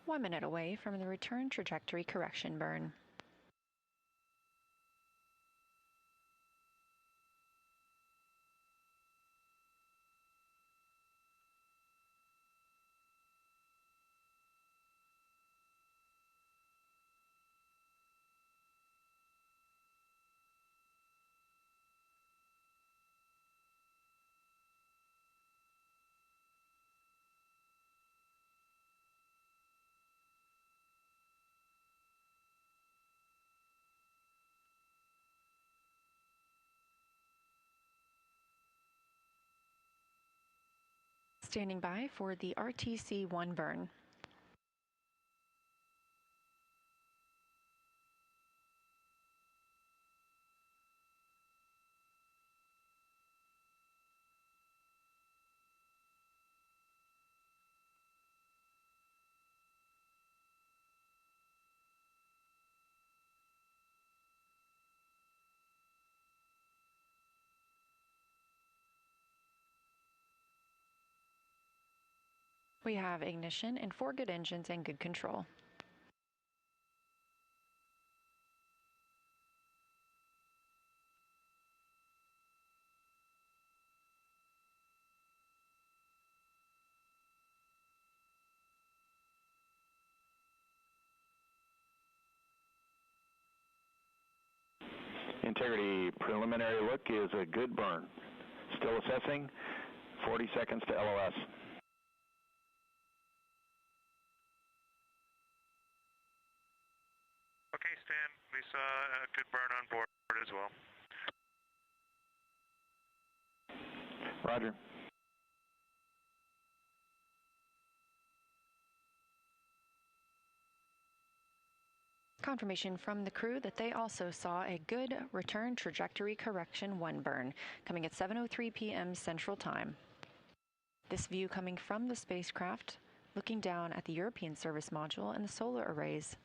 One minute away from the return trajectory correction burn. Standing by for the RTC-1 burn. We have ignition and 4 good engines and good control.
Integrity preliminary look is a good burn. Still assessing. 40 seconds to LOS.
Okay, Stan, we saw a good burn on board as well.
Roger.
Confirmation from the crew that they also saw a good return trajectory correction 1 burn coming at 7:03 p.m. Central Time. This view coming from the spacecraft, looking down at the European service module and the solar arrays